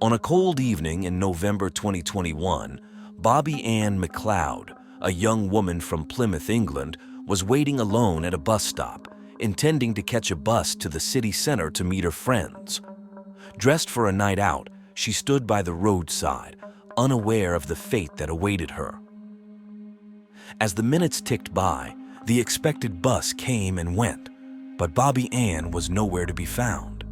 On a cold evening in November 2021, Bobby Ann McLeod, a young woman from Plymouth, England, was waiting alone at a bus stop, intending to catch a bus to the city center to meet her friends. Dressed for a night out, she stood by the roadside, unaware of the fate that awaited her. As the minutes ticked by, the expected bus came and went, but Bobby Ann was nowhere to be found.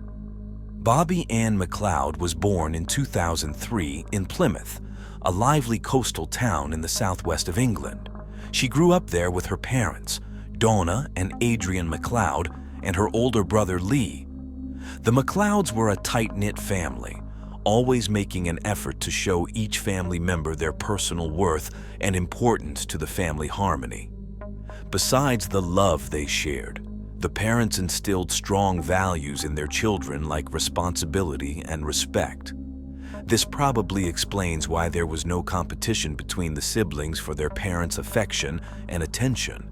Bobby Ann McLeod was born in 2003 in Plymouth, a lively coastal town in the southwest of England. She grew up there with her parents, Donna and Adrian McLeod, and her older brother Lee. The McLeods were a tight-knit family, always making an effort to show each family member their personal worth and importance to the family harmony. Besides the love they shared, the parents instilled strong values in their children like responsibility and respect. This probably explains why there was no competition between the siblings for their parents' affection and attention.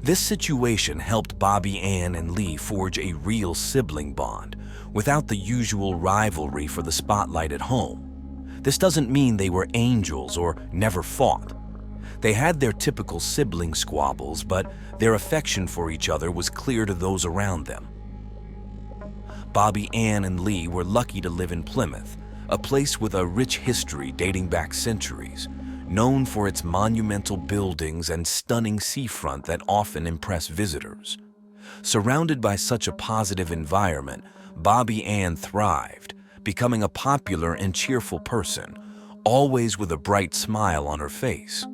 This situation helped Bobby Ann and Lee forge a real sibling bond, without the usual rivalry for the spotlight at home. This doesn't mean they were angels or never fought. They had their typical sibling squabbles, but their affection for each other was clear to those around them. Bobby Ann and Lee were lucky to live in Plymouth, a place with a rich history dating back centuries, known for its monumental buildings and stunning seafront that often impress visitors. Surrounded by such a positive environment, Bobby Ann thrived, becoming a popular and cheerful person, always with a bright smile on her face.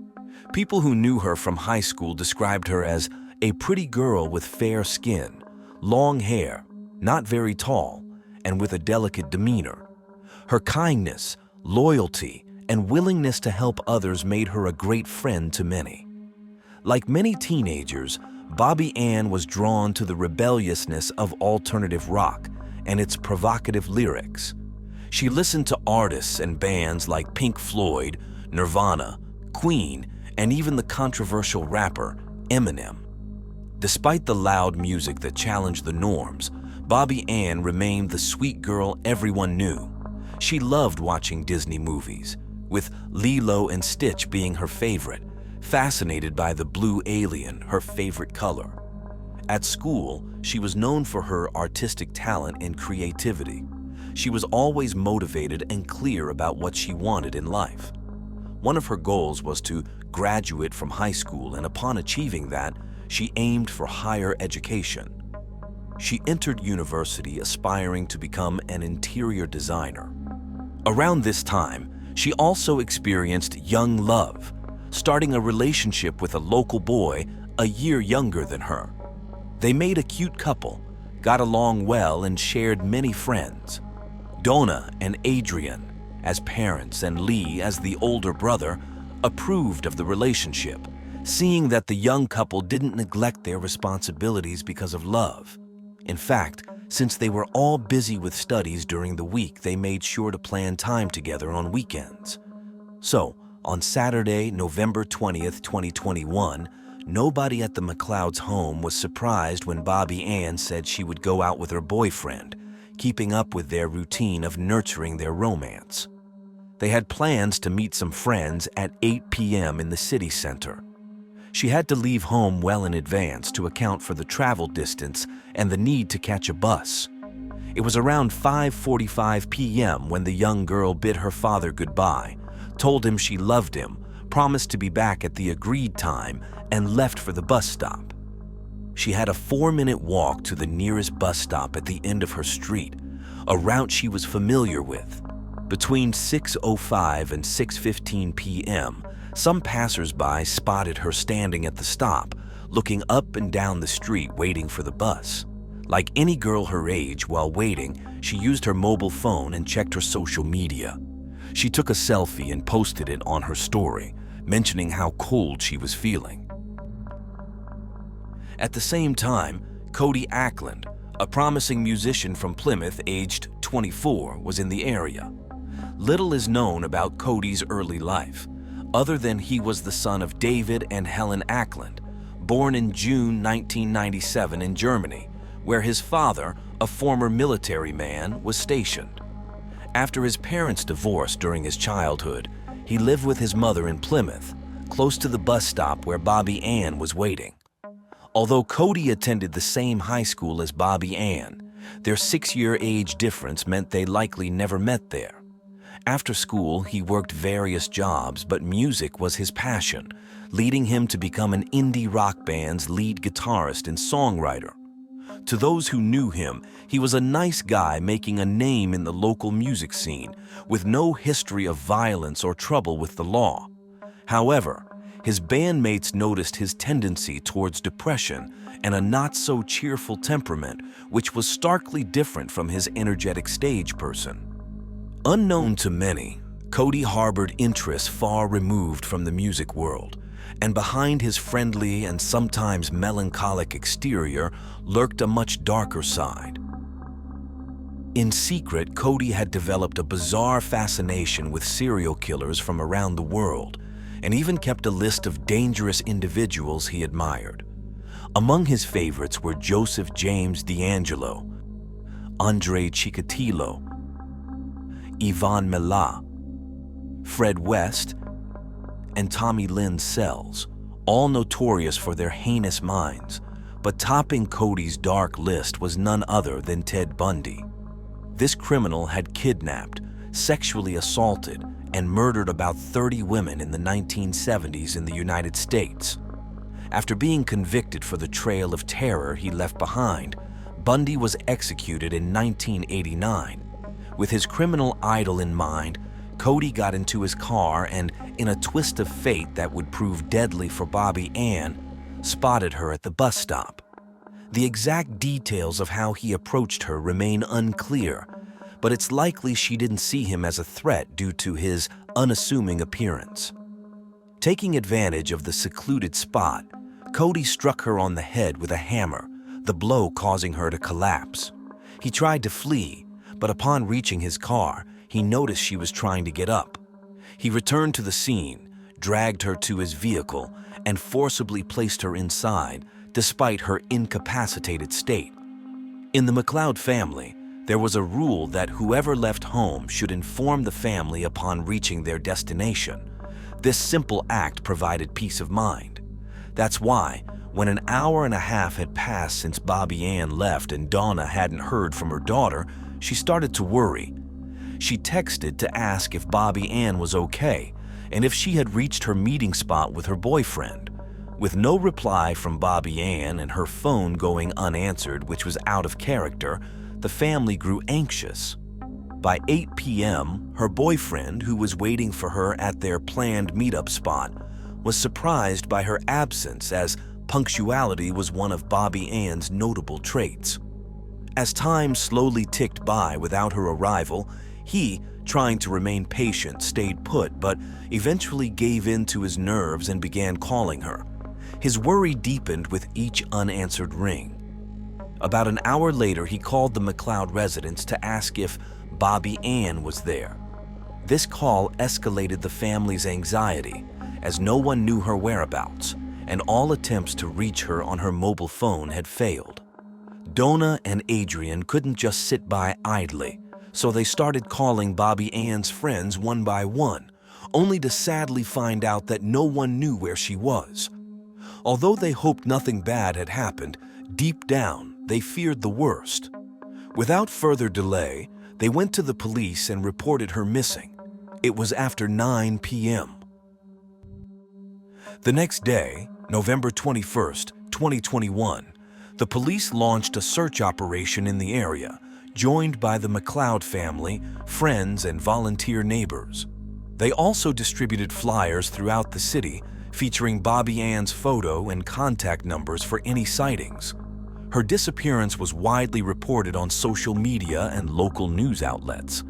People who knew her from high school described her as a pretty girl with fair skin, long hair, not very tall, and with a delicate demeanor. Her kindness, loyalty, and willingness to help others made her a great friend to many. Like many teenagers, Bobby Ann was drawn to the rebelliousness of alternative rock and its provocative lyrics. She listened to artists and bands like Pink Floyd, Nirvana, Queen, and even the controversial rapper Eminem. Despite the loud music that challenged the norms, Bobby Ann remained the sweet girl everyone knew. She loved watching Disney movies, with Lilo and Stitch being her favorite, fascinated by the blue alien, her favorite color. At school, she was known for her artistic talent and creativity. She was always motivated and clear about what she wanted in life. One of her goals was to graduate from high school, and upon achieving that, she aimed for higher education. She entered university aspiring to become an interior designer. Around this time, she also experienced young love, starting a relationship with a local boy a year younger than her. They made a cute couple, got along well, and shared many friends. Donna and Adrian, as parents, and Lee, as the older brother, approved of the relationship, seeing that the young couple didn't neglect their responsibilities because of love. In fact, since they were all busy with studies during the week, they made sure to plan time together on weekends. So, on Saturday, November 20th, 2021, nobody at the McLeod's home was surprised when Bobby Ann said she would go out with her boyfriend, keeping up with their routine of nurturing their romance. They had plans to meet some friends at 8 p.m. in the city center. She had to leave home well in advance to account for the travel distance and the need to catch a bus. It was around 5:45 p.m. when the young girl bid her father goodbye, told him she loved him, promised to be back at the agreed time, and left for the bus stop. She had a 4-minute walk to the nearest bus stop at the end of her street, a route she was familiar with. Between 6:05 and 6:15 p.m., some passersby spotted her standing at the stop, looking up and down the street waiting for the bus. Like any girl her age, while waiting, she used her mobile phone and checked her social media. She took a selfie and posted it on her story, mentioning how cold she was feeling. At the same time, Cody Ackland, a promising musician from Plymouth aged 24, was in the area. Little is known about Cody's early life, other than he was the son of David and Helen Ackland, born in June 1997 in Germany, where his father, a former military man, was stationed. After his parents divorced during his childhood, he lived with his mother in Plymouth, close to the bus stop where Bobby Ann was waiting. Although Cody attended the same high school as Bobby Ann, their 6-year age difference meant they likely never met there. After school, he worked various jobs, but music was his passion, leading him to become an indie rock band's lead guitarist and songwriter. To those who knew him, he was a nice guy making a name in the local music scene, with no history of violence or trouble with the law. However, his bandmates noticed his tendency towards depression and a not-so-cheerful temperament, which was starkly different from his energetic stage person. Unknown to many, Cody harbored interests far removed from the music world, and behind his friendly and sometimes melancholic exterior lurked a much darker side. In secret, Cody had developed a bizarre fascination with serial killers from around the world, and even kept a list of dangerous individuals he admired. Among his favorites were Joseph James D'Angelo, Andre Chikatilo, Yvonne Mela, Fred West, and Tommy Lynn Sells, all notorious for their heinous minds, but topping Cody's dark list was none other than Ted Bundy. This criminal had kidnapped, sexually assaulted, and murdered about 30 women in the 1970s in the United States. After being convicted for the trail of terror he left behind, Bundy was executed in 1989. With his criminal idol in mind, Cody got into his car and, in a twist of fate that would prove deadly for Bobby Ann, spotted her at the bus stop. The exact details of how he approached her remain unclear, but it's likely she didn't see him as a threat due to his unassuming appearance. Taking advantage of the secluded spot, Cody struck her on the head with a hammer, the blow causing her to collapse. He tried to flee, but upon reaching his car, he noticed she was trying to get up. He returned to the scene, dragged her to his vehicle, and forcibly placed her inside, despite her incapacitated state. In the McLeod family, there was a rule that whoever left home should inform the family upon reaching their destination. This simple act provided peace of mind. That's why, when an hour and a half had passed since Bobby Ann left and Donna hadn't heard from her daughter, she started to worry. She texted to ask if Bobby Ann was okay and if she had reached her meeting spot with her boyfriend. With no reply from Bobby Ann and her phone going unanswered, which was out of character, the family grew anxious. By 8 p.m., her boyfriend, who was waiting for her at their planned meetup spot, was surprised by her absence, as punctuality was one of Bobby Ann's notable traits. As time slowly ticked by without her arrival, he, trying to remain patient, stayed put, but eventually gave in to his nerves and began calling her. His worry deepened with each unanswered ring. About an hour later, he called the McLeod residence to ask if Bobby Ann was there. This call escalated the family's anxiety, as no one knew her whereabouts, and all attempts to reach her on her mobile phone had failed. Donna and Adrian couldn't just sit by idly, so they started calling Bobby Ann's friends one by one, only to sadly find out that no one knew where she was. Although they hoped nothing bad had happened, deep down, they feared the worst. Without further delay, they went to the police and reported her missing. It was after 9 p.m. The next day, November 21st, 2021, the police launched a search operation in the area, joined by the McLeod family, friends, and volunteer neighbors. They also distributed flyers throughout the city featuring Bobby Ann's photo and contact numbers for any sightings. Her disappearance was widely reported on social media and local news outlets.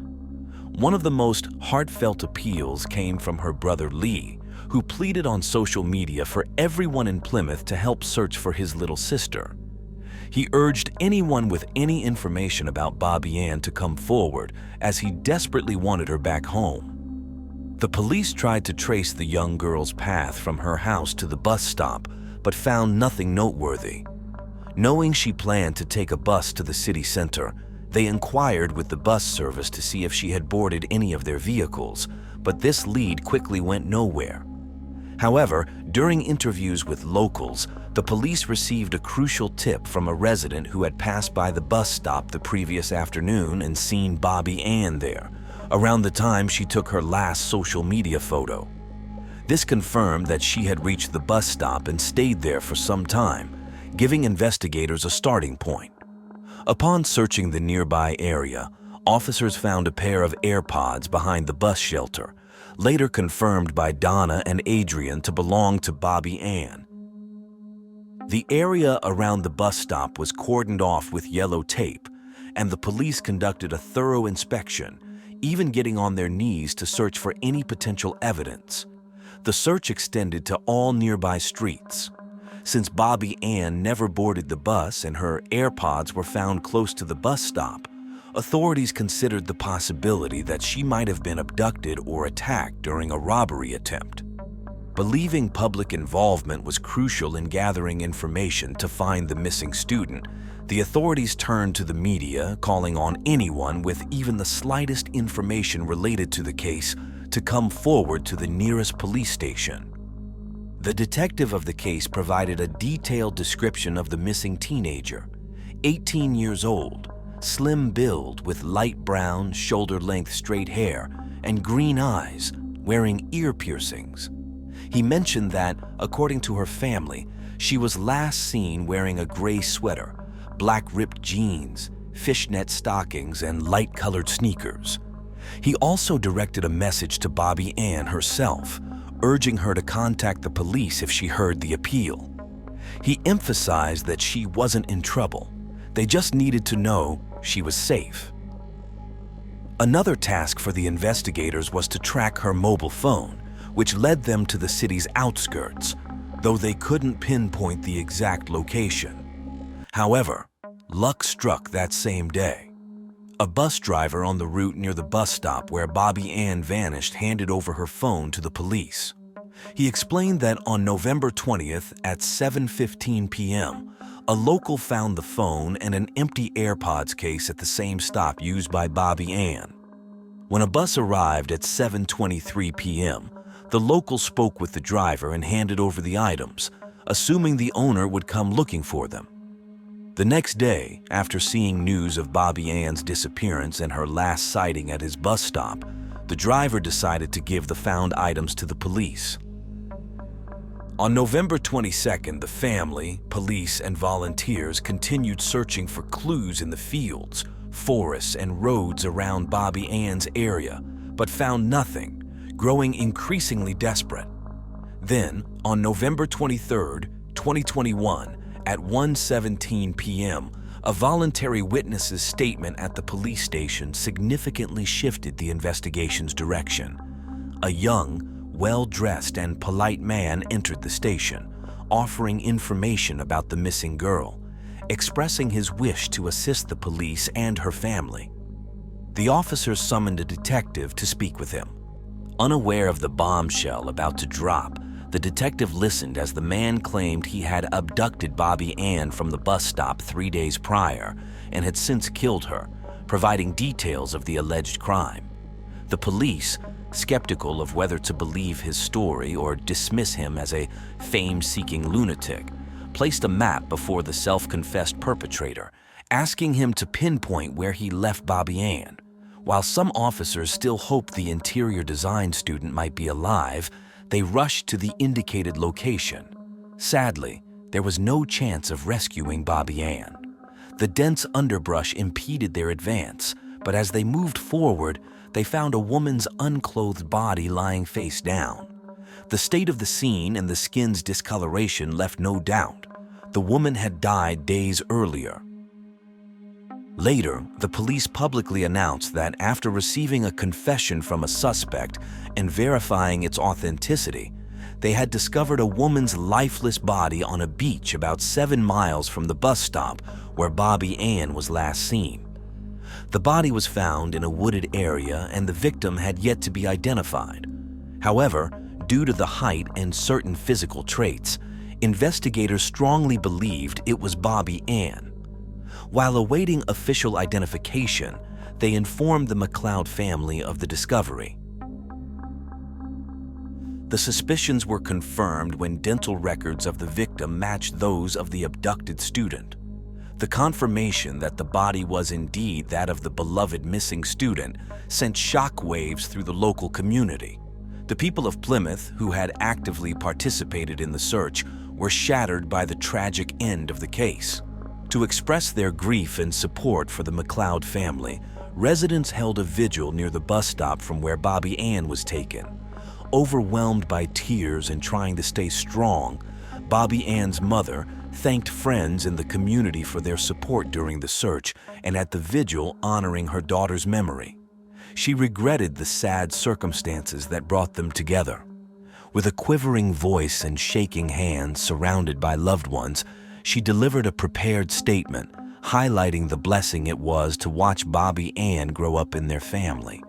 One of the most heartfelt appeals came from her brother Lee, who pleaded on social media for everyone in Plymouth to help search for his little sister. He urged anyone with any information about Bobby Ann to come forward, as he desperately wanted her back home. The police tried to trace the young girl's path from her house to the bus stop, but found nothing noteworthy. Knowing she planned to take a bus to the city center, they inquired with the bus service to see if she had boarded any of their vehicles, but this lead quickly went nowhere. However, during interviews with locals, the police received a crucial tip from a resident who had passed by the bus stop the previous afternoon and seen Bobby Ann there, around the time she took her last social media photo. This confirmed that she had reached the bus stop and stayed there for some time, giving investigators a starting point. Upon searching the nearby area, officers found a pair of AirPods behind the bus shelter, later confirmed by Donna and Adrian to belong to Bobby Ann. The area around the bus stop was cordoned off with yellow tape, and the police conducted a thorough inspection, even getting on their knees to search for any potential evidence. The search extended to all nearby streets. Since Bobby Ann never boarded the bus and her AirPods were found close to the bus stop, authorities considered the possibility that she might have been abducted or attacked during a robbery attempt. Believing public involvement was crucial in gathering information to find the missing student, the authorities turned to the media, calling on anyone with even the slightest information related to the case to come forward to the nearest police station. The detective of the case provided a detailed description of the missing teenager, 18 years old, slim build with light brown, shoulder-length straight hair, and green eyes, wearing ear piercings. He mentioned that, according to her family, she was last seen wearing a gray sweater, black ripped jeans, fishnet stockings, and light-colored sneakers. He also directed a message to Bobby Ann herself, urging her to contact the police if she heard the appeal. He emphasized that she wasn't in trouble. They just needed to know she was safe. Another task for the investigators was to track her mobile phone, which led them to the city's outskirts, though they couldn't pinpoint the exact location. However, luck struck that same day. A bus driver on the route near the bus stop where Bobby Ann vanished handed over her phone to the police. He explained that on November 20th at 7:15 p.m., a local found the phone and an empty AirPods case at the same stop used by Bobby Ann. When a bus arrived at 7:23 p.m., the local spoke with the driver and handed over the items, assuming the owner would come looking for them. The next day, after seeing news of Bobby Ann's disappearance and her last sighting at his bus stop, the driver decided to give the found items to the police. On November 22nd, the family, police, and volunteers continued searching for clues in the fields, forests, and roads around Bobby Ann's area, but found nothing, growing increasingly desperate. Then, on November 23rd, 2021, at 1:17 p.m., a voluntary witness's statement at the police station significantly shifted the investigation's direction. A young, well-dressed and polite man entered the station, offering information about the missing girl, expressing his wish to assist the police and her family. The officers summoned a detective to speak with him. Unaware of the bombshell about to drop, the detective listened as the man claimed he had abducted Bobby Ann from the bus stop 3 days prior and had since killed her, providing details of the alleged crime. The police, skeptical of whether to believe his story or dismiss him as a fame-seeking lunatic, placed a map before the self-confessed perpetrator, asking him to pinpoint where he left Bobby Ann. While some officers still hoped the interior design student might be alive, they rushed to the indicated location. Sadly, there was no chance of rescuing Bobby Ann. The dense underbrush impeded their advance, but as they moved forward, they found a woman's unclothed body lying face down. The state of the scene and the skin's discoloration left no doubt. The woman had died days earlier. Later, the police publicly announced that after receiving a confession from a suspect and verifying its authenticity, they had discovered a woman's lifeless body on a beach about 7 miles from the bus stop where Bobby Ann was last seen. The body was found in a wooded area and the victim had yet to be identified. However, due to the height and certain physical traits, investigators strongly believed it was Bobby Ann. While awaiting official identification, they informed the McLeod family of the discovery. The suspicions were confirmed when dental records of the victim matched those of the abducted student. The confirmation that the body was indeed that of the beloved missing student sent shockwaves through the local community. The people of Plymouth, who had actively participated in the search, were shattered by the tragic end of the case. To express their grief and support for the McLeod family, residents held a vigil near the bus stop from where Bobby Ann was taken. Overwhelmed by tears and trying to stay strong, Bobby Ann's mother thanked friends in the community for their support during the search and at the vigil honoring her daughter's memory. She regretted the sad circumstances that brought them together. With a quivering voice and shaking hands surrounded by loved ones, she delivered a prepared statement, highlighting the blessing it was to watch Bobby Ann grow up in their family.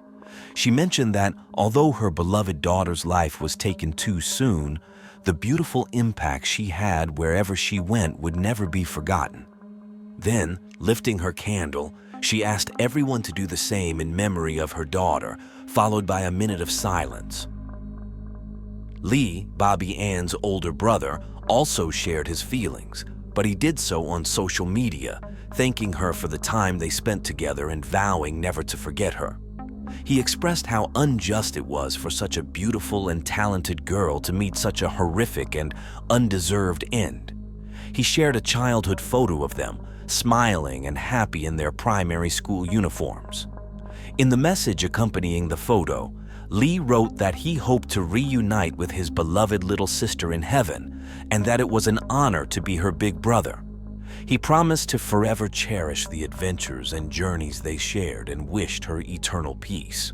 She mentioned that although her beloved daughter's life was taken too soon, the beautiful impact she had wherever she went would never be forgotten. Then, lifting her candle, she asked everyone to do the same in memory of her daughter, followed by a minute of silence. Lee, Bobby Ann's older brother, also shared his feelings, but he did so on social media, thanking her for the time they spent together and vowing never to forget her. He expressed how unjust it was for such a beautiful and talented girl to meet such a horrific and undeserved end. He shared a childhood photo of them, smiling and happy in their primary school uniforms. In the message accompanying the photo, Lee wrote that he hoped to reunite with his beloved little sister in heaven and that it was an honor to be her big brother. He promised to forever cherish the adventures and journeys they shared and wished her eternal peace.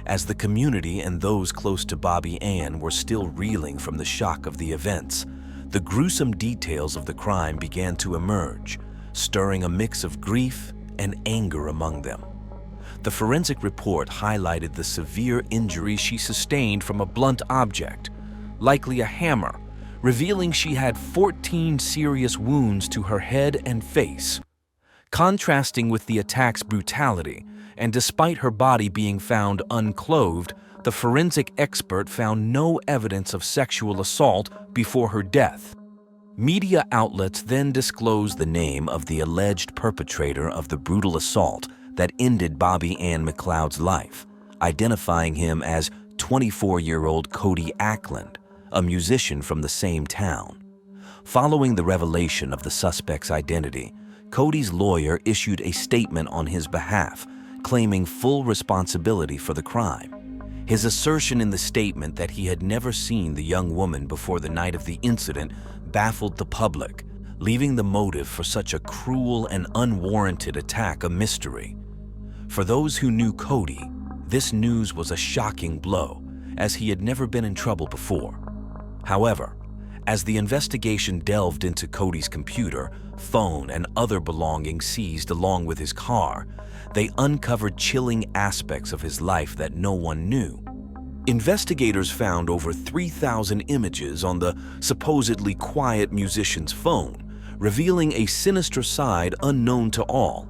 As the community and those close to Bobby Ann were still reeling from the shock of the events, the gruesome details of the crime began to emerge, stirring a mix of grief and anger among them. The forensic report highlighted the severe injuries she sustained from a blunt object, likely a hammer, revealing she had 14 serious wounds to her head and face. Contrasting with the attack's brutality, and despite her body being found unclothed, the forensic expert found no evidence of sexual assault before her death. Media outlets then disclosed the name of the alleged perpetrator of the brutal assault that ended Bobby Ann McLeod's life, identifying him as 24-year-old Cody Ackland, a musician from the same town. Following the revelation of the suspect's identity, Cody's lawyer issued a statement on his behalf, claiming full responsibility for the crime. His assertion in the statement that he had never seen the young woman before the night of the incident baffled the public, leaving the motive for such a cruel and unwarranted attack a mystery. For those who knew Cody, this news was a shocking blow, as he had never been in trouble before. However, as the investigation delved into Cody's computer, phone, and other belongings seized along with his car, they uncovered chilling aspects of his life that no one knew. Investigators found over 3,000 images on the supposedly quiet musician's phone, revealing a sinister side unknown to all.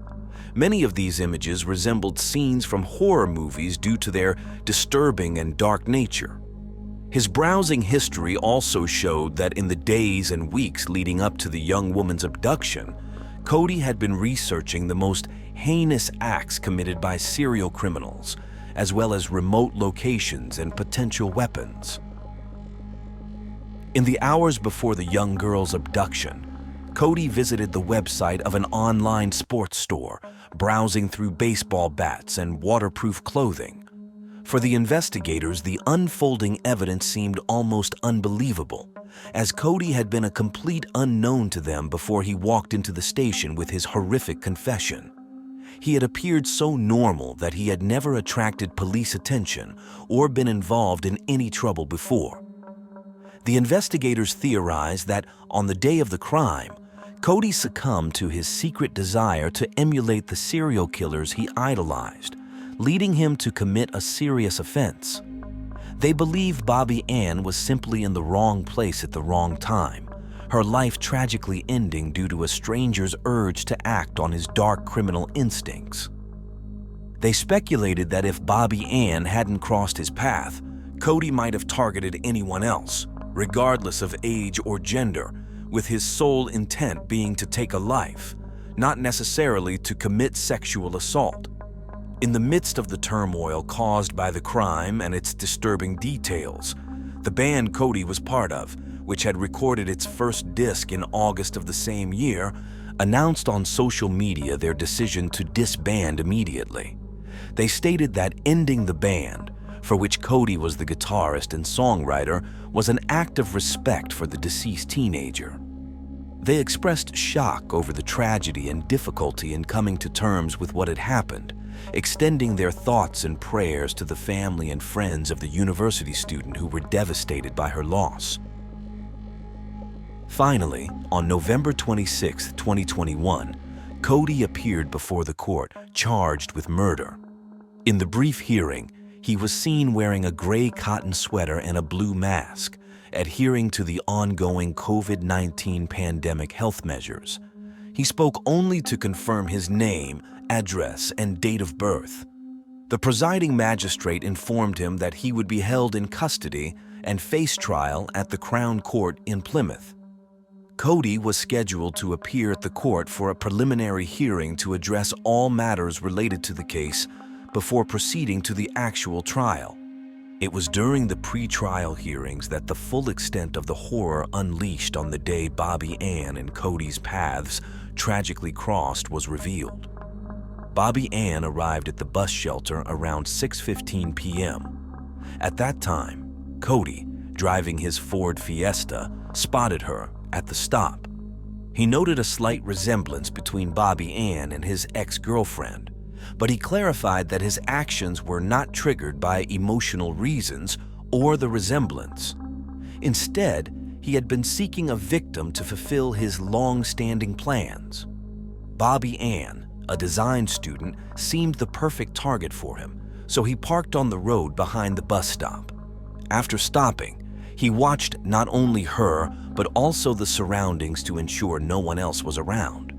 Many of these images resembled scenes from horror movies due to their disturbing and dark nature. His browsing history also showed that in the days and weeks leading up to the young woman's abduction, Cody had been researching the most heinous acts committed by serial criminals, as well as remote locations and potential weapons. In the hours before the young girl's abduction, Cody visited the website of an online sports store, browsing through baseball bats and waterproof clothing. For the investigators, the unfolding evidence seemed almost unbelievable, as Cody had been a complete unknown to them before he walked into the station with his horrific confession. He had appeared so normal that he had never attracted police attention or been involved in any trouble before. The investigators theorized that on the day of the crime, Cody succumbed to his secret desire to emulate the serial killers he idolized, leading him to commit a serious offense. They believe Bobby Ann was simply in the wrong place at the wrong time, her life tragically ending due to a stranger's urge to act on his dark criminal instincts. They speculated that if Bobby Ann hadn't crossed his path, Cody might have targeted anyone else, regardless of age or gender, with his sole intent being to take a life, not necessarily to commit sexual assault. In the midst of the turmoil caused by the crime and its disturbing details, the band Cody was part of, which had recorded its first disc in August of the same year, announced on social media their decision to disband immediately. They stated that ending the band, for which Cody was the guitarist and songwriter, was an act of respect for the deceased teenager. They expressed shock over the tragedy and difficulty in coming to terms with what had happened, extending their thoughts and prayers to the family and friends of the university student who were devastated by her loss. Finally, on November 26, 2021, Cody appeared before the court, charged with murder. In the brief hearing, he was seen wearing a gray cotton sweater and a blue mask, adhering to the ongoing COVID-19 pandemic health measures. He spoke only to confirm his name, address, and date of birth. The presiding magistrate informed him that he would be held in custody and face trial at the Crown Court in Plymouth. Cody was scheduled to appear at the court for a preliminary hearing to address all matters related to the case before proceeding to the actual trial. It was during the pre-trial hearings that the full extent of the horror unleashed on the day Bobby Ann and Cody's paths tragically crossed was revealed. Bobby Ann arrived at the bus shelter around 6:15 p.m. At that time, Cody, driving his Ford Fiesta, spotted her at the stop. He noted a slight resemblance between Bobby Ann and his ex-girlfriend, but he clarified that his actions were not triggered by emotional reasons or the resemblance. Instead, he had been seeking a victim to fulfill his long-standing plans. Bobby Ann, a design student, seemed the perfect target for him, so he parked on the road behind the bus stop. After stopping, he watched not only her, but also the surroundings to ensure no one else was around.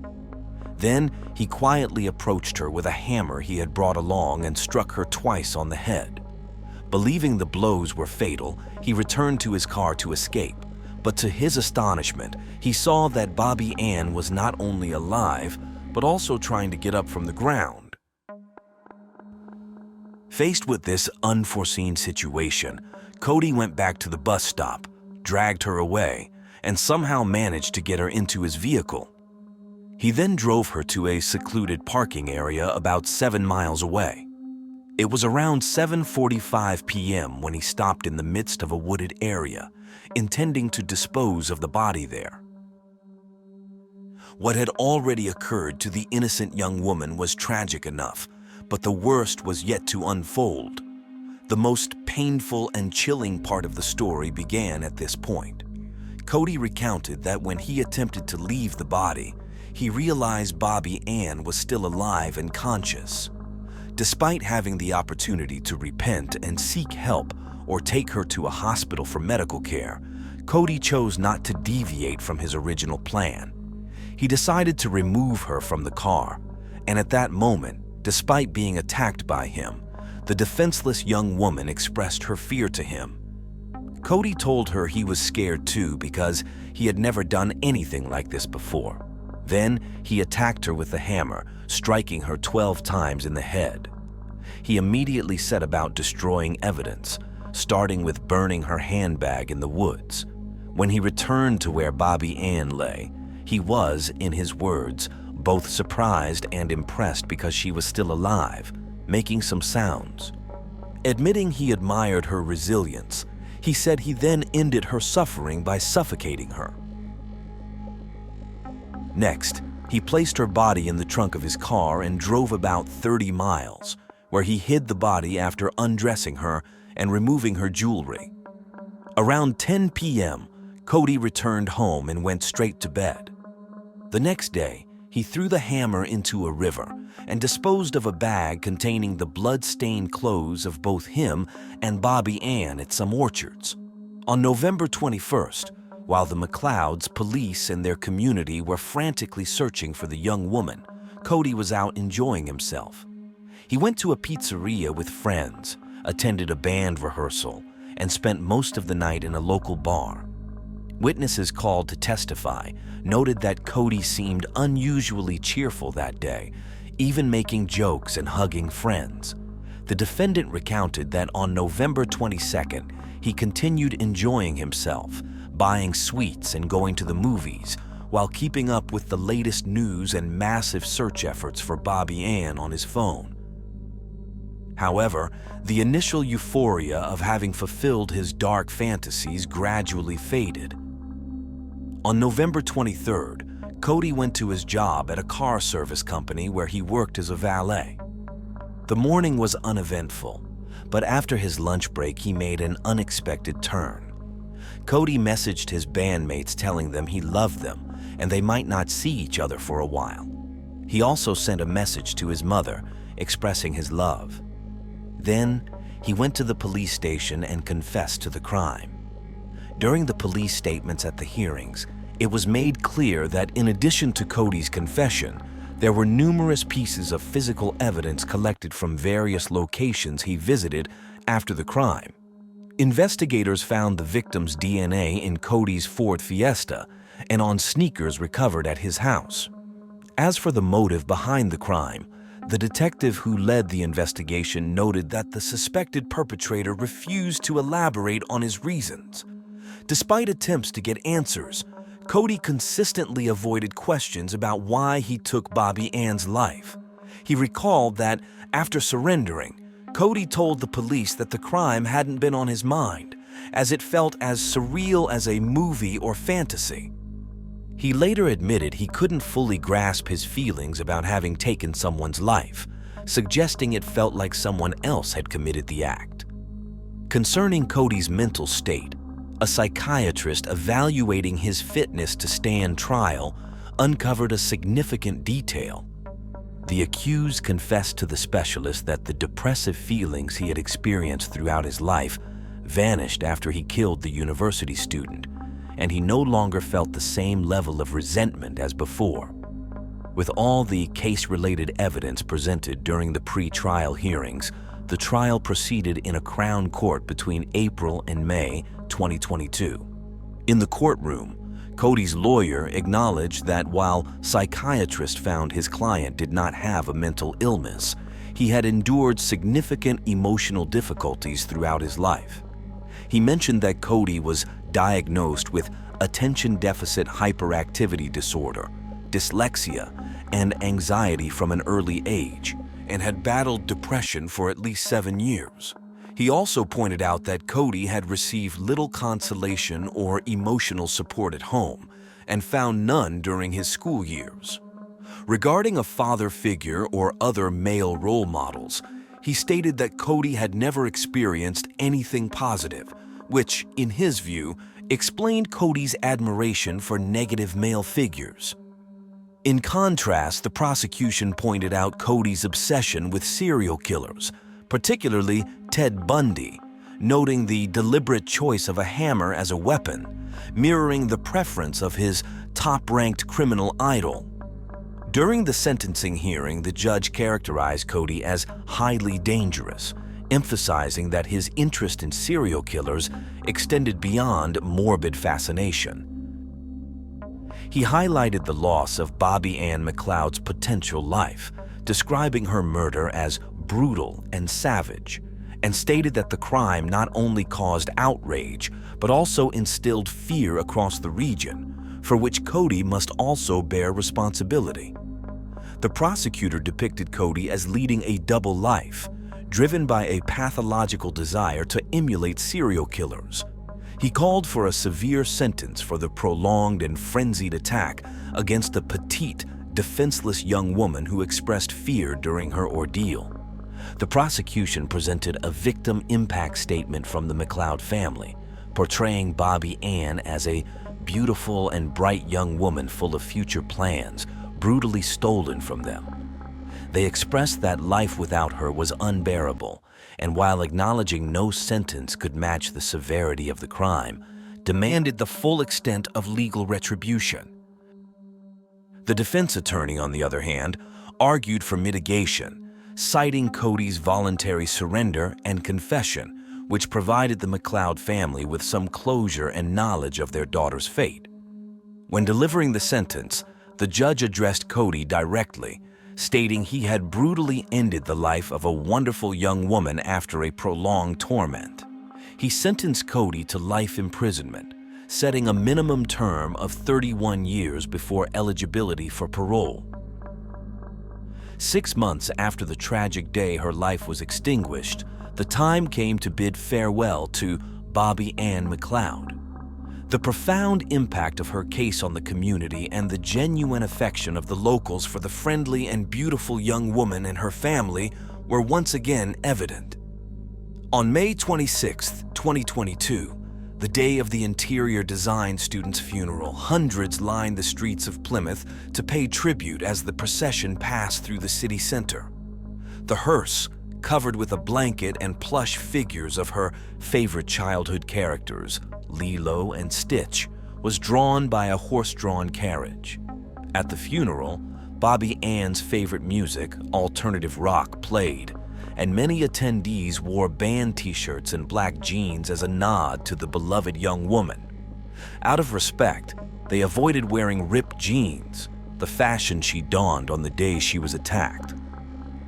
Then he quietly approached her with a hammer he had brought along and struck her twice on the head. Believing the blows were fatal, he returned to his car to escape, but to his astonishment, he saw that Bobby Ann was not only alive, but also trying to get up from the ground. Faced with this unforeseen situation, Cody went back to the bus stop, dragged her away, and somehow managed to get her into his vehicle. He then drove her to a secluded parking area about 7 miles away. It was around 7:45 p.m. when he stopped in the midst of a wooded area, intending to dispose of the body there. What had already occurred to the innocent young woman was tragic enough, but the worst was yet to unfold. The most painful and chilling part of the story began at this point. Cody recounted that when he attempted to leave the body, he realized Bobby Ann was still alive and conscious. Despite having the opportunity to repent and seek help or take her to a hospital for medical care, Cody chose not to deviate from his original plan. He decided to remove her from the car, and at that moment, despite being attacked by him, the defenseless young woman expressed her fear to him. Cody told her he was scared too because he had never done anything like this before. Then he attacked her with a hammer, striking her 12 times in the head. He immediately set about destroying evidence, starting with burning her handbag in the woods. When he returned to where Bobby Ann lay, he was, in his words, both surprised and impressed because she was still alive, making some sounds. Admitting he admired her resilience, he said he then ended her suffering by suffocating her. Next, he placed her body in the trunk of his car and drove about 30 miles, where he hid the body after undressing her and removing her jewelry. Around 10 p.m., Cody returned home and went straight to bed. The next day, He threw the hammer into a river and disposed of a bag containing the blood-stained clothes of both him and Bobby Ann at some orchards. On November 21st, while the McLeods, police, and their community were frantically searching for the young woman, Cody was out enjoying himself. He went to a pizzeria with friends, attended a band rehearsal, and spent most of the night in a local bar. Witnesses called to testify noted that Cody seemed unusually cheerful that day, even making jokes and hugging friends. The defendant recounted that on November 22nd, he continued enjoying himself, buying sweets and going to the movies, while keeping up with the latest news and massive search efforts for Bobby Ann on his phone. However, the initial euphoria of having fulfilled his dark fantasies gradually faded. On November 23rd, Cody went to his job at a car service company where he worked as a valet. The morning was uneventful, but after his lunch break, he made an unexpected turn. Cody messaged his bandmates telling them he loved them and they might not see each other for a while. He also sent a message to his mother expressing his love. Then, he went to the police station and confessed to the crime. During the police statements at the hearings, it was made clear that in addition to Cody's confession, there were numerous pieces of physical evidence collected from various locations he visited after the crime. Investigators found the victim's DNA in Cody's Ford Fiesta and on sneakers recovered at his house. As for the motive behind the crime, the detective who led the investigation noted that the suspected perpetrator refused to elaborate on his reasons. Despite attempts to get answers, Cody consistently avoided questions about why he took Bobby Ann's life. He recalled that after surrendering, Cody told the police that the crime hadn't been on his mind, as it felt as surreal as a movie or fantasy. He later admitted he couldn't fully grasp his feelings about having taken someone's life, suggesting it felt like someone else had committed the act. Concerning Cody's mental state, a psychiatrist evaluating his fitness to stand trial uncovered a significant detail. The accused confessed to the specialist that the depressive feelings he had experienced throughout his life vanished after he killed the university student, and he no longer felt the same level of resentment as before. With all the case-related evidence presented during the pre-trial hearings, the trial proceeded in a Crown court between April and May 2022. In the courtroom, Cody's lawyer acknowledged that while psychiatrists found his client did not have a mental illness, he had endured significant emotional difficulties throughout his life. He mentioned that Cody was diagnosed with attention deficit hyperactivity disorder, dyslexia, and anxiety from an early age, and had battled depression for at least 7 years. He also pointed out that Cody had received little consolation or emotional support at home and found none during his school years. Regarding a father figure or other male role models, he stated that Cody had never experienced anything positive, which, in his view, explained Cody's admiration for negative male figures. In contrast, the prosecution pointed out Cody's obsession with serial killers, particularly Ted Bundy, noting the deliberate choice of a hammer as a weapon, mirroring the preference of his top-ranked criminal idol. During the sentencing hearing, the judge characterized Cody as highly dangerous, emphasizing that his interest in serial killers extended beyond morbid fascination. He highlighted the loss of Bobby Ann McLeod's potential life, describing her murder as brutal and savage, and stated that the crime not only caused outrage, but also instilled fear across the region, for which Cody must also bear responsibility. The prosecutor depicted Cody as leading a double life, driven by a pathological desire to emulate serial killers. He called for a severe sentence for the prolonged and frenzied attack against a petite, defenseless young woman who expressed fear during her ordeal. The prosecution presented a victim impact statement from the McLeod family, portraying Bobby Ann as a beautiful and bright young woman full of future plans, brutally stolen from them. They expressed that life without her was unbearable, and while acknowledging no sentence could match the severity of the crime, demanded the full extent of legal retribution. The defense attorney, on the other hand, argued for mitigation, citing Cody's voluntary surrender and confession, which provided the McLeod family with some closure and knowledge of their daughter's fate. When delivering the sentence, the judge addressed Cody directly, stating he had brutally ended the life of a wonderful young woman after a prolonged torment. He sentenced Cody to life imprisonment, setting a minimum term of 31 years before eligibility for parole. 6 months after the tragic day her life was extinguished, the time came to bid farewell to Bobby Ann McLeod. The profound impact of her case on the community and the genuine affection of the locals for the friendly and beautiful young woman and her family were once again evident. On May 26, 2022, the day of the interior design student's funeral, hundreds lined the streets of Plymouth to pay tribute as the procession passed through the city center. The hearse, covered with a blanket and plush figures of her favorite childhood characters, Lilo and Stitch, was drawn by a horse-drawn carriage. At the funeral, Bobby Ann's favorite music, alternative rock, played, and many attendees wore band t-shirts and black jeans as a nod to the beloved young woman. Out of respect, they avoided wearing ripped jeans, the fashion she donned on the day she was attacked.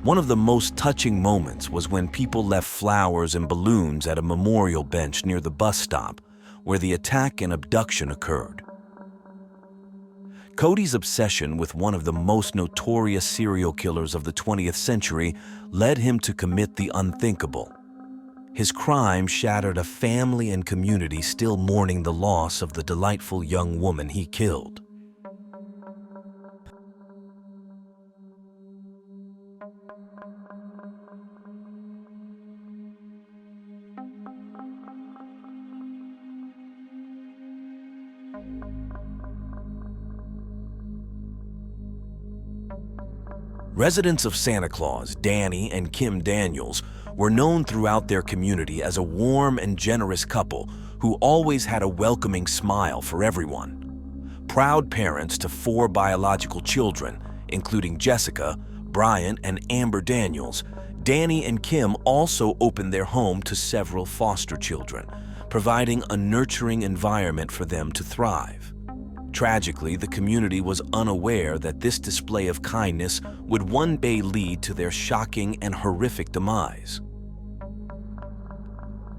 One of the most touching moments was when people left flowers and balloons at a memorial bench near the bus stop where the attack and abduction occurred. Cody's obsession with one of the most notorious serial killers of the 20th century led him to commit the unthinkable. His crime shattered a family and community still mourning the loss of the delightful young woman he killed. Residents of Santa Claus, Danny and Kim Daniels, were known throughout their community as a warm and generous couple who always had a welcoming smile for everyone. Proud parents to 4 biological children, including Jessica, Brian, and Amber Daniels, Danny and Kim also opened their home to several foster children, providing a nurturing environment for them to thrive. Tragically, the community was unaware that this display of kindness would one day lead to their shocking and horrific demise.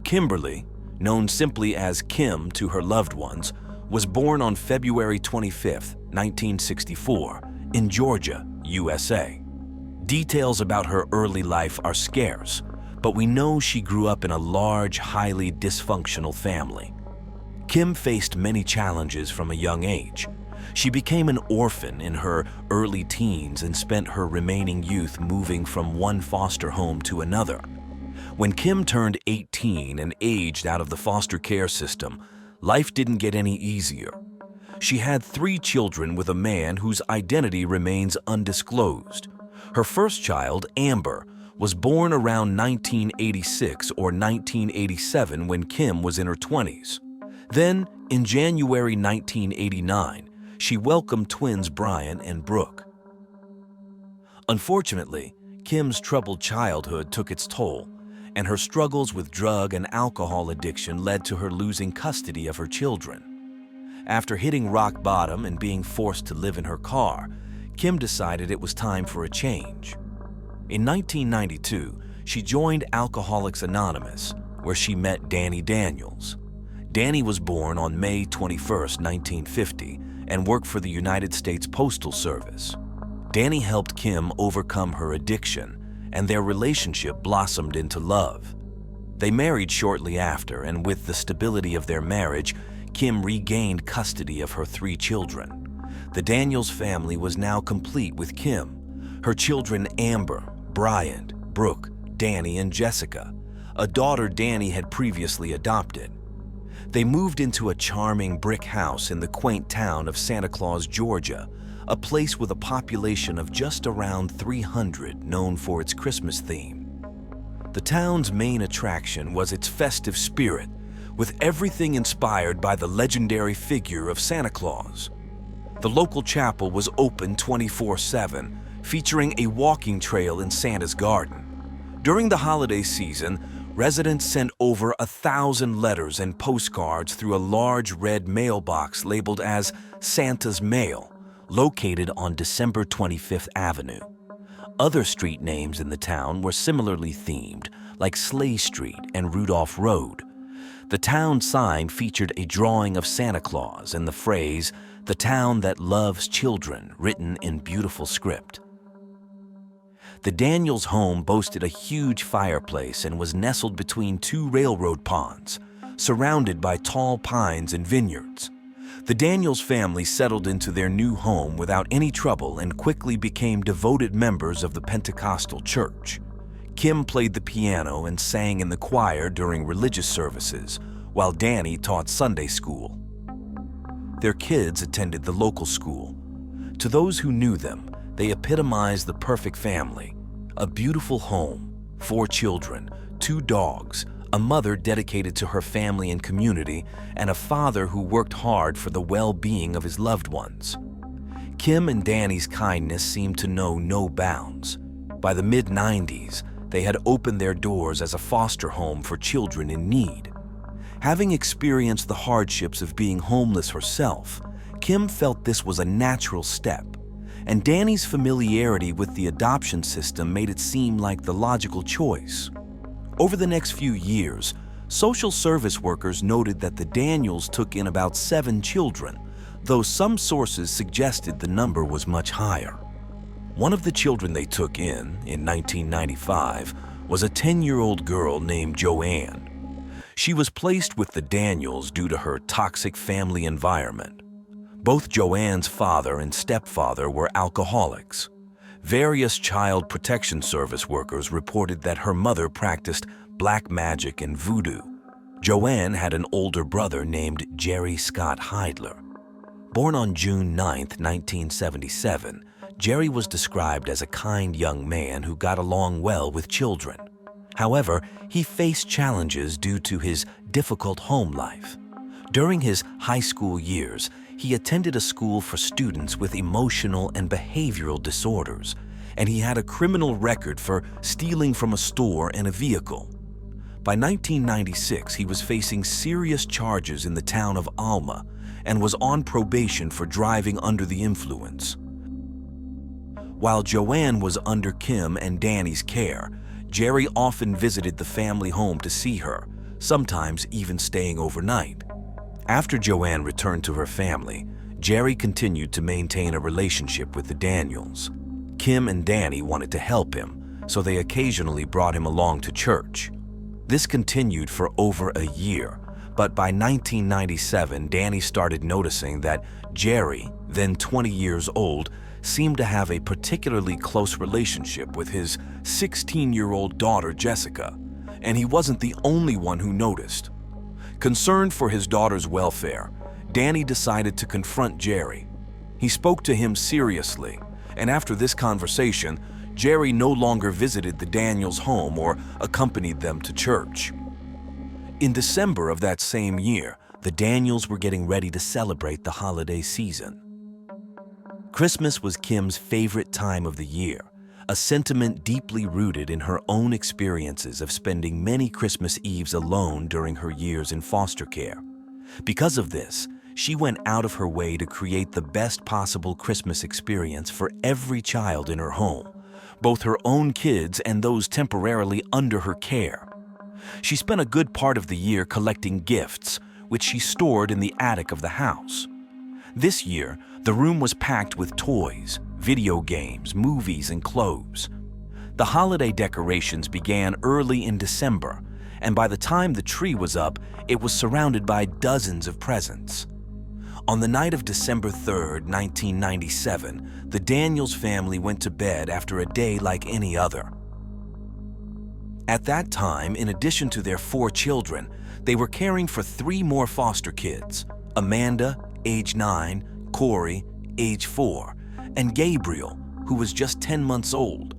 Kimberly, known simply as Kim to her loved ones, was born on February 25, 1964, in Georgia, USA. Details about her early life are scarce, but we know she grew up in a large, highly dysfunctional family. Kim faced many challenges from a young age. She became an orphan in her early teens and spent her remaining youth moving from one foster home to another. When Kim turned 18 and aged out of the foster care system, life didn't get any easier. She had 3 children with a man whose identity remains undisclosed. Her first child, Amber, was born around 1986 or 1987 when Kim was in her 20s. Then, in January 1989, she welcomed twins Brian and Brooke. Unfortunately, Kim's troubled childhood took its toll, and her struggles with drug and alcohol addiction led to her losing custody of her children. After hitting rock bottom and being forced to live in her car, Kim decided it was time for a change. In 1992, she joined Alcoholics Anonymous, where she met Danny Daniels. Danny was born on May 21, 1950, and worked for the United States Postal Service. Danny helped Kim overcome her addiction, and their relationship blossomed into love. They married shortly after, and with the stability of their marriage, Kim regained custody of her 3 children. The Daniels family was now complete with Kim, her children Amber, Brian, Brooke, Danny, and Jessica, a daughter Danny had previously adopted. They moved into a charming brick house in the quaint town of Santa Claus, Georgia, a place with a population of just around 300 known for its Christmas theme. The town's main attraction was its festive spirit, with everything inspired by the legendary figure of Santa Claus. The local chapel was open 24/7, featuring a walking trail in Santa's garden. During the holiday season, residents sent over 1,000 letters and postcards through a large red mailbox labeled as Santa's Mail, located on December 25th Avenue. Other street names in the town were similarly themed, like Sleigh Street and Rudolph Road. The town sign featured a drawing of Santa Claus and the phrase, "The town that loves children," written in beautiful script. The Daniels home boasted a huge fireplace and was nestled between two railroad ponds, surrounded by tall pines and vineyards. The Daniels family settled into their new home without any trouble and quickly became devoted members of the Pentecostal church. Kim played the piano and sang in the choir during religious services, while Danny taught Sunday school. Their kids attended the local school. To those who knew them, they epitomized the perfect family: a beautiful home, 4 children, 2 dogs, a mother dedicated to her family and community, and a father who worked hard for the well-being of his loved ones. Kim and Danny's kindness seemed to know no bounds. By the mid-90s, they had opened their doors as a foster home for children in need. Having experienced the hardships of being homeless herself, Kim felt this was a natural step, and Danny's familiarity with the adoption system made it seem like the logical choice. Over the next few years, social service workers noted that the Daniels took in about 7 children, though some sources suggested the number was much higher. One of the children they took in 1995, was a 10-year-old girl named Joanne. She was placed with the Daniels due to her toxic family environment. Both Joanne's father and stepfather were alcoholics. Various child protection service workers reported that her mother practiced black magic and voodoo. Joanne had an older brother named Jerry Scott Heidler. Born on June 9, 1977, Jerry was described as a kind young man who got along well with children. However, he faced challenges due to his difficult home life. During his high school years, he attended a school for students with emotional and behavioral disorders, and he had a criminal record for stealing from a store and a vehicle. By 1996, he was facing serious charges in the town of Alma and was on probation for driving under the influence. While Joanne was under Kim and Danny's care, Jerry often visited the family home to see her, sometimes even staying overnight. After Joanne returned to her family, Jerry continued to maintain a relationship with the Daniels. Kim and Danny wanted to help him, so they occasionally brought him along to church. This continued for over a year, but by 1997, Danny started noticing that Jerry, then 20 years old, seemed to have a particularly close relationship with his 16-year-old daughter, Jessica, and he wasn't the only one who noticed. Concerned for his daughter's welfare, Danny decided to confront Jerry. He spoke to him seriously, and after this conversation, Jerry no longer visited the Daniels' home or accompanied them to church. In December of that same year, the Daniels were getting ready to celebrate the holiday season. Christmas was Kim's favorite time of the year, a sentiment deeply rooted in her own experiences of spending many Christmas Eves alone during her years in foster care. Because of this, she went out of her way to create the best possible Christmas experience for every child in her home, both her own kids and those temporarily under her care. She spent a good part of the year collecting gifts, which she stored in the attic of the house. This year, the room was packed with toys, video games, movies, and clothes. The holiday decorations began early in December, and by the time the tree was up, it was surrounded by dozens of presents. On the night of December 3rd, 1997, the Daniels family went to bed after a day like any other. At that time, in addition to their 4 children, they were caring for 3 more foster kids: Amanda, age 9, Corey, age 4, and Gabriel, who was just 10 months old.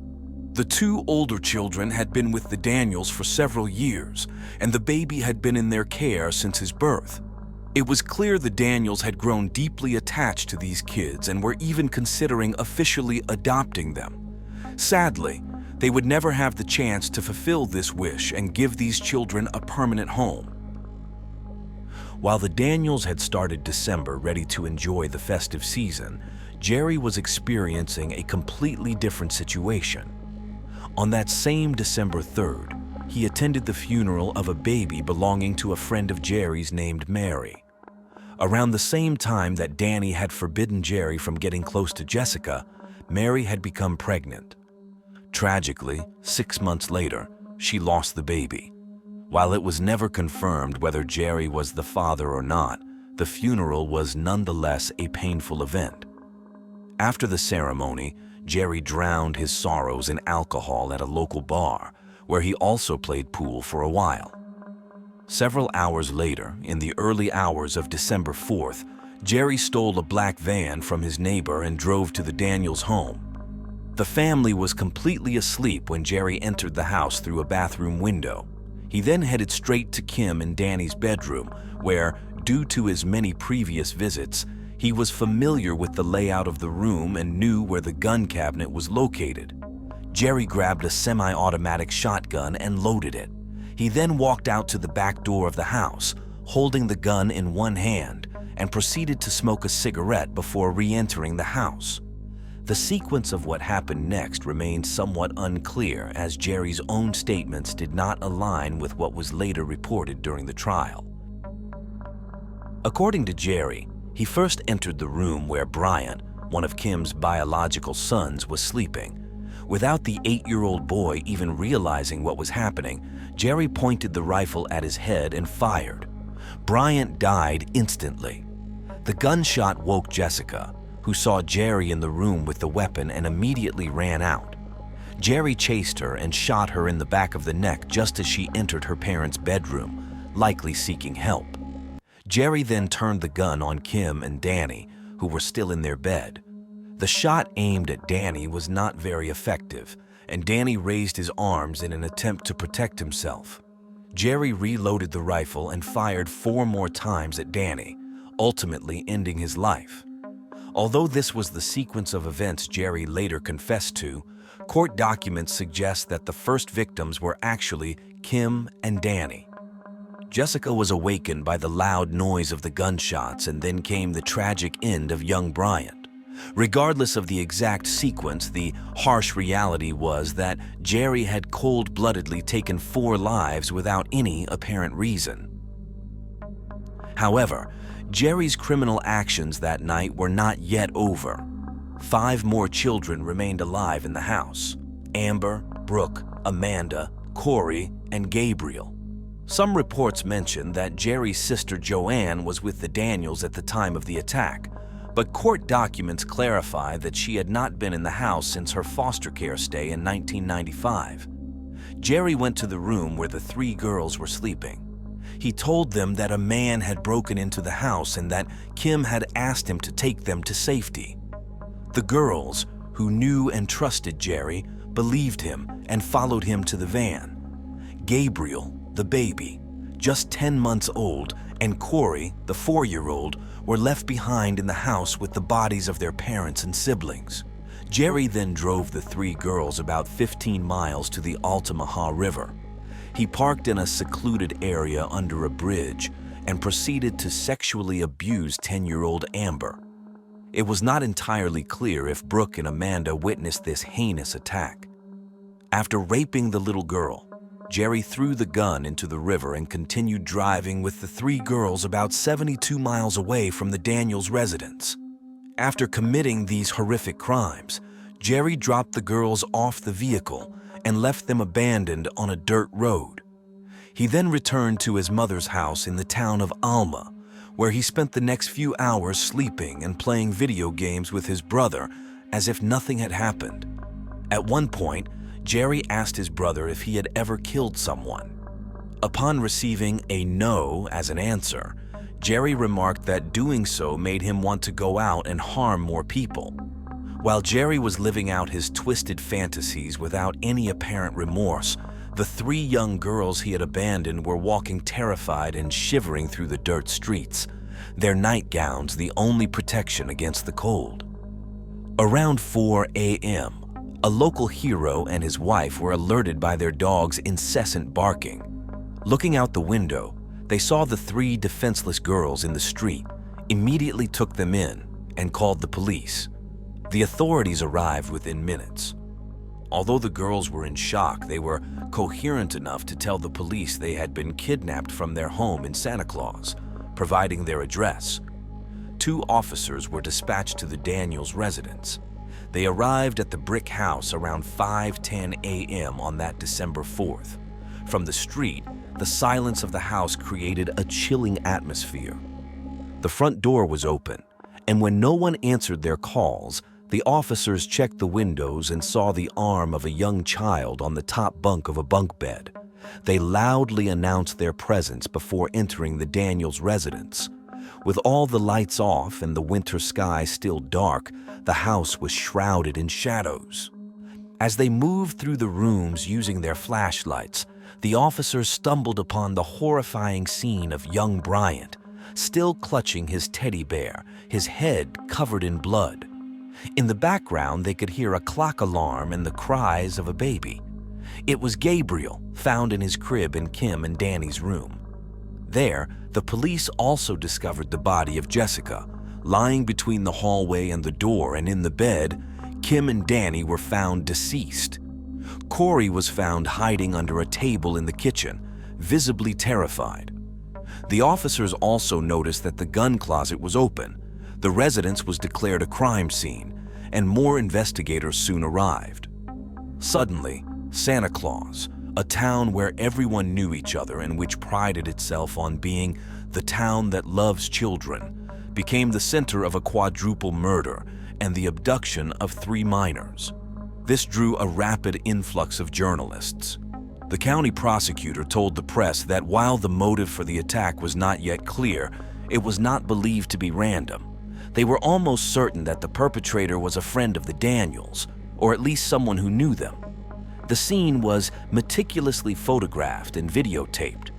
The two older children had been with the Daniels for several years, and the baby had been in their care since his birth. It was clear the Daniels had grown deeply attached to these kids and were even considering officially adopting them. Sadly, they would never have the chance to fulfill this wish and give these children a permanent home. While the Daniels had started December ready to enjoy the festive season, Jerry was experiencing a completely different situation. On that same December 3rd, he attended the funeral of a baby belonging to a friend of Jerry's named Mary. Around the same time that Danny had forbidden Jerry from getting close to Jessica, Mary had become pregnant. Tragically, 6 months later, she lost the baby. While it was never confirmed whether Jerry was the father or not, the funeral was nonetheless a painful event. After the ceremony, Jerry drowned his sorrows in alcohol at a local bar, where he also played pool for a while. Several hours later, in the early hours of December 4th, Jerry stole a black van from his neighbor and drove to the Daniels' home. The family was completely asleep when Jerry entered the house through a bathroom window. He then headed straight to Kim and Danny's bedroom, where, due to his many previous visits, he was familiar with the layout of the room and knew where the gun cabinet was located. Jerry grabbed a semi-automatic shotgun and loaded it. He then walked out to the back door of the house, holding the gun in one hand, and proceeded to smoke a cigarette before re-entering the house. The sequence of what happened next remained somewhat unclear, as Jerry's own statements did not align with what was later reported during the trial. According to Jerry, he first entered the room where Bryant, one of Kim's biological sons, was sleeping. Without the 8-year-old boy even realizing what was happening, Jerry pointed the rifle at his head and fired. Bryant died instantly. The gunshot woke Jessica, who saw Jerry in the room with the weapon and immediately ran out. Jerry chased her and shot her in the back of the neck just as she entered her parents' bedroom, likely seeking help. Jerry then turned the gun on Kim and Danny, who were still in their bed. The shot aimed at Danny was not very effective, and Danny raised his arms in an attempt to protect himself. Jerry reloaded the rifle and fired 4 more times at Danny, ultimately ending his life. Although this was the sequence of events Jerry later confessed to, court documents suggest that the first victims were actually Kim and Danny. Jessica was awakened by the loud noise of the gunshots, and then came the tragic end of young Bryant. Regardless of the exact sequence, the harsh reality was that Jerry had cold-bloodedly taken 4 lives without any apparent reason. However, Jerry's criminal actions that night were not yet over. 5 more children remained alive in the house: Amber, Brooke, Amanda, Corey, and Gabriel. Some reports mention that Jerry's sister Joanne was with the Daniels at the time of the attack, but court documents clarify that she had not been in the house since her foster care stay in 1995. Jerry went to the room where the 3 girls were sleeping. He told them that a man had broken into the house and that Kim had asked him to take them to safety. The girls, who knew and trusted Jerry, believed him and followed him to the van. Gabriel, the baby, just 10 months old, and Corey, the 4-year-old, were left behind in the house with the bodies of their parents and siblings. Jerry then drove the 3 girls about 15 miles to the Altamaha River. He parked in a secluded area under a bridge and proceeded to sexually abuse 10-year-old Amber. It was not entirely clear if Brooke and Amanda witnessed this heinous attack. After raping the little girl, Jerry threw the gun into the river and continued driving with the 3 girls about 72 miles away from the Daniels' residence. After committing these horrific crimes, Jerry dropped the girls off the vehicle and left them abandoned on a dirt road. He then returned to his mother's house in the town of Alma, where he spent the next few hours sleeping and playing video games with his brother as if nothing had happened. At one point, Jerry asked his brother if he had ever killed someone. Upon receiving a no as an answer, Jerry remarked that doing so made him want to go out and harm more people. While Jerry was living out his twisted fantasies without any apparent remorse, the 3 young girls he had abandoned were walking terrified and shivering through the dirt streets, their nightgowns the only protection against the cold. Around 4 a.m., a local hero and his wife were alerted by their dog's incessant barking. Looking out the window, they saw the 3 defenseless girls in the street, immediately took them in, and called the police. The authorities arrived within minutes. Although the girls were in shock, they were coherent enough to tell the police they had been kidnapped from their home in Santa Claus, providing their address. 2 officers were dispatched to the Daniels residence. They arrived at the brick house around 5:10 a.m. on that December 4th. From the street, the silence of the house created a chilling atmosphere. The front door was open, and when no one answered their calls, the officers checked the windows and saw the arm of a young child on the top bunk of a bunk bed. They loudly announced their presence before entering the Daniels residence. With all the lights off and the winter sky still dark, the house was shrouded in shadows. As they moved through the rooms using their flashlights, the officers stumbled upon the horrifying scene of young Bryant, still clutching his teddy bear, his head covered in blood. In the background, they could hear a clock alarm and the cries of a baby. It was Gabriel, found in his crib in Kim and Danny's room. There, the police also discovered the body of Jessica, lying between the hallway and the door, and in the bed, Kim and Danny were found deceased. Corey was found hiding under a table in the kitchen, visibly terrified. The officers also noticed that the gun closet was open. The residence was declared a crime scene, and more investigators soon arrived. Suddenly, Santa Claus, a town where everyone knew each other and which prided itself on being the town that loves children, became the center of a quadruple murder and the abduction of 3 minors. This drew a rapid influx of journalists. The county prosecutor told the press that while the motive for the attack was not yet clear, it was not believed to be random. They were almost certain that the perpetrator was a friend of the Daniels, or at least someone who knew them. The scene was meticulously photographed and videotaped.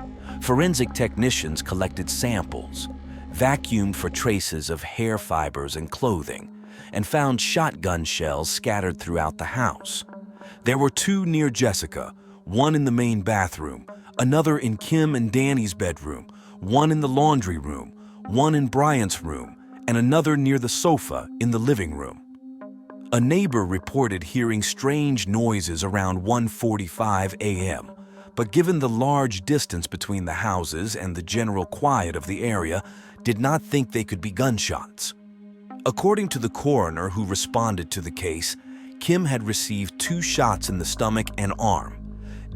Forensic technicians collected samples, vacuumed for traces of hair fibers and clothing, and found shotgun shells scattered throughout the house. There were 2 near Jessica, one in the main bathroom, another in Kim and Danny's bedroom, one in the laundry room, one in Bryant's room, and another near the sofa in the living room. A neighbor reported hearing strange noises around 1:45 a.m., but given the large distance between the houses and the general quiet of the area, did not think they could be gunshots. According to the coroner who responded to the case, Kim had received 2 shots in the stomach and arm.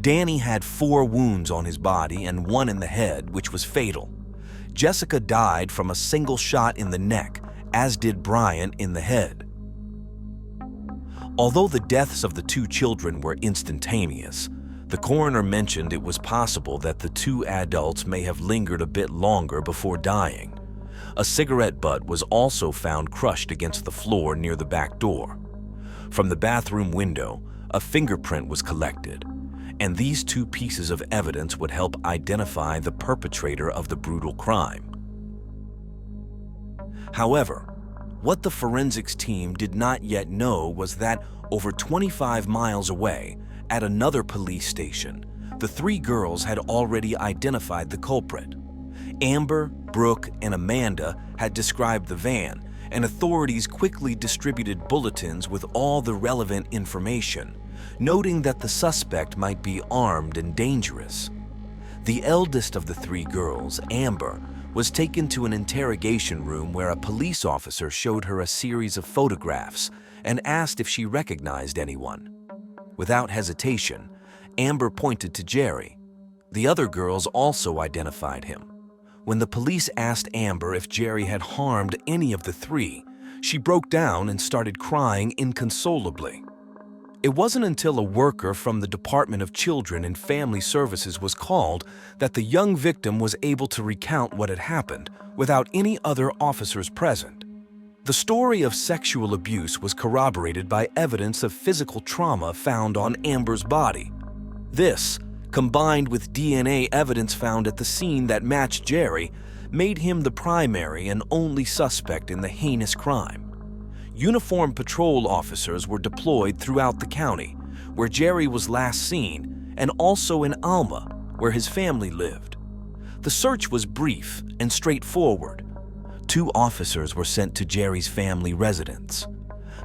Danny had 4 wounds on his body and 1 in the head, which was fatal. Jessica died from a single shot in the neck, as did Bryant in the head. Although the deaths of the 2 children were instantaneous, the coroner mentioned it was possible that the 2 adults may have lingered a bit longer before dying. A cigarette butt was also found crushed against the floor near the back door. From the bathroom window, a fingerprint was collected, and these 2 pieces of evidence would help identify the perpetrator of the brutal crime. However, what the forensics team did not yet know was that over 25 miles away, at another police station, the 3 girls had already identified the culprit. Amber, Brooke, and Amanda had described the van, and authorities quickly distributed bulletins with all the relevant information, noting that the suspect might be armed and dangerous. The eldest of the 3 girls, Amber, was taken to an interrogation room where a police officer showed her a series of photographs and asked if she recognized anyone. Without hesitation, Amber pointed to Jerry. The other girls also identified him. When the police asked Amber if Jerry had harmed any of the 3, she broke down and started crying inconsolably. It wasn't until a worker from the Department of Children and Family Services was called that the young victim was able to recount what had happened without any other officers present. The story of sexual abuse was corroborated by evidence of physical trauma found on Amber's body. This, combined with DNA evidence found at the scene that matched Jerry, made him the primary and only suspect in the heinous crime. Uniformed patrol officers were deployed throughout the county, where Jerry was last seen, and also in Alma, where his family lived. The search was brief and straightforward. 2 officers were sent to Jerry's family residence.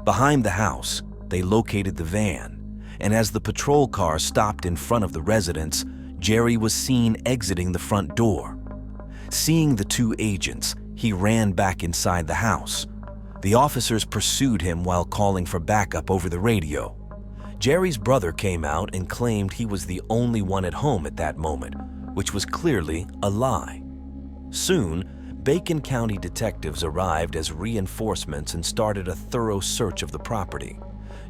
Behind the house, they located the van, and as the patrol car stopped in front of the residence, Jerry was seen exiting the front door. Seeing the 2 agents, he ran back inside the house. The officers pursued him while calling for backup over the radio. Jerry's brother came out and claimed he was the only one at home at that moment, which was clearly a lie. Soon, Bacon County detectives arrived as reinforcements and started a thorough search of the property.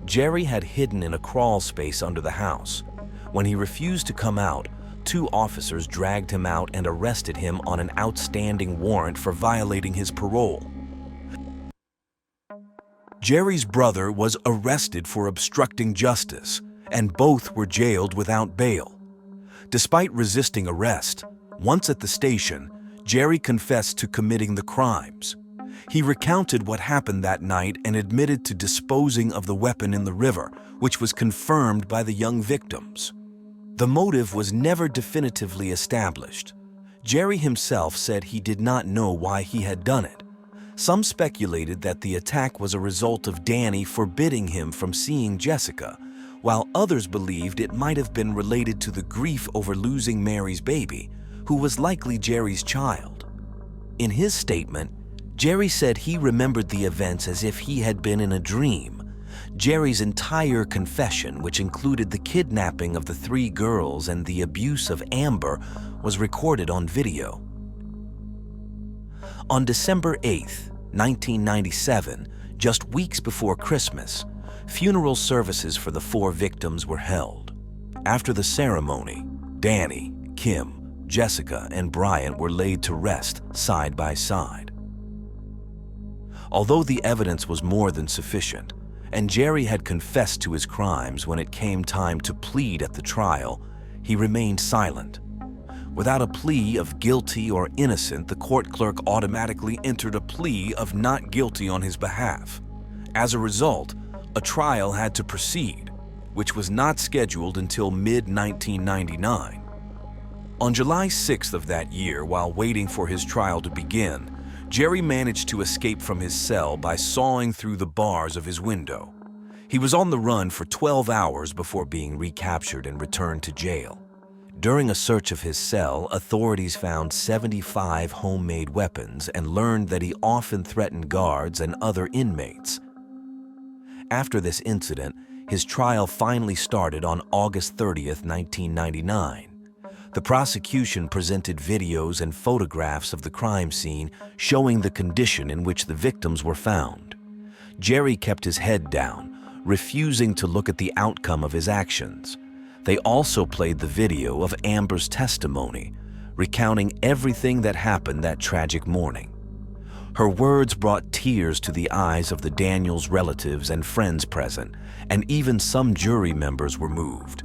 Jerry had hidden in a crawl space under the house. When he refused to come out, 2 officers dragged him out and arrested him on an outstanding warrant for violating his parole. Jerry's brother was arrested for obstructing justice, and both were jailed without bail. Despite resisting arrest, once at the station, Jerry confessed to committing the crimes. He recounted what happened that night and admitted to disposing of the weapon in the river, which was confirmed by the young victims. The motive was never definitively established. Jerry himself said he did not know why he had done it. Some speculated that the attack was a result of Danny forbidding him from seeing Jessica, while others believed it might have been related to the grief over losing Mary's baby, who was likely Jerry's child. In his statement, Jerry said he remembered the events as if he had been in a dream. Jerry's entire confession, which included the kidnapping of the 3 girls and the abuse of Amber, was recorded on video. On December 8, 1997, just weeks before Christmas, funeral services for the 4 victims were held. After the ceremony, Danny, Kim, Jessica, and Bryant were laid to rest side by side. Although the evidence was more than sufficient, and Jerry had confessed to his crimes when it came time to plead at the trial, he remained silent. Without a plea of guilty or innocent, the court clerk automatically entered a plea of not guilty on his behalf. As a result, a trial had to proceed, which was not scheduled until mid-1999. On July 6th of that year, while waiting for his trial to begin, Jerry managed to escape from his cell by sawing through the bars of his window. He was on the run for 12 hours before being recaptured and returned to jail. During a search of his cell, authorities found 75 homemade weapons and learned that he often threatened guards and other inmates. After this incident, his trial finally started on August 30th, 1999. The prosecution presented videos and photographs of the crime scene showing the condition in which the victims were found. Jerry kept his head down, refusing to look at the outcome of his actions. They also played the video of Amber's testimony, recounting everything that happened that tragic morning. Her words brought tears to the eyes of the Daniels' relatives and friends present, and even some jury members were moved.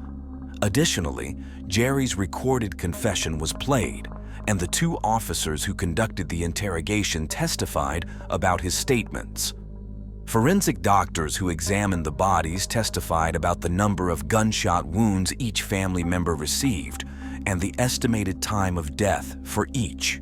Additionally, Jerry's recorded confession was played, and the 2 officers who conducted the interrogation testified about his statements. Forensic doctors who examined the bodies testified about the number of gunshot wounds each family member received and the estimated time of death for each.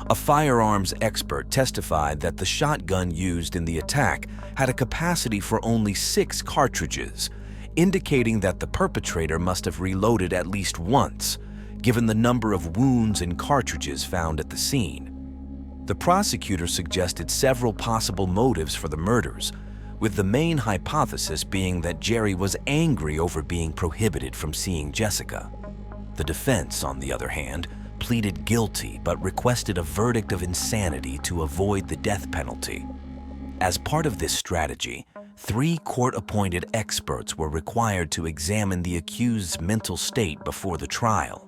A firearms expert testified that the shotgun used in the attack had a capacity for only 6 cartridges, indicating that the perpetrator must have reloaded at least once, given the number of wounds and cartridges found at the scene. The prosecutor suggested several possible motives for the murders, with the main hypothesis being that Jerry was angry over being prohibited from seeing Jessica. The defense, on the other hand, pleaded guilty but requested a verdict of insanity to avoid the death penalty. As part of this strategy, 3 court-appointed experts were required to examine the accused's mental state before the trial.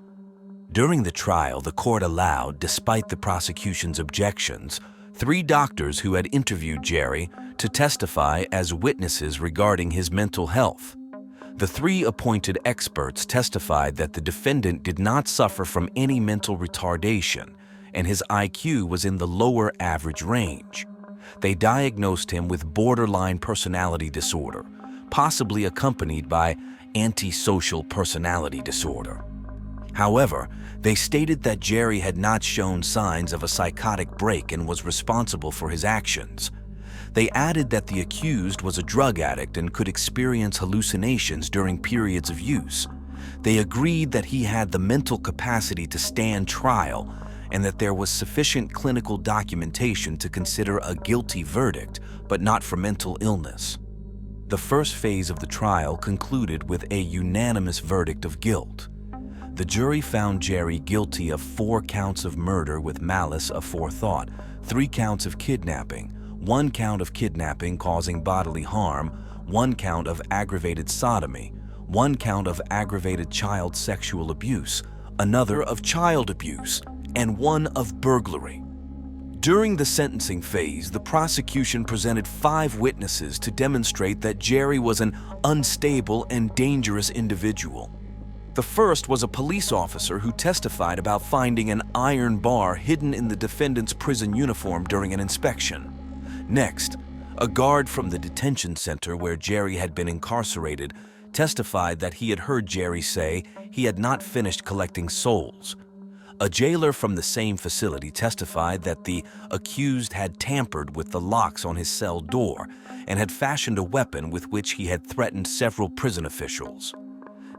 During the trial, the court allowed, despite the prosecution's objections, 3 doctors who had interviewed Jerry to testify as witnesses regarding his mental health. The 3 appointed experts testified that the defendant did not suffer from any mental retardation, and his IQ was in the lower average range. They diagnosed him with borderline personality disorder, possibly accompanied by antisocial personality disorder. However, they stated that Jerry had not shown signs of a psychotic break and was responsible for his actions. They added that the accused was a drug addict and could experience hallucinations during periods of use. They agreed that he had the mental capacity to stand trial and that there was sufficient clinical documentation to consider a guilty verdict, but not for mental illness. The first phase of the trial concluded with a unanimous verdict of guilt. The jury found Jerry guilty of 4 counts of murder with malice aforethought, 3 counts of kidnapping, 1 count of kidnapping causing bodily harm, 1 count of aggravated sodomy, 1 count of aggravated child sexual abuse, another of child abuse, and 1 of burglary. During the sentencing phase, the prosecution presented 5 witnesses to demonstrate that Jerry was an unstable and dangerous individual. The first was a police officer who testified about finding an iron bar hidden in the defendant's prison uniform during an inspection. Next, a guard from the detention center where Jerry had been incarcerated testified that he had heard Jerry say he had not finished collecting souls. A jailer from the same facility testified that the accused had tampered with the locks on his cell door and had fashioned a weapon with which he had threatened several prison officials.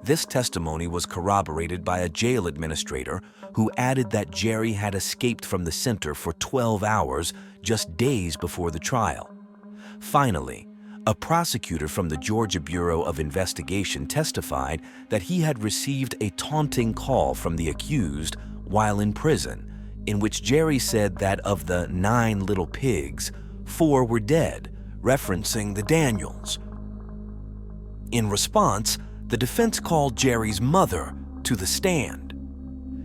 This testimony was corroborated by a jail administrator who added that Jerry had escaped from the center for 12 hours just days before the trial. Finally, a prosecutor from the Georgia Bureau of Investigation testified that he had received a taunting call from the accused while in prison, in which Jerry said that of the 9 little pigs, 4 were dead, referencing the Daniels. In response, the defense called Jerry's mother to the stand.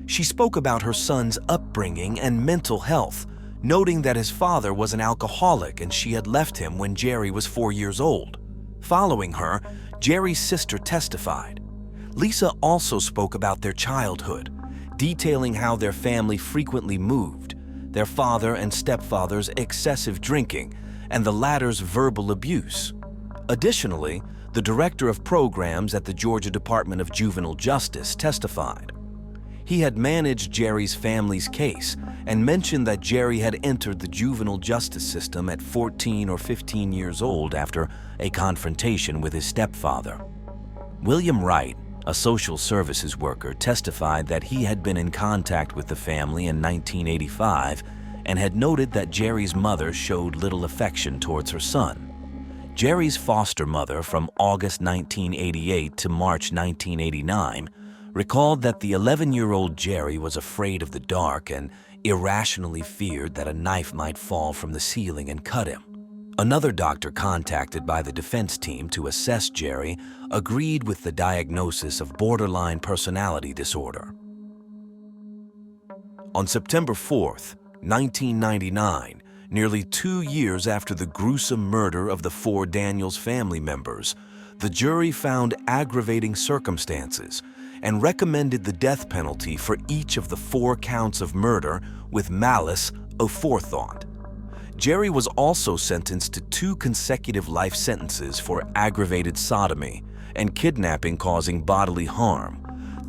She spoke about her son's upbringing and mental health, noting that his father was an alcoholic and she had left him when Jerry was 4 years old. Following her, Jerry's sister testified. Lisa also spoke about their childhood, detailing how their family frequently moved, their father and stepfather's excessive drinking, and the latter's verbal abuse. Additionally, the director of programs at the Georgia Department of Juvenile Justice testified. He had managed Jerry's family's case and mentioned that Jerry had entered the juvenile justice system at 14 or 15 years old after a confrontation with his stepfather. William Wright, a social services worker, testified that he had been in contact with the family in 1985 and had noted that Jerry's mother showed little affection towards her son. Jerry's foster mother from August 1988 to March 1989 recalled that the 11-year-old Jerry was afraid of the dark and irrationally feared that a knife might fall from the ceiling and cut him. Another doctor contacted by the defense team to assess Jerry agreed with the diagnosis of borderline personality disorder. On September 4, 1999, nearly 2 years after the gruesome murder of the 4 Daniels family members, the jury found aggravating circumstances and recommended the death penalty for each of the 4 counts of murder with malice aforethought. Jerry was also sentenced to 2 consecutive life sentences for aggravated sodomy and kidnapping causing bodily harm,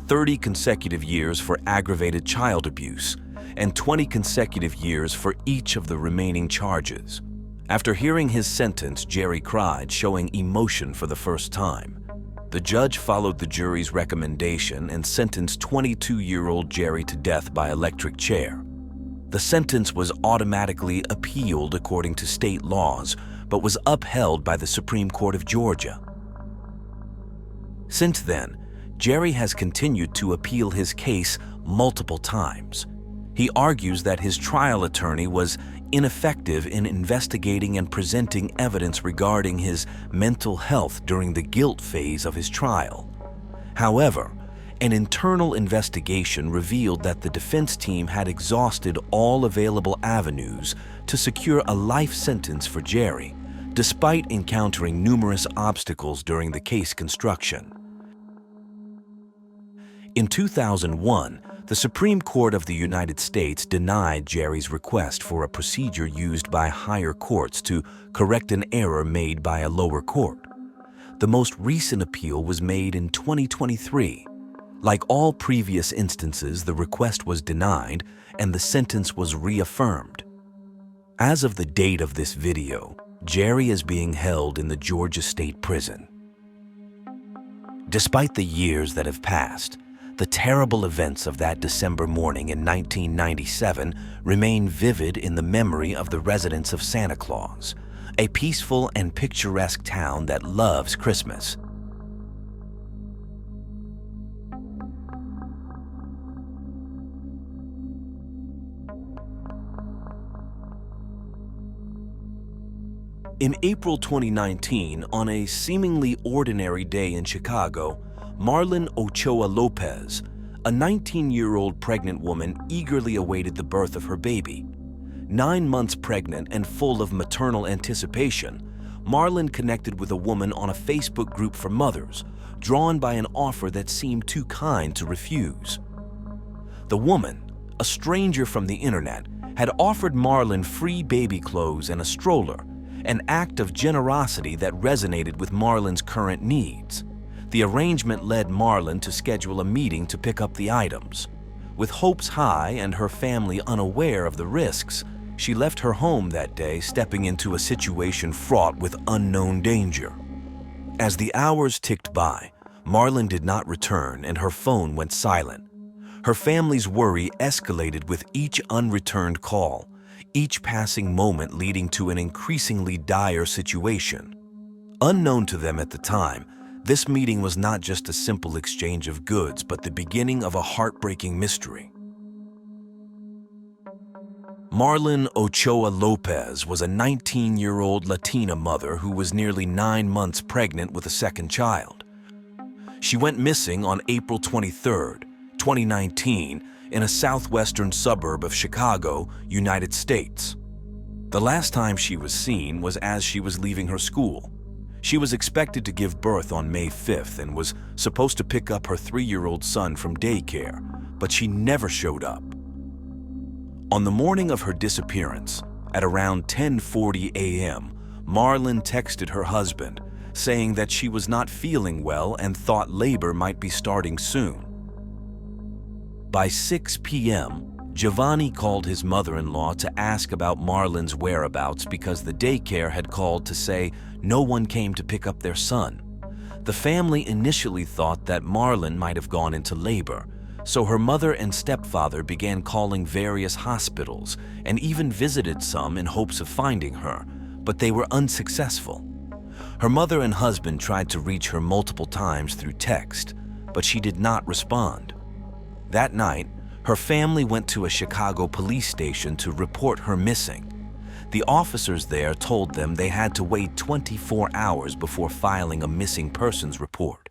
30 consecutive years for aggravated child abuse, and 20 consecutive years for each of the remaining charges. After hearing his sentence, Jerry cried, showing emotion for the first time. The judge followed the jury's recommendation and sentenced 22-year-old Jerry to death by electric chair. The sentence was automatically appealed according to state laws, but was upheld by the Supreme Court of Georgia. Since then, Jerry has continued to appeal his case multiple times. He argues that his trial attorney was ineffective in investigating and presenting evidence regarding his mental health during the guilt phase of his trial. However, An internal investigation revealed that the defense team had exhausted all available avenues to secure a life sentence for Jerry, despite encountering numerous obstacles during the case construction. In 2001, the Supreme Court of the United States denied Jerry's request for a procedure used by higher courts to correct an error made by a lower court. The most recent appeal was made in 2023. Like all previous instances, the request was denied and the sentence was reaffirmed. As of the date of this video, Jerry is being held in the Georgia State Prison. Despite the years that have passed, the terrible events of that December morning in 1997 remain vivid in the memory of the residents of Santa Claus, a peaceful and picturesque town that loves Christmas. In April 2019, on a seemingly ordinary day in Chicago, Marlon Ochoa Lopez, a 19-year-old pregnant woman, eagerly awaited the birth of her baby. 9 months pregnant and full of maternal anticipation, Marlon connected with a woman on a Facebook group for mothers, drawn by an offer that seemed too kind to refuse. The woman, a stranger from the internet, had offered Marlon free baby clothes and a stroller, an act of generosity that resonated with Marlon's current needs. The arrangement led Marlon to schedule a meeting to pick up the items. With hopes high and her family unaware of the risks, she left her home that day, stepping into a situation fraught with unknown danger. As the hours ticked by, Marlon did not return and her phone went silent. Her family's worry escalated with each unreturned call, each passing moment leading to an increasingly dire situation. Unknown to them at the time, this meeting was not just a simple exchange of goods, but the beginning of a heartbreaking mystery. Marlon Ochoa Lopez was a 19-year-old Latina mother who was nearly 9 months pregnant with a second child. She went missing on April 23, 2019, in a southwestern suburb of Chicago, United States. The last time she was seen was as she was leaving her school. She was expected to give birth on May 5th and was supposed to pick up her 3-year-old son from daycare, but she never showed up. On the morning of her disappearance, at around 10:40 a.m., Marlon texted her husband, saying that she was not feeling well and thought labor might be starting soon. By 6 p.m., Giovanni called his mother-in-law to ask about Marlon's whereabouts because the daycare had called to say no one came to pick up their son. The family initially thought that Marlon might have gone into labor, so her mother and stepfather began calling various hospitals and even visited some in hopes of finding her, but they were unsuccessful. Her mother and husband tried to reach her multiple times through text, but she did not respond. That night, her family went to a Chicago police station to report her missing. The officers there told them they had to wait 24 hours before filing a missing persons report.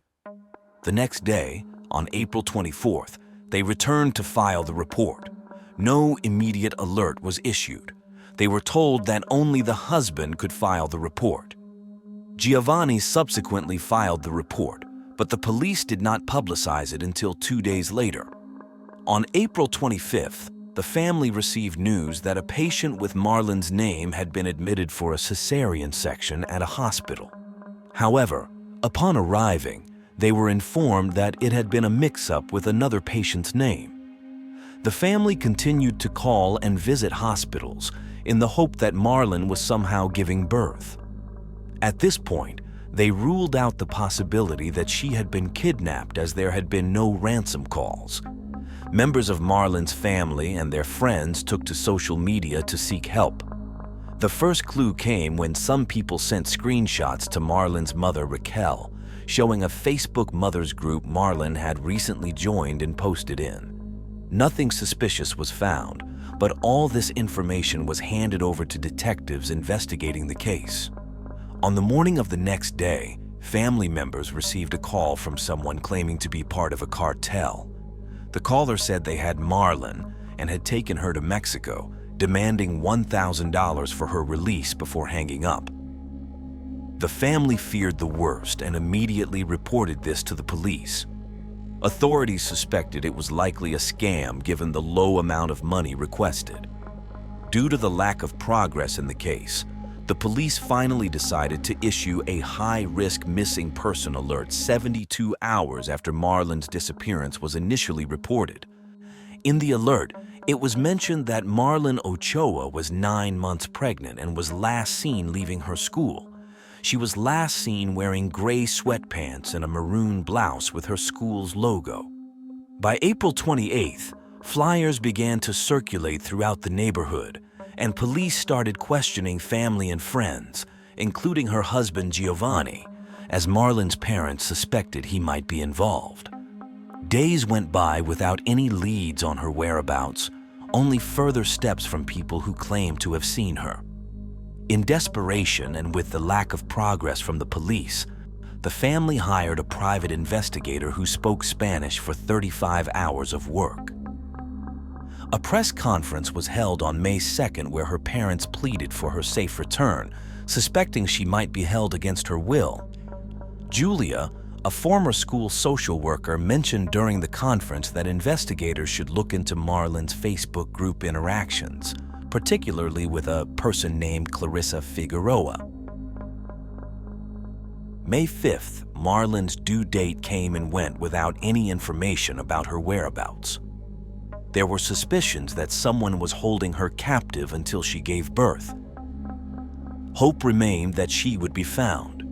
The next day, on April 24th, they returned to file the report. No immediate alert was issued. They were told that only the husband could file the report. Giovanni subsequently filed the report, but the police did not publicize it until 2 days later. On April 25th, the family received news that a patient with Marlon's name had been admitted for a cesarean section at a hospital. However, upon arriving, they were informed that it had been a mix-up with another patient's name. The family continued to call and visit hospitals in the hope that Marlon was somehow giving birth. At this point, they ruled out the possibility that she had been kidnapped as there had been no ransom calls. Members of Marlon's family and their friends took to social media to seek help. The first clue came when some people sent screenshots to Marlon's mother, Raquel, showing a Facebook mothers group Marlon had recently joined and posted in. Nothing suspicious was found, but all this information was handed over to detectives investigating the case. On the morning of the next day, family members received a call from someone claiming to be part of a cartel. The caller said they had Marlon and had taken her to Mexico, demanding $1,000 for her release before hanging up. The family feared the worst and immediately reported this to the police. Authorities suspected it was likely a scam given the low amount of money requested. Due to the lack of progress in the case, the police finally decided to issue a high-risk missing person alert 72 hours after Marlon's disappearance was initially reported. In the alert, it was mentioned that Marlon Ochoa was 9 months pregnant and was last seen leaving her school. She was last seen wearing gray sweatpants and a maroon blouse with her school's logo. By April 28th, flyers began to circulate throughout the neighborhood, and police started questioning family and friends, including her husband Giovanni, as Marlon's parents suspected he might be involved. Days went by without any leads on her whereabouts, only further steps from people who claimed to have seen her. In desperation and with the lack of progress from the police, the family hired a private investigator who spoke Spanish for 35 hours of work. A press conference was held on May 2nd where her parents pleaded for her safe return, suspecting she might be held against her will. Julia, a former school social worker, mentioned during the conference that investigators should look into Marlon's Facebook group interactions, particularly with a person named Clarissa Figueroa. May 5th, Marlon's due date came and went without any information about her whereabouts. There were suspicions that someone was holding her captive until she gave birth. Hope remained that she would be found.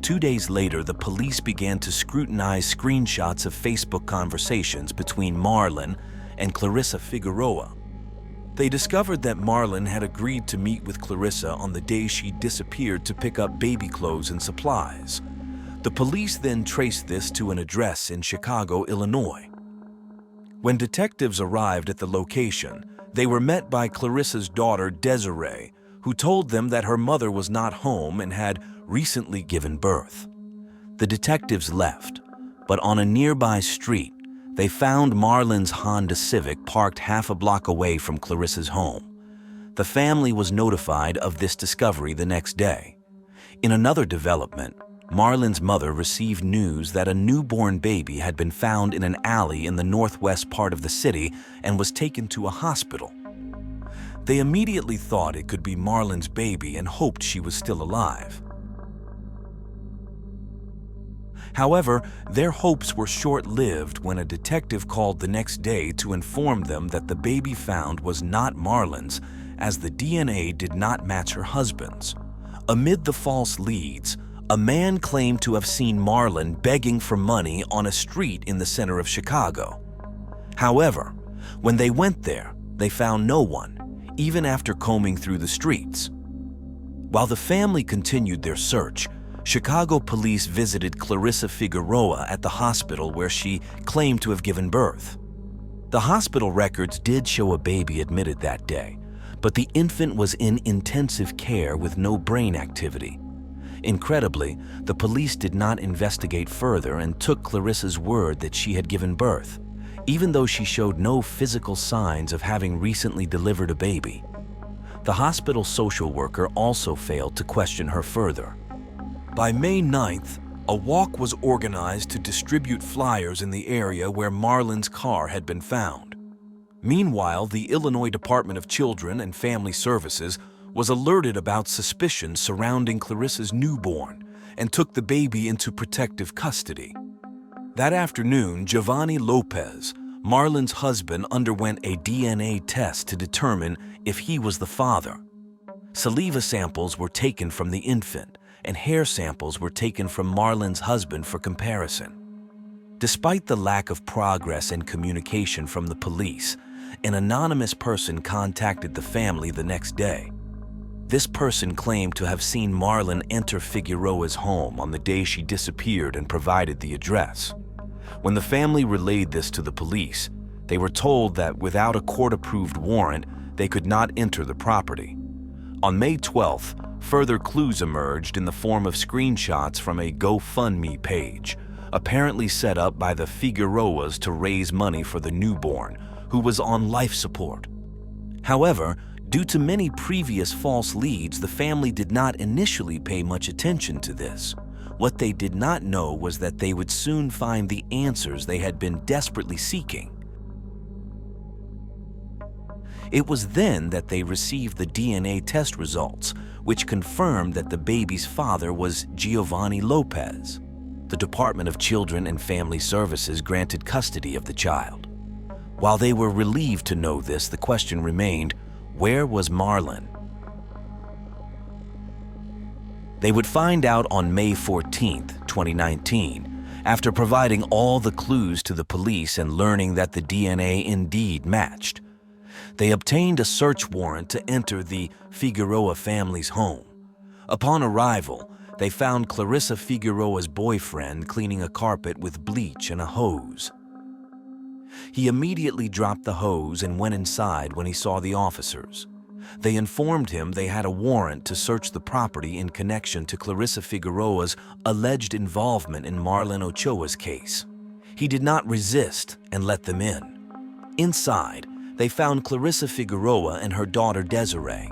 2 days later, the police began to scrutinize screenshots of Facebook conversations between Marlon and Clarissa Figueroa. They discovered that Marlon had agreed to meet with Clarissa on the day she disappeared to pick up baby clothes and supplies. The police then traced this to an address in Chicago, Illinois. When detectives arrived at the location, they were met by Clarissa's daughter, Desiree, who told them that her mother was not home and had recently given birth. The detectives left, but on a nearby street, they found Marlon's Honda Civic parked half a block away from Clarissa's home. The family was notified of this discovery the next day. In another development, Marlon's mother received news that a newborn baby had been found in an alley in the northwest part of the city and was taken to a hospital. They immediately thought it could be Marlon's baby and hoped she was still alive. However, their hopes were short-lived when a detective called the next day to inform them that the baby found was not Marlon's, as the DNA did not match her husband's. Amid the false leads, a man claimed to have seen Marlon begging for money on a street in the center of Chicago. However, when they went there, they found no one, even after combing through the streets. While the family continued their search, Chicago police visited Clarissa Figueroa at the hospital where she claimed to have given birth. The hospital records did show a baby admitted that day, but the infant was in intensive care with no brain activity. Incredibly, the police did not investigate further and took Clarissa's word that she had given birth, even though she showed no physical signs of having recently delivered a baby. The hospital social worker also failed to question her further. By May 9th, a walk was organized to distribute flyers in the area where Marlon's car had been found. Meanwhile, the Illinois Department of Children and Family Services was alerted about suspicions surrounding Clarissa's newborn and took the baby into protective custody. That afternoon, Giovanni Lopez, Marlon's husband, underwent a DNA test to determine if he was the father. Saliva samples were taken from the infant, and hair samples were taken from Marlon's husband for comparison. Despite the lack of progress and communication from the police, an anonymous person contacted the family the next day. This person claimed to have seen Marlon enter Figueroa's home on the day she disappeared and provided the address. When the family relayed this to the police, they were told that without a court-approved warrant, they could not enter the property. On May 12th, Further clues emerged in the form of screenshots from a GoFundMe page, apparently set up by the Figueroas to raise money for the newborn, who was on life support. However, due to many previous false leads, the family did not initially pay much attention to this. What they did not know was that they would soon find the answers they had been desperately seeking. It was then that they received the DNA test results, which confirmed that the baby's father was Giovanni Lopez. The Department of Children and Family Services granted custody of the child. While they were relieved to know this, the question remained, where was Marlon? They would find out on May 14, 2019, after providing all the clues to the police and learning that the DNA indeed matched. They obtained a search warrant to enter the Figueroa family's home. Upon arrival, they found Clarissa Figueroa's boyfriend cleaning a carpet with bleach and a hose. He immediately dropped the hose and went inside when he saw the officers. They informed him they had a warrant to search the property in connection to Clarissa Figueroa's alleged involvement in Marlon Ochoa's case. He did not resist and let them in. Inside, they found Clarissa Figueroa and her daughter Desiree.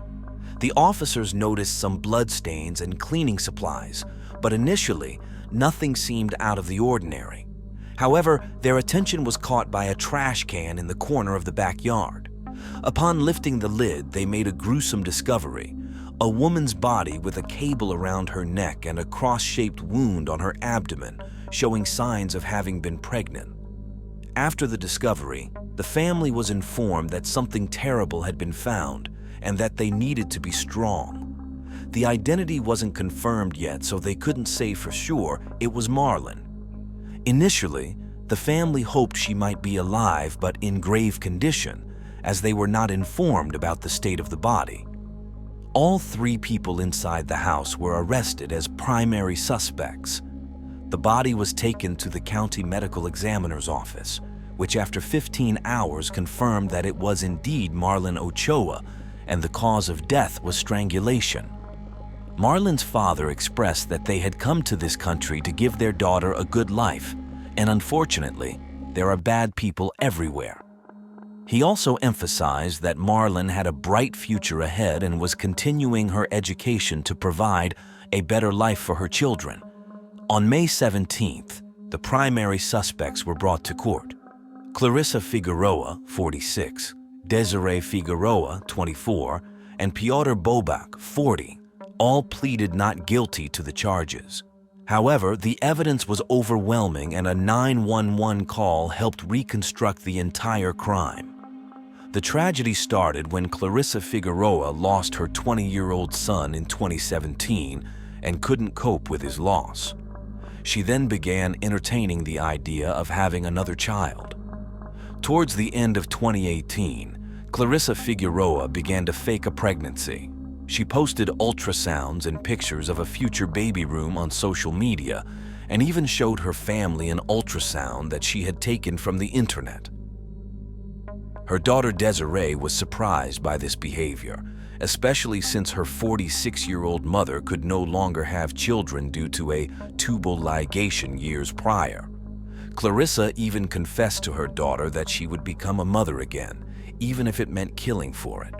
The officers noticed some bloodstains and cleaning supplies, but initially, nothing seemed out of the ordinary. However, their attention was caught by a trash can in the corner of the backyard. Upon lifting the lid, they made a gruesome discovery: a woman's body with a cable around her neck and a cross-shaped wound on her abdomen, showing signs of having been pregnant. After the discovery, the family was informed that something terrible had been found and that they needed to be strong. The identity wasn't confirmed yet, so they couldn't say for sure it was Marlon. Initially, the family hoped she might be alive but in grave condition, as they were not informed about the state of the body. All 3 people inside the house were arrested as primary suspects. The body was taken to the county medical examiner's office, which after 15 hours confirmed that it was indeed Marlon Ochoa, and the cause of death was strangulation. Marlon's father expressed that they had come to this country to give their daughter a good life, and unfortunately, there are bad people everywhere. He also emphasized that Marlon had a bright future ahead and was continuing her education to provide a better life for her children. On May 17th, the primary suspects were brought to court. Clarissa Figueroa, 46, Desiree Figueroa, 24, and Piotr Bobak, 40, all pleaded not guilty to the charges. However, the evidence was overwhelming and a 911 call helped reconstruct the entire crime. The tragedy started when Clarissa Figueroa lost her 20-year-old son in 2017 and couldn't cope with his loss. She then began entertaining the idea of having another child. Towards the end of 2018, Clarissa Figueroa began to fake a pregnancy. She posted ultrasounds and pictures of a future baby room on social media and even showed her family an ultrasound that she had taken from the internet. Her daughter Desiree was surprised by this behavior, especially since her 46-year-old mother could no longer have children due to a tubal ligation years prior. Clarissa even confessed to her daughter that she would become a mother again, even if it meant killing for it.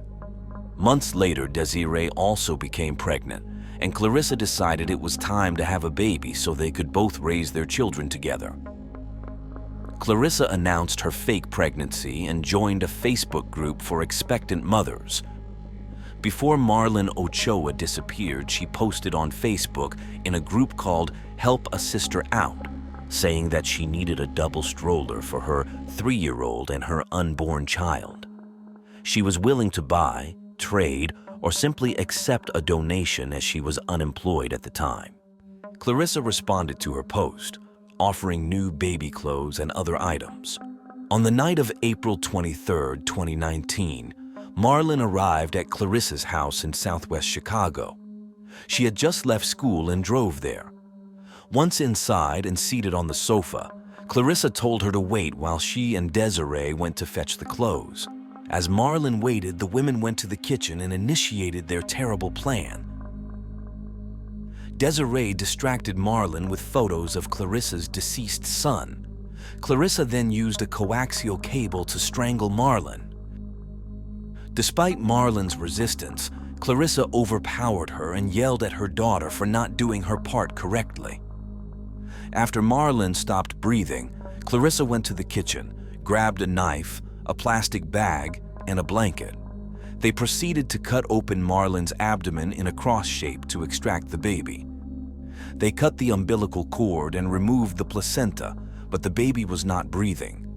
Months later, Desiree also became pregnant, and Clarissa decided it was time to have a baby so they could both raise their children together. Clarissa announced her fake pregnancy and joined a Facebook group for expectant mothers. Before Marlon Ochoa disappeared, she posted on Facebook in a group called Help a Sister Out, saying that she needed a double stroller for her 3-year-old and her unborn child. She was willing to buy, trade, or simply accept a donation as she was unemployed at the time. Clarissa responded to her post, offering new baby clothes and other items. On the night of April 23, 2019, Marlon arrived at Clarissa's house in southwest Chicago. She had just left school and drove there. Once inside and seated on the sofa, Clarissa told her to wait while she and Desiree went to fetch the clothes. As Marlon waited, the women went to the kitchen and initiated their terrible plan. Desiree distracted Marlon with photos of Clarissa's deceased son. Clarissa then used a coaxial cable to strangle Marlon. Despite Marlon's resistance, Clarissa overpowered her and yelled at her daughter for not doing her part correctly. After Marlon stopped breathing, Clarissa went to the kitchen, grabbed a knife, a plastic bag, and a blanket. They proceeded to cut open Marlon's abdomen in a cross shape to extract the baby. They cut the umbilical cord and removed the placenta, but the baby was not breathing.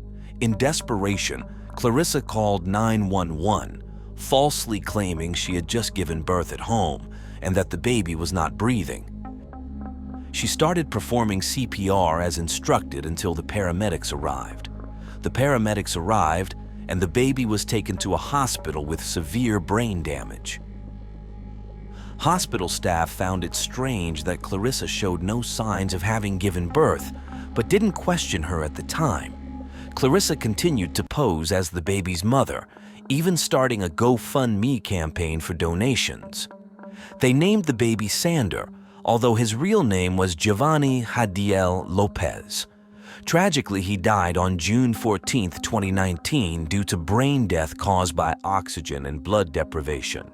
In desperation, Clarissa called 911, falsely claiming she had just given birth at home and that the baby was not breathing. She started performing CPR as instructed until the paramedics arrived. The paramedics arrived, and the baby was taken to a hospital with severe brain damage. Hospital staff found it strange that Clarissa showed no signs of having given birth, but didn't question her at the time. Clarissa continued to pose as the baby's mother, even starting a GoFundMe campaign for donations. They named the baby Sander, although his real name was Giovanni Hadiel Lopez. Tragically, he died on June 14, 2019 due to brain death caused by oxygen and blood deprivation.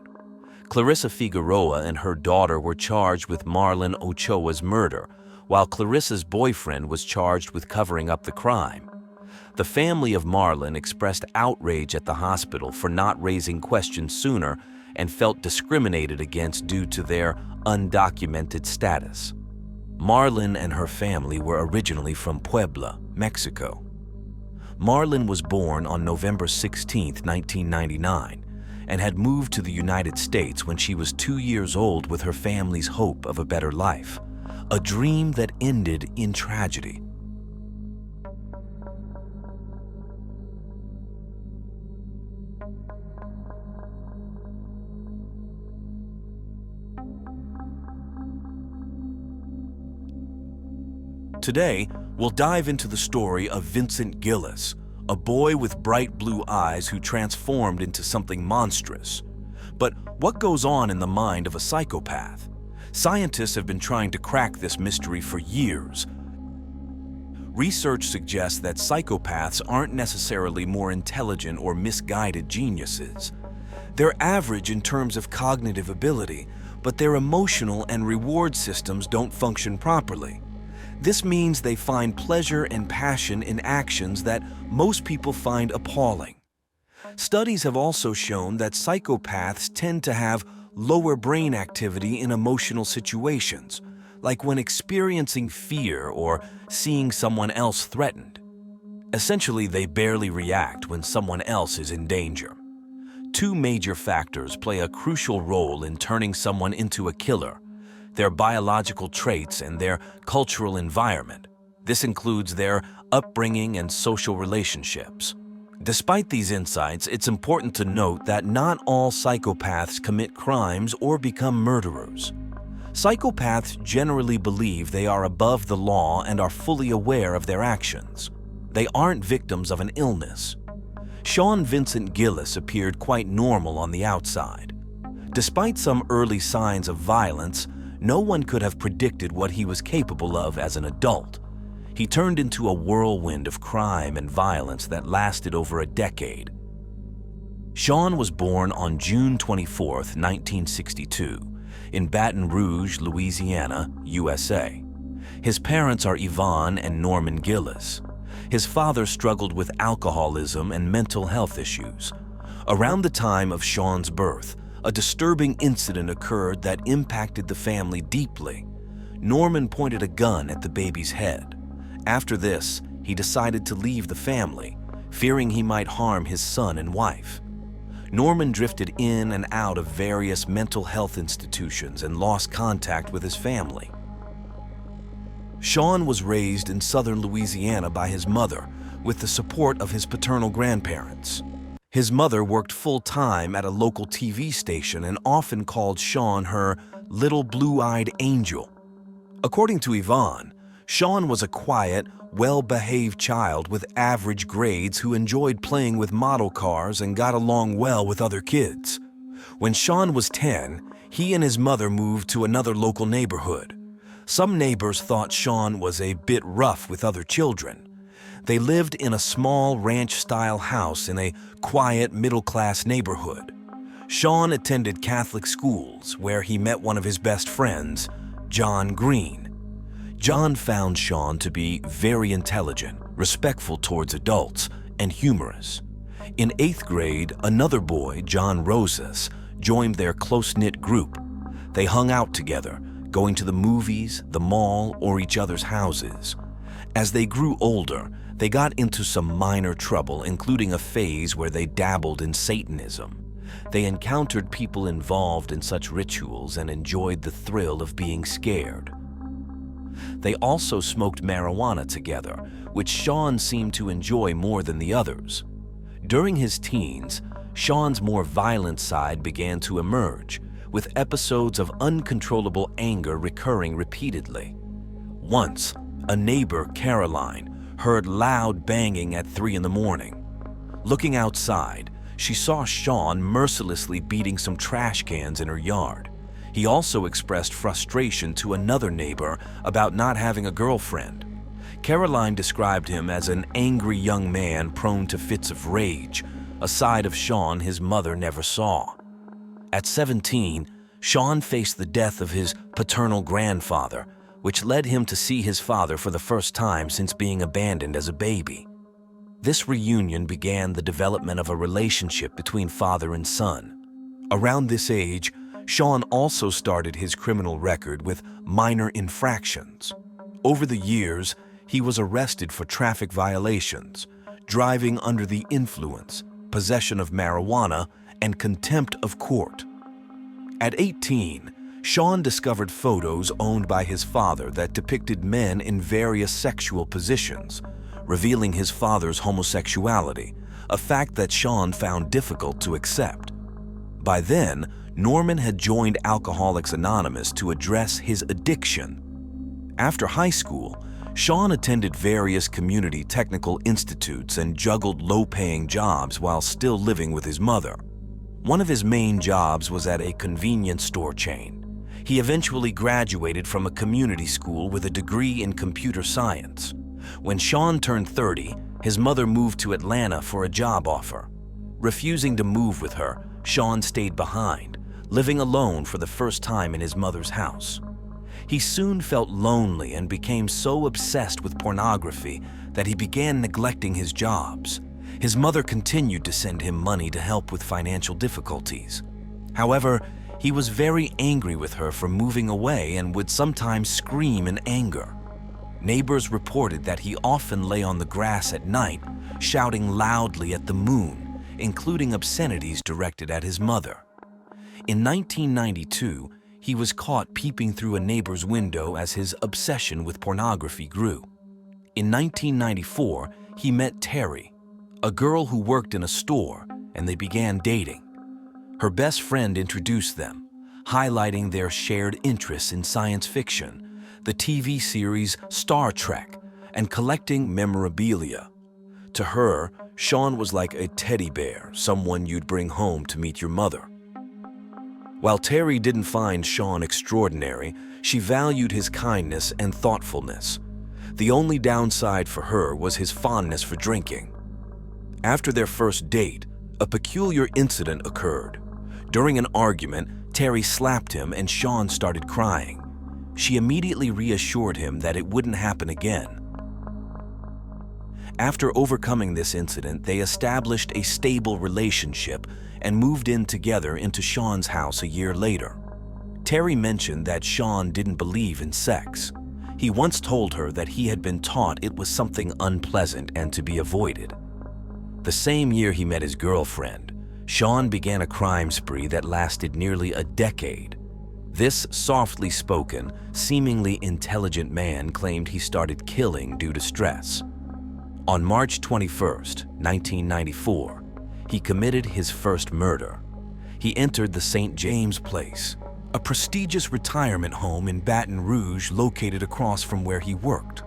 Clarissa Figueroa and her daughter were charged with Marlon Ochoa's murder, while Clarissa's boyfriend was charged with covering up the crime. The family of Marlon expressed outrage at the hospital for not raising questions sooner and felt discriminated against due to their undocumented status. Marlon and her family were originally from Puebla, Mexico. Marlon was born on November 16, 1999, and had moved to the United States when she was 2 years old with her family's hope of a better life, a dream that ended in tragedy. Today, we'll dive into the story of Vincent Gillis, a boy with bright blue eyes who transformed into something monstrous. But what goes on in the mind of a psychopath? Scientists have been trying to crack this mystery for years. Research suggests that psychopaths aren't necessarily more intelligent or misguided geniuses. They're average in terms of cognitive ability, but their emotional and reward systems don't function properly. This means they find pleasure and passion in actions that most people find appalling. Studies have also shown that psychopaths tend to have lower brain activity in emotional situations, like when experiencing fear or seeing someone else threatened. Essentially, they barely react when someone else is in danger. Two major factors play a crucial role in turning someone into a killer: their biological traits and their cultural environment. This includes their upbringing and social relationships. Despite these insights, it's important to note that not all psychopaths commit crimes or become murderers. Psychopaths generally believe they are above the law and are fully aware of their actions. They aren't victims of an illness. Sean Vincent Gillis appeared quite normal on the outside. Despite some early signs of violence, no one could have predicted what he was capable of as an adult. He turned into a whirlwind of crime and violence that lasted over a decade. Sean was born on June 24, 1962, in Baton Rouge, Louisiana, USA. His parents are Yvonne and Norman Gillis. His father struggled with alcoholism and mental health issues. Around the time of Sean's birth, a disturbing incident occurred that impacted the family deeply. Norman pointed a gun at the baby's head. After this, he decided to leave the family, fearing he might harm his son and wife. Norman drifted in and out of various mental health institutions and lost contact with his family. Sean was raised in southern Louisiana by his mother, with the support of his paternal grandparents. His mother worked full-time at a local TV station and often called Sean her little blue-eyed angel. According to Yvonne, Sean was a quiet, well-behaved child with average grades who enjoyed playing with model cars and got along well with other kids. When Sean was 10, he and his mother moved to another local neighborhood. Some neighbors thought Sean was a bit rough with other children. They lived in a small ranch-style house in a quiet, middle-class neighborhood. Sean attended Catholic schools where he met one of his best friends, John Green. John found Sean to be very intelligent, respectful towards adults, and humorous. In 8th grade, another boy, John Rosas, joined their close-knit group. They hung out together, going to the movies, the mall, or each other's houses. As they grew older, they got into some minor trouble, including a phase where they dabbled in Satanism. They encountered people involved in such rituals and enjoyed the thrill of being scared. They also smoked marijuana together, which Sean seemed to enjoy more than the others. During his teens, Sean's more violent side began to emerge, with episodes of uncontrollable anger recurring repeatedly. Once, a neighbor, Caroline, heard loud banging at 3 in the morning. Looking outside, she saw Sean mercilessly beating some trash cans in her yard. He also expressed frustration to another neighbor about not having a girlfriend. Caroline described him as an angry young man prone to fits of rage, a side of Sean his mother never saw. At 17, Sean faced the death of his paternal grandfather, which led him to see his father for the first time since being abandoned as a baby. This reunion began the development of a relationship between father and son. Around this age, Sean also started his criminal record with minor infractions. Over the years, he was arrested for traffic violations, driving under the influence, possession of marijuana, and contempt of court. At 18, Sean discovered photos owned by his father that depicted men in various sexual positions, revealing his father's homosexuality, a fact that Sean found difficult to accept. By then, Norman had joined Alcoholics Anonymous to address his addiction. After high school, Sean attended various community technical institutes and juggled low-paying jobs while still living with his mother. One of his main jobs was at a convenience store chain. He eventually graduated from a community school with a degree in computer science. When Sean turned 30, his mother moved to Atlanta for a job offer. Refusing to move with her, Sean stayed behind, living alone for the first time in his mother's house. He soon felt lonely and became so obsessed with pornography that he began neglecting his jobs. His mother continued to send him money to help with financial difficulties. However, he was very angry with her for moving away and would sometimes scream in anger. Neighbors reported that he often lay on the grass at night, shouting loudly at the moon, including obscenities directed at his mother. In 1992, he was caught peeping through a neighbor's window as his obsession with pornography grew. In 1994, he met Terry, a girl who worked in a store, and they began dating. Her best friend introduced them, highlighting their shared interests in science fiction, the TV series Star Trek, and collecting memorabilia. To her, Sean was like a teddy bear, someone you'd bring home to meet your mother. While Terry didn't find Sean extraordinary, she valued his kindness and thoughtfulness. The only downside for her was his fondness for drinking. After their first date, a peculiar incident occurred. During an argument, Terry slapped him and Sean started crying. She immediately reassured him that it wouldn't happen again. After overcoming this incident, they established a stable relationship and moved in together into Sean's house a year later. Terry mentioned that Sean didn't believe in sex. He once told her that he had been taught it was something unpleasant and to be avoided. The same year he met his girlfriend, Sean began a crime spree that lasted nearly a decade. This softly spoken, seemingly intelligent man claimed he started killing due to stress. On March 21, 1994, he committed his first murder. He entered the St. James Place, a prestigious retirement home in Baton Rouge located across from where he worked.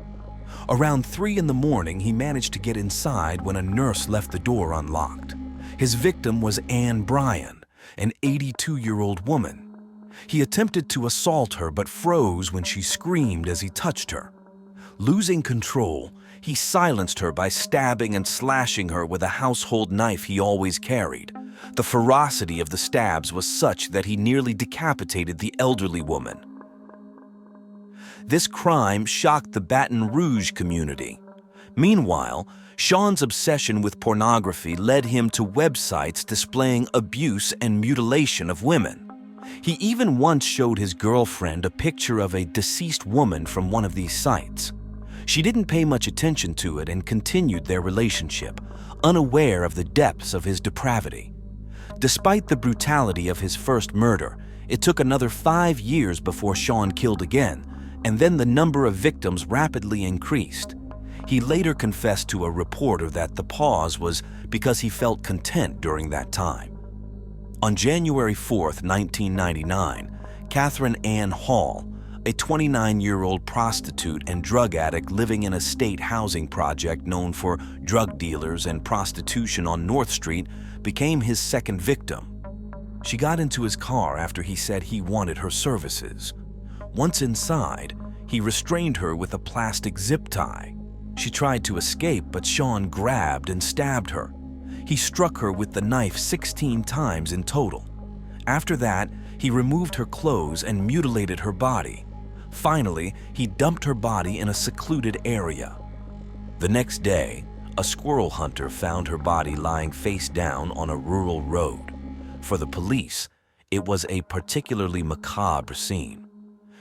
Around 3 in the morning, he managed to get inside when a nurse left the door unlocked. His victim was Ann Bryan, an 82-year-old woman. He attempted to assault her but froze when she screamed as he touched her. Losing control, he silenced her by stabbing and slashing her with a household knife he always carried. The ferocity of the stabs was such that he nearly decapitated the elderly woman. This crime shocked the Baton Rouge community. Meanwhile, Sean's obsession with pornography led him to websites displaying abuse and mutilation of women. He even once showed his girlfriend a picture of a deceased woman from one of these sites. She didn't pay much attention to it and continued their relationship, unaware of the depths of his depravity. Despite the brutality of his first murder, it took another 5 years before Sean killed again, and then the number of victims rapidly increased. He later confessed to a reporter that the pause was because he felt content during that time. On January 4, 1999, Catherine Ann Hall, a 29-year-old prostitute and drug addict living in a state housing project known for drug dealers and prostitution on North Street, became his second victim. She got into his car after he said he wanted her services. Once inside, he restrained her with a plastic zip tie. She tried to escape, but Sean grabbed and stabbed her. He struck her with the knife 16 times in total. After that, he removed her clothes and mutilated her body. Finally, he dumped her body in a secluded area. The next day, a squirrel hunter found her body lying face down on a rural road. For the police, it was a particularly macabre scene.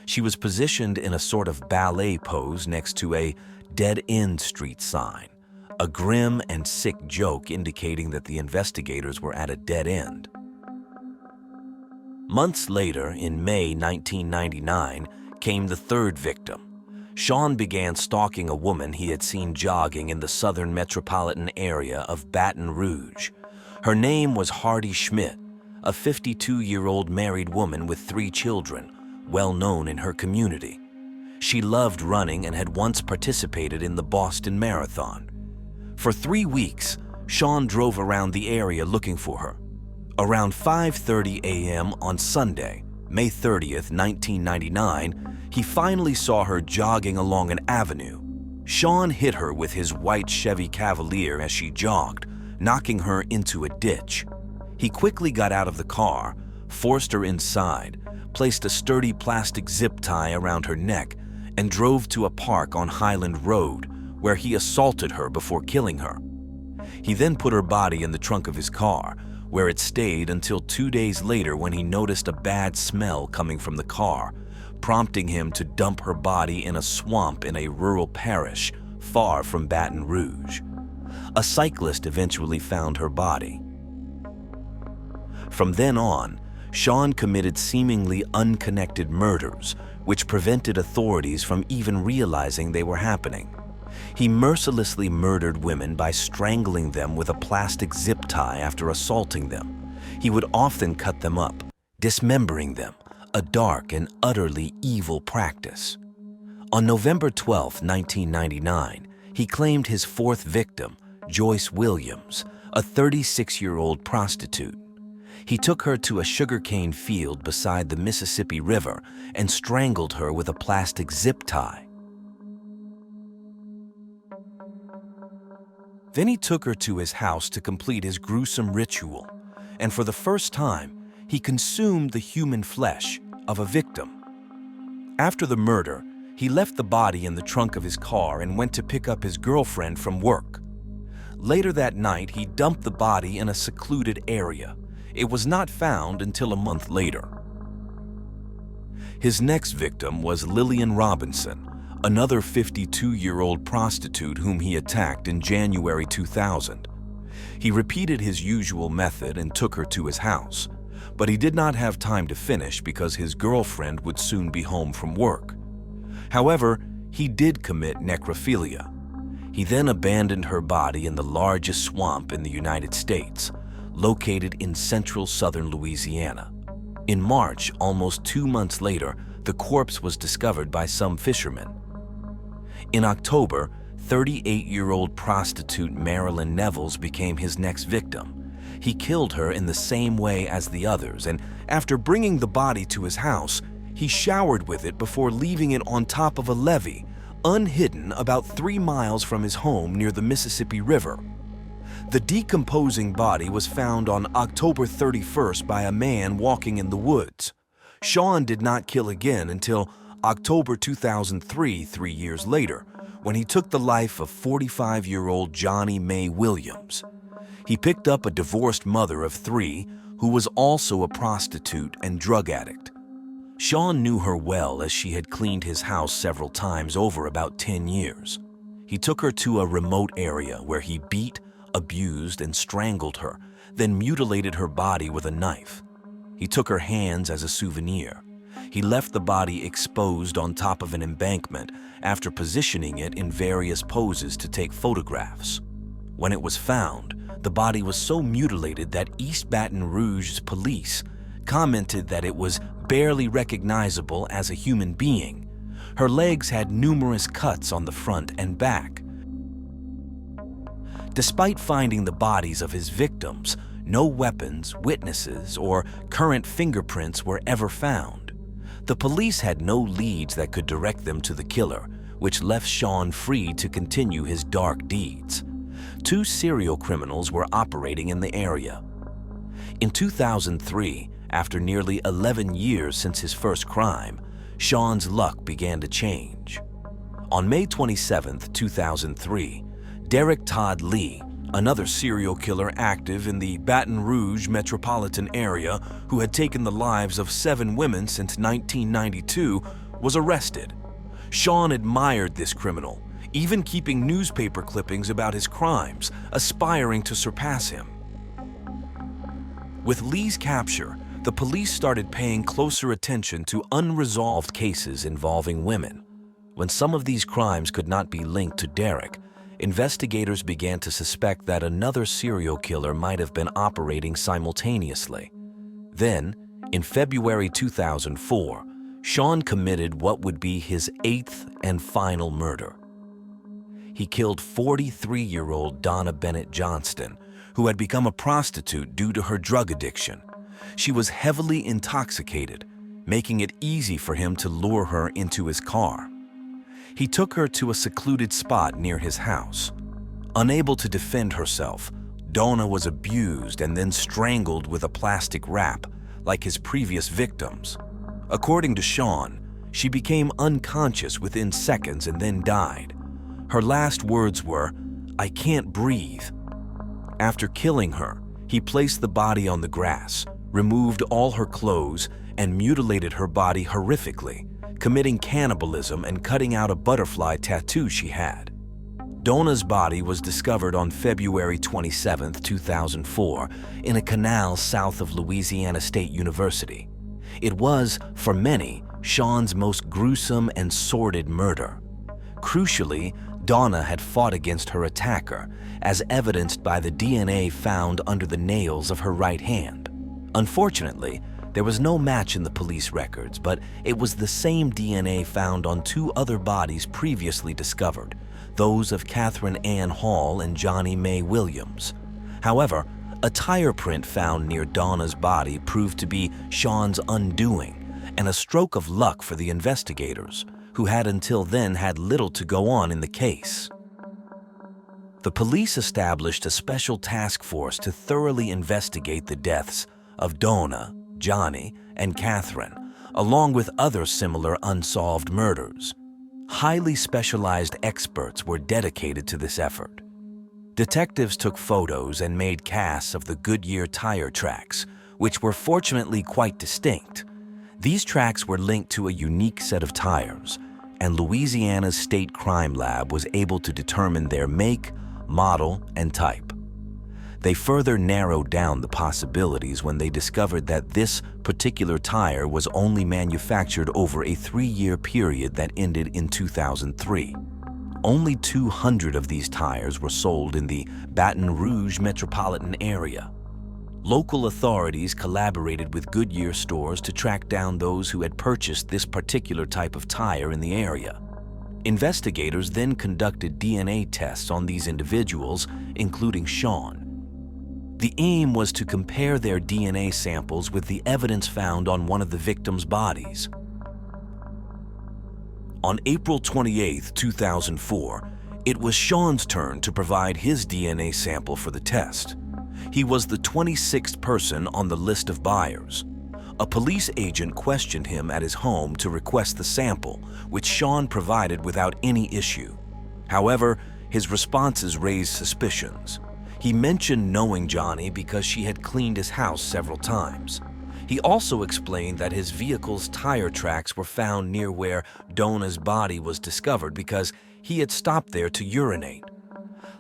She was positioned in a sort of ballet pose next to a dead-end street sign, a grim and sick joke indicating that the investigators were at a dead end. Months later, in May 1999, came the third victim. Sean began stalking a woman he had seen jogging in the southern metropolitan area of Baton Rouge. Her name was Hardy Schmidt, a 52-year-old married woman with 3 children, well known in her community. She loved running and had once participated in the Boston Marathon. For 3 weeks, Sean drove around the area looking for her. Around 5:30 a.m. on Sunday, May 30th, 1999, he finally saw her jogging along an avenue. Sean hit her with his white Chevy Cavalier as she jogged, knocking her into a ditch. He quickly got out of the car, forced her inside, placed a sturdy plastic zip tie around her neck, and drove to a park on Highland Road, where he assaulted her before killing her. He then put her body in the trunk of his car, where it stayed until 2 days later when he noticed a bad smell coming from the car, prompting him to dump her body in a swamp in a rural parish far from Baton Rouge. A cyclist eventually found her body. From then on, Sean committed seemingly unconnected murders, which prevented authorities from even realizing they were happening. He mercilessly murdered women by strangling them with a plastic zip tie after assaulting them. He would often cut them up, dismembering them, a dark and utterly evil practice. On November 12, 1999, he claimed his fourth victim, Joyce Williams, a 36-year-old prostitute. He took her to a sugarcane field beside the Mississippi River and strangled her with a plastic zip tie. Then he took her to his house to complete his gruesome ritual, and for the first time, he consumed the human flesh of a victim. After the murder, he left the body in the trunk of his car and went to pick up his girlfriend from work. Later that night, he dumped the body in a secluded area. It was not found until a month later. His next victim was Lillian Robinson, another 52-year-old prostitute whom he attacked in January 2000. He repeated his usual method and took her to his house, but he did not have time to finish because his girlfriend would soon be home from work. However, he did commit necrophilia. He then abandoned her body in the largest swamp in the United States, located in central southern Louisiana. In March, almost 2 months later, the corpse was discovered by some fishermen. In October, 38-year-old prostitute Marilyn Nevels became his next victim. He killed her in the same way as the others, and after bringing the body to his house, he showered with it before leaving it on top of a levee, unhidden about 3 miles from his home near the Mississippi River. The decomposing body was found on October 31st by a man walking in the woods. Sean did not kill again until October 2003, 3 years later, when he took the life of 45-year-old Johnny May Williams. He picked up a divorced mother of 3 who was also a prostitute and drug addict. Sean knew her well as she had cleaned his house several times over about 10 years. He took her to a remote area where he beat, abused, and strangled her, then mutilated her body with a knife. He took her hands as a souvenir. He left the body exposed on top of an embankment after positioning it in various poses to take photographs. When it was found, the body was so mutilated that East Baton Rouge's police commented that it was barely recognizable as a human being. Her legs had numerous cuts on the front and back. Despite finding the bodies of his victims, no weapons, witnesses, or current fingerprints were ever found. The police had no leads that could direct them to the killer, which left Sean free to continue his dark deeds. 2 serial criminals were operating in the area. In 2003, after nearly 11 years since his first crime, Sean's luck began to change. On May 27, 2003, Derek Todd Lee, another serial killer active in the Baton Rouge metropolitan area who had taken the lives of 7 women since 1992, was arrested. Sean admired this criminal, even keeping newspaper clippings about his crimes, aspiring to surpass him. With Lee's capture, the police started paying closer attention to unresolved cases involving women. When some of these crimes could not be linked to Derek, investigators began to suspect that another serial killer might have been operating simultaneously. Then, in February 2004, Sean committed what would be his 8th and final murder. He killed 43-year-old Donna Bennett Johnston, who had become a prostitute due to her drug addiction. She was heavily intoxicated, making it easy for him to lure her into his car. He took her to a secluded spot near his house. Unable to defend herself, Donna was abused and then strangled with a plastic wrap, like his previous victims. According to Sean, she became unconscious within seconds and then died. Her last words were, "I can't breathe." After killing her, he placed the body on the grass, removed all her clothes, and mutilated her body horrifically, committing cannibalism and cutting out a butterfly tattoo she had. Donna's body was discovered on February 27, 2004, in a canal south of Louisiana State University. It was, for many, Sean's most gruesome and sordid murder. Crucially, Donna had fought against her attacker, as evidenced by the DNA found under the nails of her right hand. Unfortunately, there was no match in the police records, but it was the same DNA found on 2 other bodies previously discovered, those of Catherine Ann Hall and Johnny May Williams. However, a tire print found near Donna's body proved to be Sean's undoing, and a stroke of luck for the investigators, who had until then had little to go on in the case. The police established a special task force to thoroughly investigate the deaths of Donna, Johnny, and Catherine, along with other similar unsolved murders. Highly specialized experts were dedicated to this effort. Detectives took photos and made casts of the Goodyear tire tracks, which were fortunately quite distinct. These tracks were linked to a unique set of tires, and Louisiana's State Crime Lab was able to determine their make, model, and type. They further narrowed down the possibilities when they discovered that this particular tire was only manufactured over a 3-year period that ended in 2003. Only 200 of these tires were sold in the Baton Rouge metropolitan area. Local authorities collaborated with Goodyear stores to track down those who had purchased this particular type of tire in the area. Investigators then conducted DNA tests on these individuals, including Sean. The aim was to compare their DNA samples with the evidence found on one of the victims' bodies. On April 28, 2004, it was Sean's turn to provide his DNA sample for the test. He was the 26th person on the list of buyers. A police agent questioned him at his home to request the sample, which Sean provided without any issue. However, his responses raised suspicions. He mentioned knowing Johnny because she had cleaned his house several times. He also explained that his vehicle's tire tracks were found near where Donna's body was discovered because he had stopped there to urinate.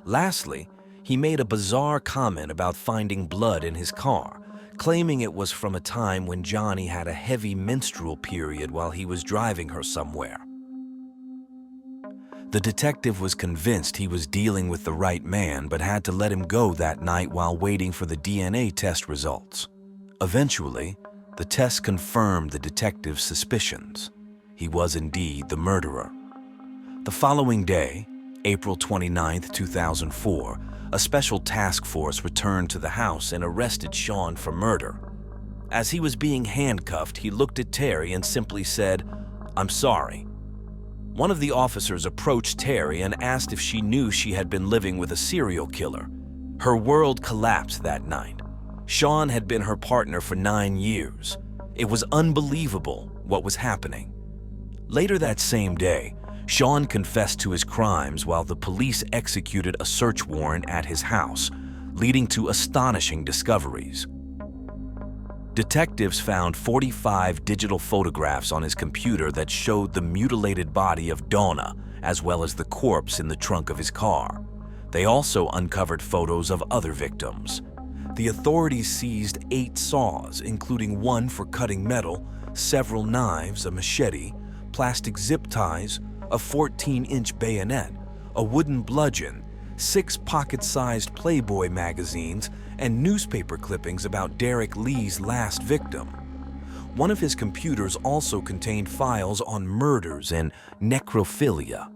Lastly, he made a bizarre comment about finding blood in his car, claiming it was from a time when Johnny had a heavy menstrual period while he was driving her somewhere. The detective was convinced he was dealing with the right man but had to let him go that night while waiting for the DNA test results. Eventually, the test confirmed the detective's suspicions. He was indeed the murderer. The following day, April 29, 2004, a special task force returned to the house and arrested Sean for murder. As he was being handcuffed, he looked at Terry and simply said, "I'm sorry." One of the officers approached Terry and asked if she knew she had been living with a serial killer. Her world collapsed that night. Sean had been her partner for 9 years. It was unbelievable what was happening. Later that same day, Sean confessed to his crimes while the police executed a search warrant at his house, leading to astonishing discoveries. Detectives found 45 digital photographs on his computer that showed the mutilated body of Donna, as well as the corpse in the trunk of his car. They also uncovered photos of other victims. The authorities seized 8 saws, including one for cutting metal, several knives, a machete, plastic zip ties, a 14-inch bayonet, a wooden bludgeon, 6 pocket-sized Playboy magazines, and newspaper clippings about Derek Lee's last victim. One of his computers also contained files on murders and necrophilia.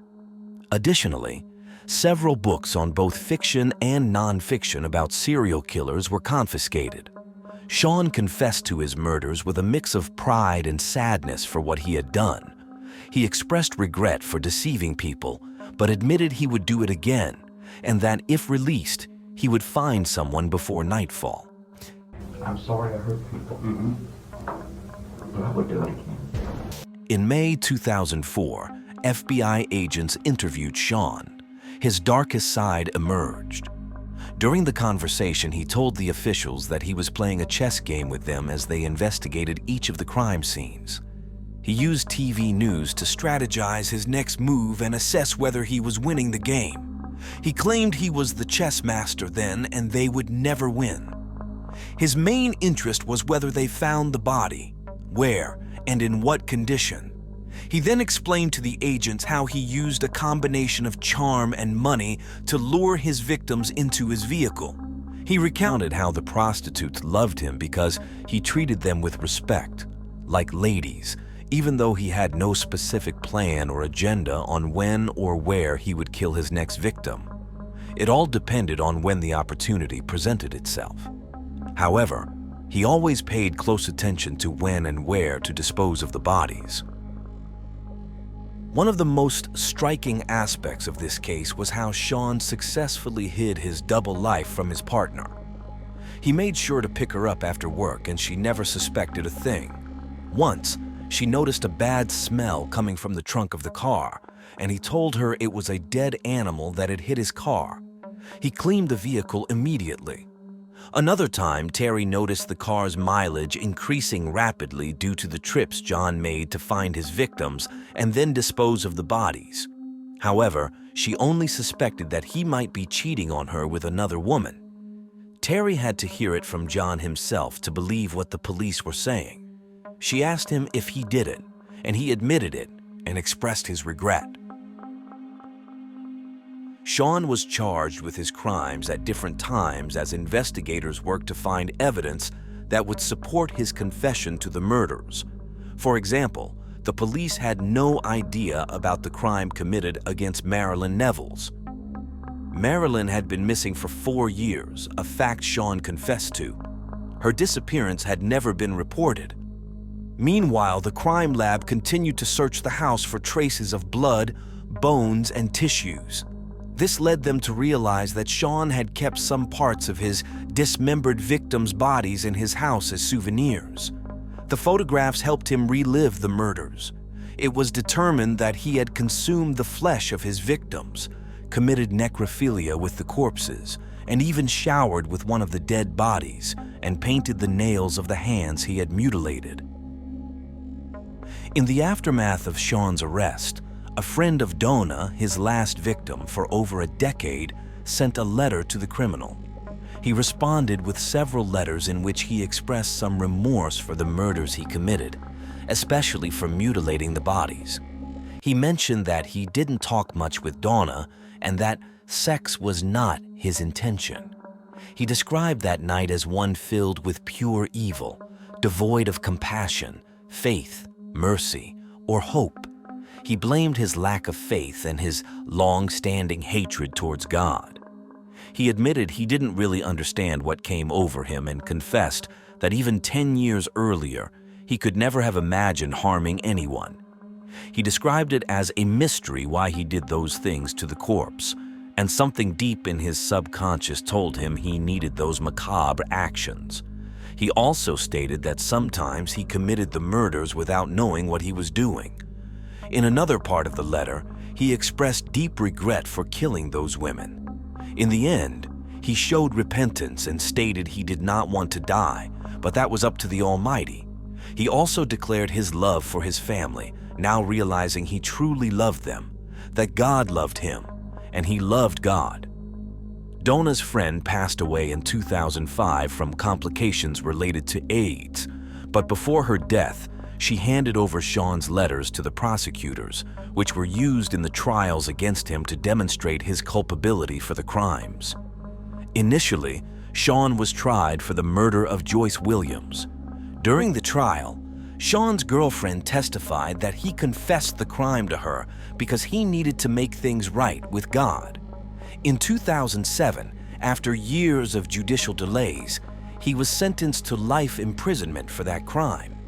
Additionally, several books on both fiction and nonfiction about serial killers were confiscated. Sean confessed to his murders with a mix of pride and sadness for what he had done. He expressed regret for deceiving people, but admitted he would do it again, and that if released, he would find someone before nightfall. I'm sorry I hurt people, but I would do it again. In May 2004, FBI agents interviewed Sean. His darkest side emerged. During the conversation, he told the officials that he was playing a chess game with them as they investigated each of the crime scenes. He used TV news to strategize his next move and assess whether he was winning the game. He claimed he was the chess master then and they would never win. His main interest was whether they found the body, where, and in what condition. He then explained to the agents how he used a combination of charm and money to lure his victims into his vehicle. He recounted how the prostitutes loved him because he treated them with respect, like ladies, even though he had no specific plan or agenda on when or where he would kill his next victim. It all depended on when the opportunity presented itself. However, he always paid close attention to when and where to dispose of the bodies. One of the most striking aspects of this case was how Sean successfully hid his double life from his partner. He made sure to pick her up after work and she never suspected a thing. Once, she noticed a bad smell coming from the trunk of the car, and he told her it was a dead animal that had hit his car. He cleaned the vehicle immediately. Another time, Terry noticed the car's mileage increasing rapidly due to the trips John made to find his victims and then dispose of the bodies. However, she only suspected that he might be cheating on her with another woman. Terry had to hear it from John himself to believe what the police were saying. She asked him if he did it, and he admitted it and expressed his regret. Sean was charged with his crimes at different times as investigators worked to find evidence that would support his confession to the murders. For example, the police had no idea about the crime committed against Marilyn Nevels. Marilyn had been missing for 4 years, a fact Sean confessed to. Her disappearance had never been reported. Meanwhile, the crime lab continued to search the house for traces of blood, bones, and tissues. This led them to realize that Sean had kept some parts of his dismembered victims' bodies in his house as souvenirs. The photographs helped him relive the murders. It was determined that he had consumed the flesh of his victims, committed necrophilia with the corpses, and even showered with one of the dead bodies and painted the nails of the hands he had mutilated. In the aftermath of Sean's arrest, a friend of Donna, his last victim for over a decade, sent a letter to the criminal. He responded with several letters in which he expressed some remorse for the murders he committed, especially for mutilating the bodies. He mentioned that he didn't talk much with Donna and that sex was not his intention. He described that night as one filled with pure evil, devoid of compassion, faith, mercy, or hope. He blamed his lack of faith and his long-standing hatred towards God. He admitted he didn't really understand what came over him and confessed that even 10 years earlier, he could never have imagined harming anyone. He described it as a mystery why he did those things to the corpse, and something deep in his subconscious told him he needed those macabre actions. He also stated that sometimes he committed the murders without knowing what he was doing. In another part of the letter, he expressed deep regret for killing those women. In the end, he showed repentance and stated he did not want to die, but that was up to the Almighty. He also declared his love for his family, now realizing he truly loved them, that God loved him, and he loved God. Donna's friend passed away in 2005 from complications related to AIDS, but before her death, she handed over Sean's letters to the prosecutors, which were used in the trials against him to demonstrate his culpability for the crimes. Initially, Sean was tried for the murder of Joyce Williams. During the trial, Sean's girlfriend testified that he confessed the crime to her because he needed to make things right with God. In 2007, after years of judicial delays, he was sentenced to life imprisonment for that crime.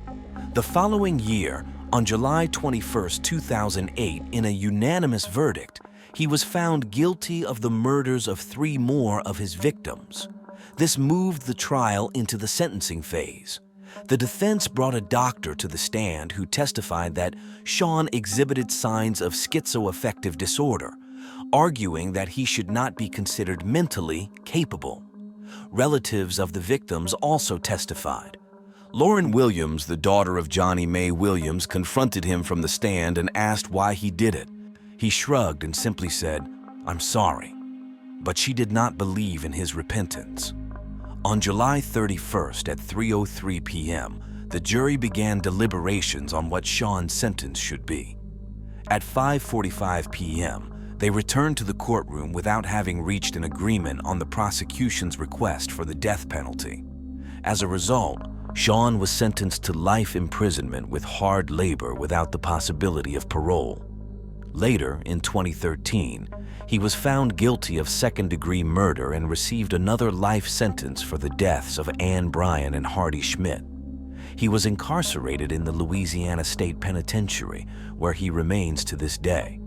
The following year, on July 21, 2008, in a unanimous verdict, he was found guilty of the murders of 3 more of his victims. This moved the trial into the sentencing phase. The defense brought a doctor to the stand who testified that Sean exhibited signs of schizoaffective disorder, arguing that he should not be considered mentally capable. Relatives of the victims also testified. Lauren Williams, the daughter of Johnny Mae Williams, confronted him from the stand and asked why he did it. He shrugged and simply said, "I'm sorry." But she did not believe in his repentance. On July 31st at 3:03 p.m., the jury began deliberations on what Sean's sentence should be. At 5:45 p.m., they returned to the courtroom without having reached an agreement on the prosecution's request for the death penalty. As a result, Sean was sentenced to life imprisonment with hard labor without the possibility of parole. Later, in 2013, he was found guilty of second-degree murder and received another life sentence for the deaths of Ann Bryan and Hardy Schmidt. He was incarcerated in the Louisiana State Penitentiary, where he remains to this day.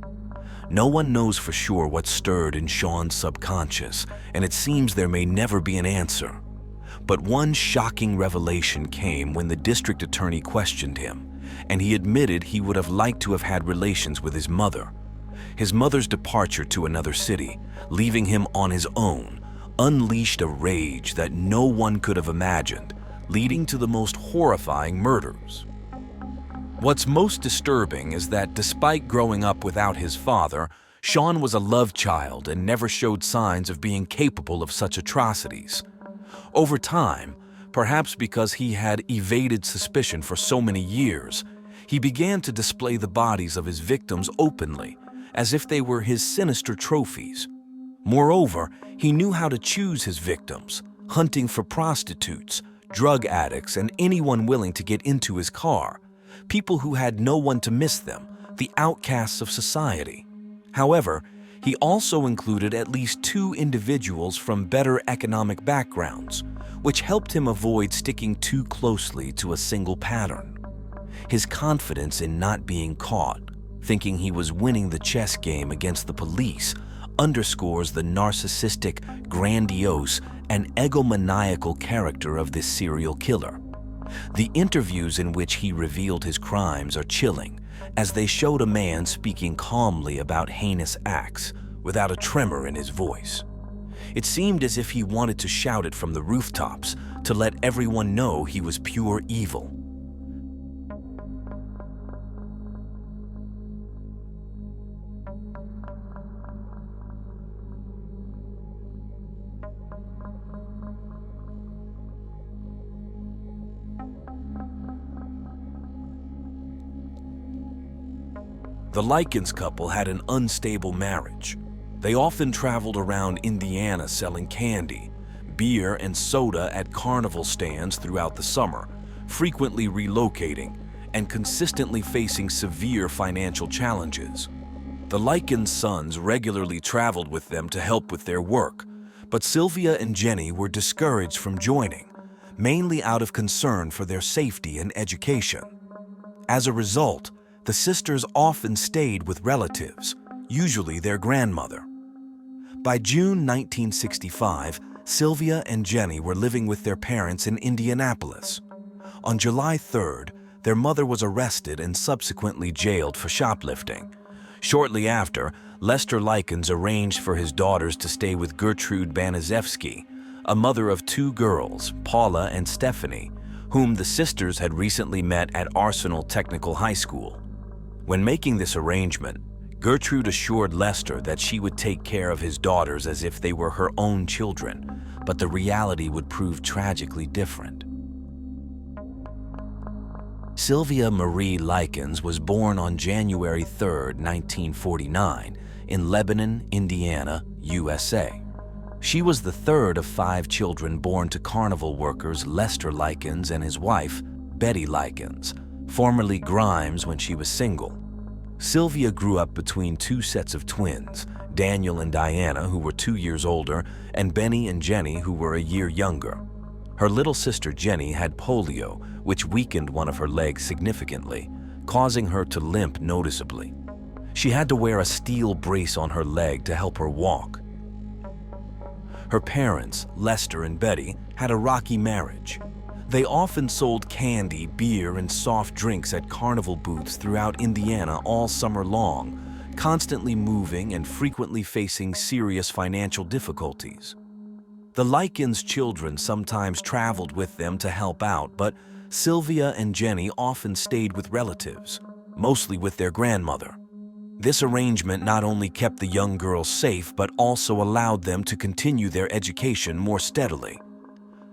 No one knows for sure what stirred in Sean's subconscious, and it seems there may never be an answer. But one shocking revelation came when the district attorney questioned him, and he admitted he would have liked to have had relations with his mother. His mother's departure to another city, leaving him on his own, unleashed a rage that no one could have imagined, leading to the most horrifying murders. What's most disturbing is that despite growing up without his father, Sean was a love child and never showed signs of being capable of such atrocities. Over time, perhaps because he had evaded suspicion for so many years, he began to display the bodies of his victims openly, as if they were his sinister trophies. Moreover, he knew how to choose his victims, hunting for prostitutes, drug addicts, and anyone willing to get into his car, people who had no one to miss them, the outcasts of society. However, He also included at least 2 individuals from better economic backgrounds, which helped him avoid sticking too closely to a single pattern. His confidence in not being caught, thinking he was winning the chess game against the police, underscores the narcissistic, grandiose, and egomaniacal character of this serial killer. The interviews in which he revealed his crimes are chilling, as they showed a man speaking calmly about heinous acts, without a tremor in his voice. It seemed as if he wanted to shout it from the rooftops to let everyone know he was pure evil. The Likens couple had an unstable marriage. They often traveled around Indiana selling candy, beer, and soda at carnival stands throughout the summer, frequently relocating and consistently facing severe financial challenges. The Likens' sons regularly traveled with them to help with their work, but Sylvia and Jenny were discouraged from joining, mainly out of concern for their safety and education. As a result, the sisters often stayed with relatives, usually their grandmother. By June 1965, Sylvia and Jenny were living with their parents in Indianapolis. On July 3rd, their mother was arrested and subsequently jailed for shoplifting. Shortly after, Lester Likens arranged for his daughters to stay with Gertrude Banaszewski, a mother of 2 girls, Paula and Stephanie, whom the sisters had recently met at Arsenal Technical High School. When making this arrangement, Gertrude assured Lester that she would take care of his daughters as if they were her own children, but the reality would prove tragically different. Sylvia Marie Likens was born on January 3, 1949, in Lebanon, Indiana, USA. She was the third of 5 children born to carnival workers Lester Likens and his wife, Betty Likens, formerly Grimes when she was single. Sylvia grew up between 2 sets of twins, Daniel and Diana, who were 2 years older, and Benny and Jenny, who were a year younger. Her little sister Jenny had polio, which weakened one of her legs significantly, causing her to limp noticeably. She had to wear a steel brace on her leg to help her walk. Her parents, Lester and Betty, had a rocky marriage. They often sold candy, beer, and soft drinks at carnival booths throughout Indiana all summer long, constantly moving and frequently facing serious financial difficulties. The Likens' children sometimes traveled with them to help out, but Sylvia and Jenny often stayed with relatives, mostly with their grandmother. This arrangement not only kept the young girls safe, but also allowed them to continue their education more steadily.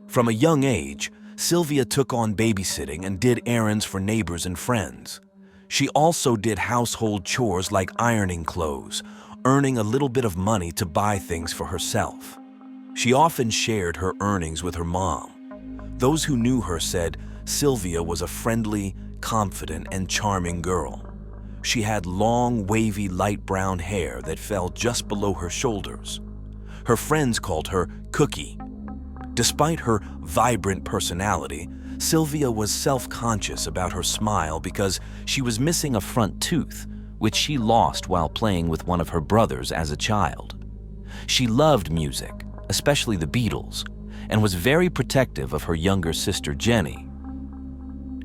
From a young age, Sylvia took on babysitting and did errands for neighbors and friends. She also did household chores like ironing clothes, earning a little bit of money to buy things for herself. She often shared her earnings with her mom. Those who knew her said Sylvia was a friendly, confident, and charming girl. She had long, wavy, light brown hair that fell just below her shoulders. Her friends called her Cookie. Despite her vibrant personality, Sylvia was self-conscious about her smile because she was missing a front tooth, which she lost while playing with one of her brothers as a child. She loved music, especially the Beatles, and was very protective of her younger sister Jenny.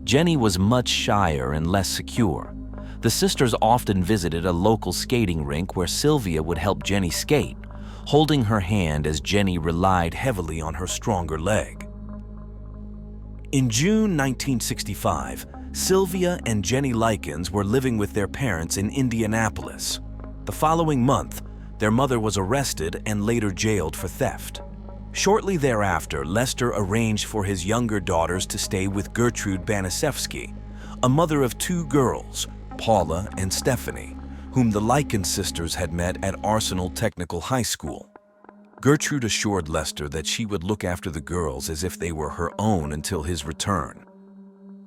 Jenny was much shyer and less secure. The sisters often visited a local skating rink where Sylvia would help Jenny skate, holding her hand as Jenny relied heavily on her stronger leg. In June 1965, Sylvia and Jenny Likens were living with their parents in Indianapolis. The following month, their mother was arrested and later jailed for theft. Shortly thereafter, Lester arranged for his younger daughters to stay with Gertrude Banaszewski, a mother of 2 girls, Paula and Stephanie, whom the Likens sisters had met at Arsenal Technical High School. Gertrude assured Lester that she would look after the girls as if they were her own until his return.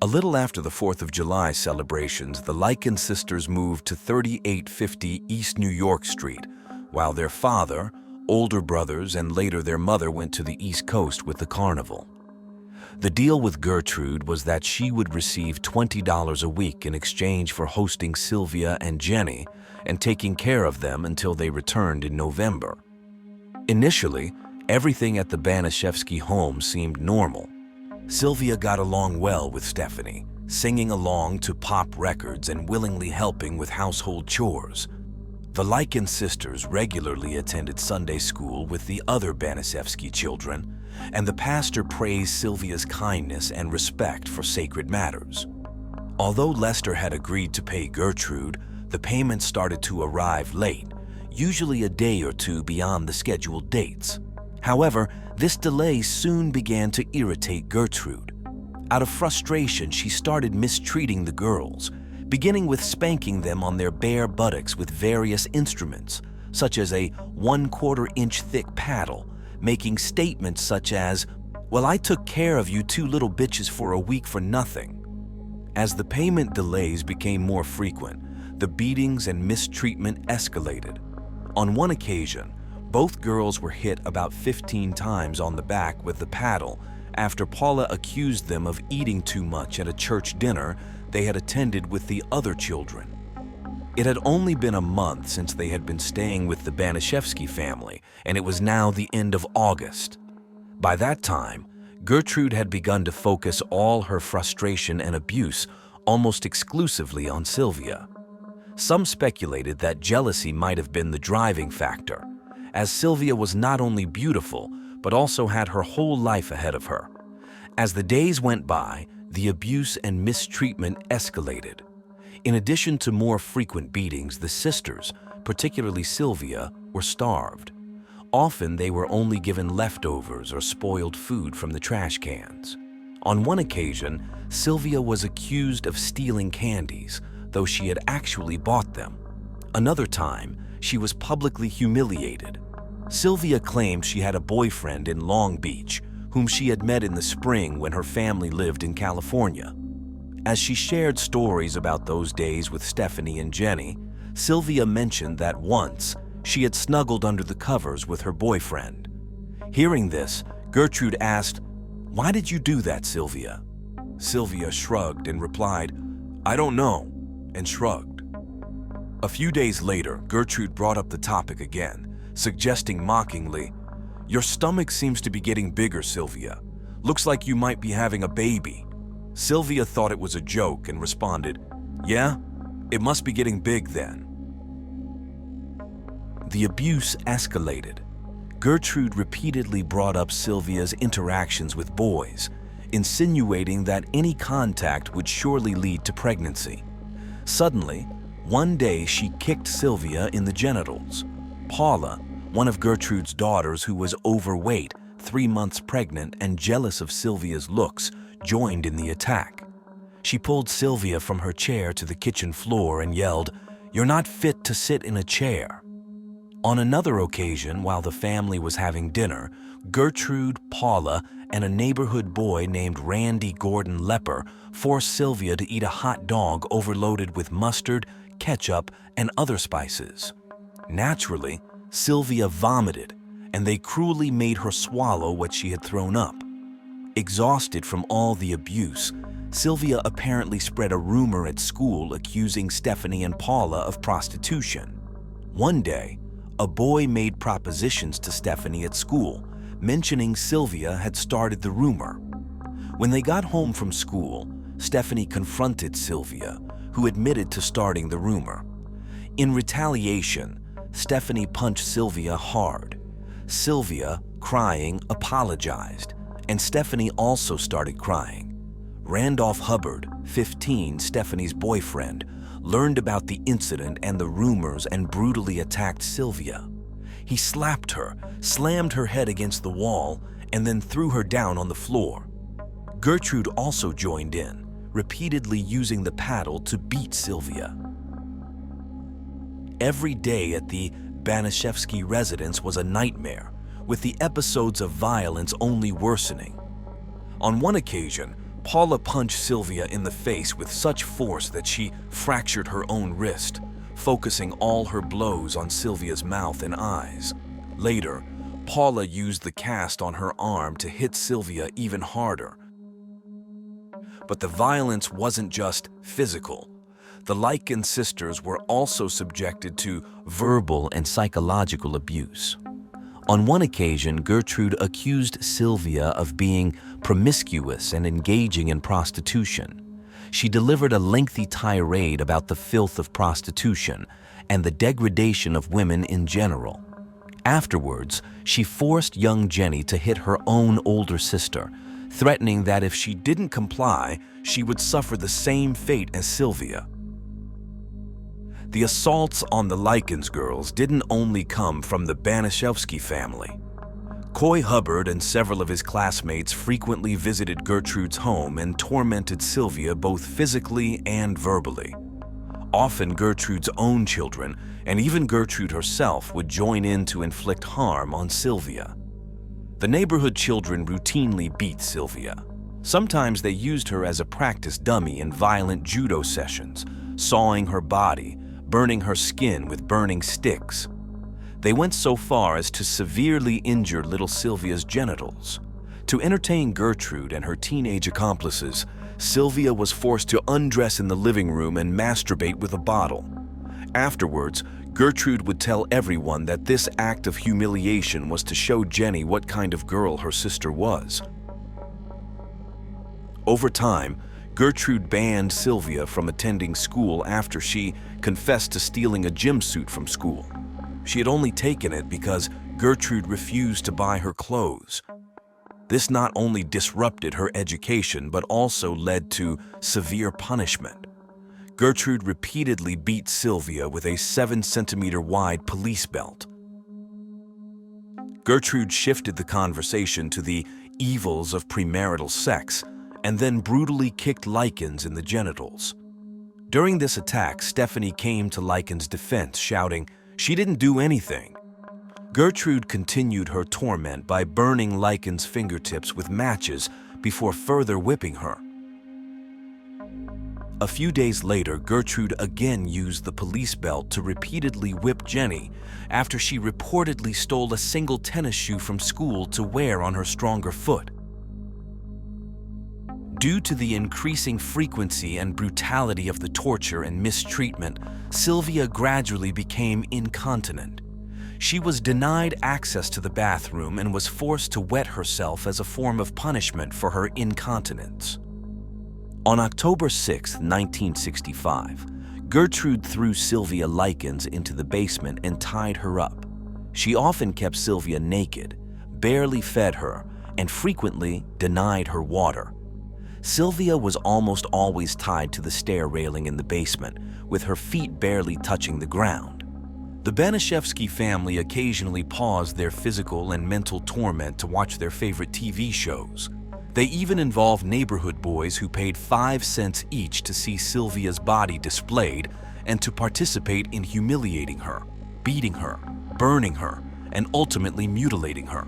A little after the 4th of July celebrations, the Likens sisters moved to 3850 East New York Street, while their father, older brothers, and later their mother went to the East Coast with the carnival. The deal with Gertrude was that she would receive $20 a week in exchange for hosting Sylvia and Jenny and taking care of them until they returned in November. Initially, everything at the Banaszewski home seemed normal. Sylvia got along well with Stephanie, singing along to pop records and willingly helping with household chores. The Lycan sisters regularly attended Sunday school with the other Banaszewski children, and the pastor praised Sylvia's kindness and respect for sacred matters. Although Lester had agreed to pay Gertrude, the payments started to arrive late, usually a day or two beyond the scheduled dates. However, this delay soon began to irritate Gertrude. Out of frustration, she started mistreating the girls, beginning with spanking them on their bare buttocks with various instruments, such as a 1/4-inch thick paddle, making statements such as, "Well, I took care of you two little bitches for a week for nothing." As the payment delays became more frequent, the beatings and mistreatment escalated. On one occasion, both girls were hit about 15 times on the back with the paddle after Paula accused them of eating too much at a church dinner they had attended with the other children. It had only been a month since they had been staying with the Banaszewski family, and it was now the end of August. By that time, Gertrude had begun to focus all her frustration and abuse almost exclusively on Sylvia. Some speculated that jealousy might have been the driving factor, as Sylvia was not only beautiful, but also had her whole life ahead of her. As the days went by, the abuse and mistreatment escalated. In addition to more frequent beatings, the sisters, particularly Sylvia, were starved. Often they were only given leftovers or spoiled food from the trash cans. On one occasion, Sylvia was accused of stealing candies, though she had actually bought them. Another time, she was publicly humiliated. Sylvia claimed she had a boyfriend in Long Beach, whom she had met in the spring when her family lived in California. As she shared stories about those days with Stephanie and Jenny, Sylvia mentioned that once she had snuggled under the covers with her boyfriend. Hearing this, Gertrude asked, "Why did you do that, Sylvia?" Sylvia shrugged and replied, "I don't know," and shrugged. A few days later, Gertrude brought up the topic again, suggesting mockingly, "Your stomach seems to be getting bigger, Sylvia. Looks like you might be having a baby." Sylvia thought it was a joke and responded, "Yeah, it must be getting big then." The abuse escalated. Gertrude repeatedly brought up Sylvia's interactions with boys, insinuating that any contact would surely lead to pregnancy. Suddenly, one day she kicked Sylvia in the genitals. Paula, one of Gertrude's daughters who was overweight, 3 months pregnant, and jealous of Sylvia's looks, joined in the attack. She pulled Sylvia from her chair to the kitchen floor and yelled, "You're not fit to sit in a chair." On another occasion, while the family was having dinner, Gertrude, Paula, and a neighborhood boy named Randy Gordon Lepper forced Sylvia to eat a hot dog overloaded with mustard, ketchup, and other spices. Naturally, Sylvia vomited, and they cruelly made her swallow what she had thrown up. Exhausted from all the abuse, Sylvia apparently spread a rumor at school accusing Stephanie and Paula of prostitution. One day, a boy made propositions to Stephanie at school, mentioning Sylvia had started the rumor. When they got home from school, Stephanie confronted Sylvia, who admitted to starting the rumor. In retaliation, Stephanie punched Sylvia hard. Sylvia, crying, apologized, and Stephanie also started crying. Randolph Hubbard, 15, Stephanie's boyfriend, learned about the incident and the rumors and brutally attacked Sylvia. He slapped her, slammed her head against the wall, and then threw her down on the floor. Gertrude also joined in, repeatedly using the paddle to beat Sylvia. Every day at the Banaszewski residence was a nightmare, with the episodes of violence only worsening. On one occasion, Paula punched Sylvia in the face with such force that she fractured her own wrist, focusing all her blows on Sylvia's mouth and eyes. Later, Paula used the cast on her arm to hit Sylvia even harder. But the violence wasn't just physical. The Likens sisters were also subjected to verbal and psychological abuse. On one occasion, Gertrude accused Sylvia of being promiscuous and engaging in prostitution. She delivered a lengthy tirade about the filth of prostitution and the degradation of women in general. Afterwards, she forced young Jenny to hit her own older sister, threatening that if she didn't comply, she would suffer the same fate as Sylvia. The assaults on the Likens girls didn't only come from the Banishevsky family. Coy Hubbard and several of his classmates frequently visited Gertrude's home and tormented Sylvia both physically and verbally. Often Gertrude's own children, and even Gertrude herself, would join in to inflict harm on Sylvia. The neighborhood children routinely beat Sylvia. Sometimes they used her as a practice dummy in violent judo sessions, sawing her body, burning her skin with burning sticks. They went so far as to severely injure little Sylvia's genitals. To entertain Gertrude and her teenage accomplices, Sylvia was forced to undress in the living room and masturbate with a bottle. Afterwards, Gertrude would tell everyone that this act of humiliation was to show Jenny what kind of girl her sister was. Over time, Gertrude banned Sylvia from attending school after she confessed to stealing a gym suit from school. She had only taken it because Gertrude refused to buy her clothes. This not only disrupted her education, but also led to severe punishment. Gertrude repeatedly beat Sylvia with a 7-centimeter wide police belt. Gertrude shifted the conversation to the evils of premarital sex and then brutally kicked Likens in the genitals. During this attack, Stephanie came to Likens' defense, shouting, "She didn't do anything." Gertrude continued her torment by burning Likens' fingertips with matches before further whipping her. A few days later, Gertrude again used the police belt to repeatedly whip Jenny after she reportedly stole a single tennis shoe from school to wear on her stronger foot. Due to the increasing frequency and brutality of the torture and mistreatment, Sylvia gradually became incontinent. She was denied access to the bathroom and was forced to wet herself as a form of punishment for her incontinence. On October 6, 1965, Gertrude threw Sylvia Likens into the basement and tied her up. She often kept Sylvia naked, barely fed her, and frequently denied her water. Sylvia was almost always tied to the stair railing in the basement, with her feet barely touching the ground. The Banishevsky family occasionally paused their physical and mental torment to watch their favorite TV shows. They even involved neighborhood boys who paid 5 cents each to see Sylvia's body displayed and to participate in humiliating her, beating her, burning her, and ultimately mutilating her.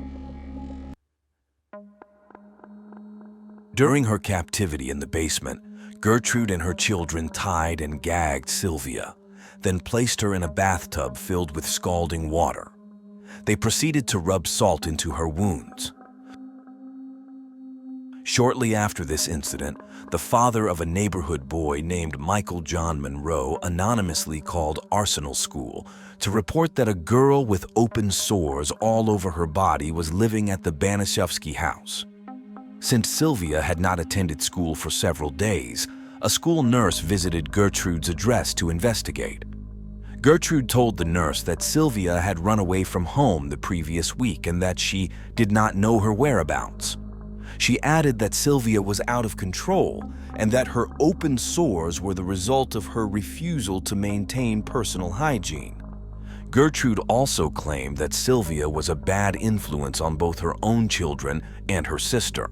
During her captivity in the basement, Gertrude and her children tied and gagged Sylvia, then placed her in a bathtub filled with scalding water. They proceeded to rub salt into her wounds. Shortly after this incident, the father of a neighborhood boy named Michael John Monroe anonymously called Arsenal School to report that a girl with open sores all over her body was living at the Banishevsky house. Since Sylvia had not attended school for several days, a school nurse visited Gertrude's address to investigate. Gertrude told the nurse that Sylvia had run away from home the previous week and that she did not know her whereabouts. She added that Sylvia was out of control and that her open sores were the result of her refusal to maintain personal hygiene. Gertrude also claimed that Sylvia was a bad influence on both her own children and her sister.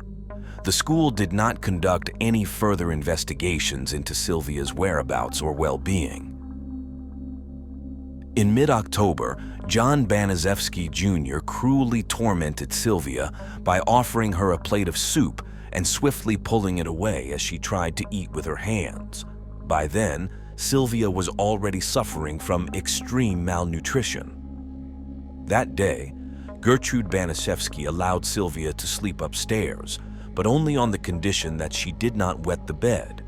The school did not conduct any further investigations into Sylvia's whereabouts or well-being. In mid-October, John Banishevsky Jr. cruelly tormented Sylvia by offering her a plate of soup and swiftly pulling it away as she tried to eat with her hands. By then, Sylvia was already suffering from extreme malnutrition. That day, Gertrude Banaszewski allowed Sylvia to sleep upstairs, but only on the condition that she did not wet the bed.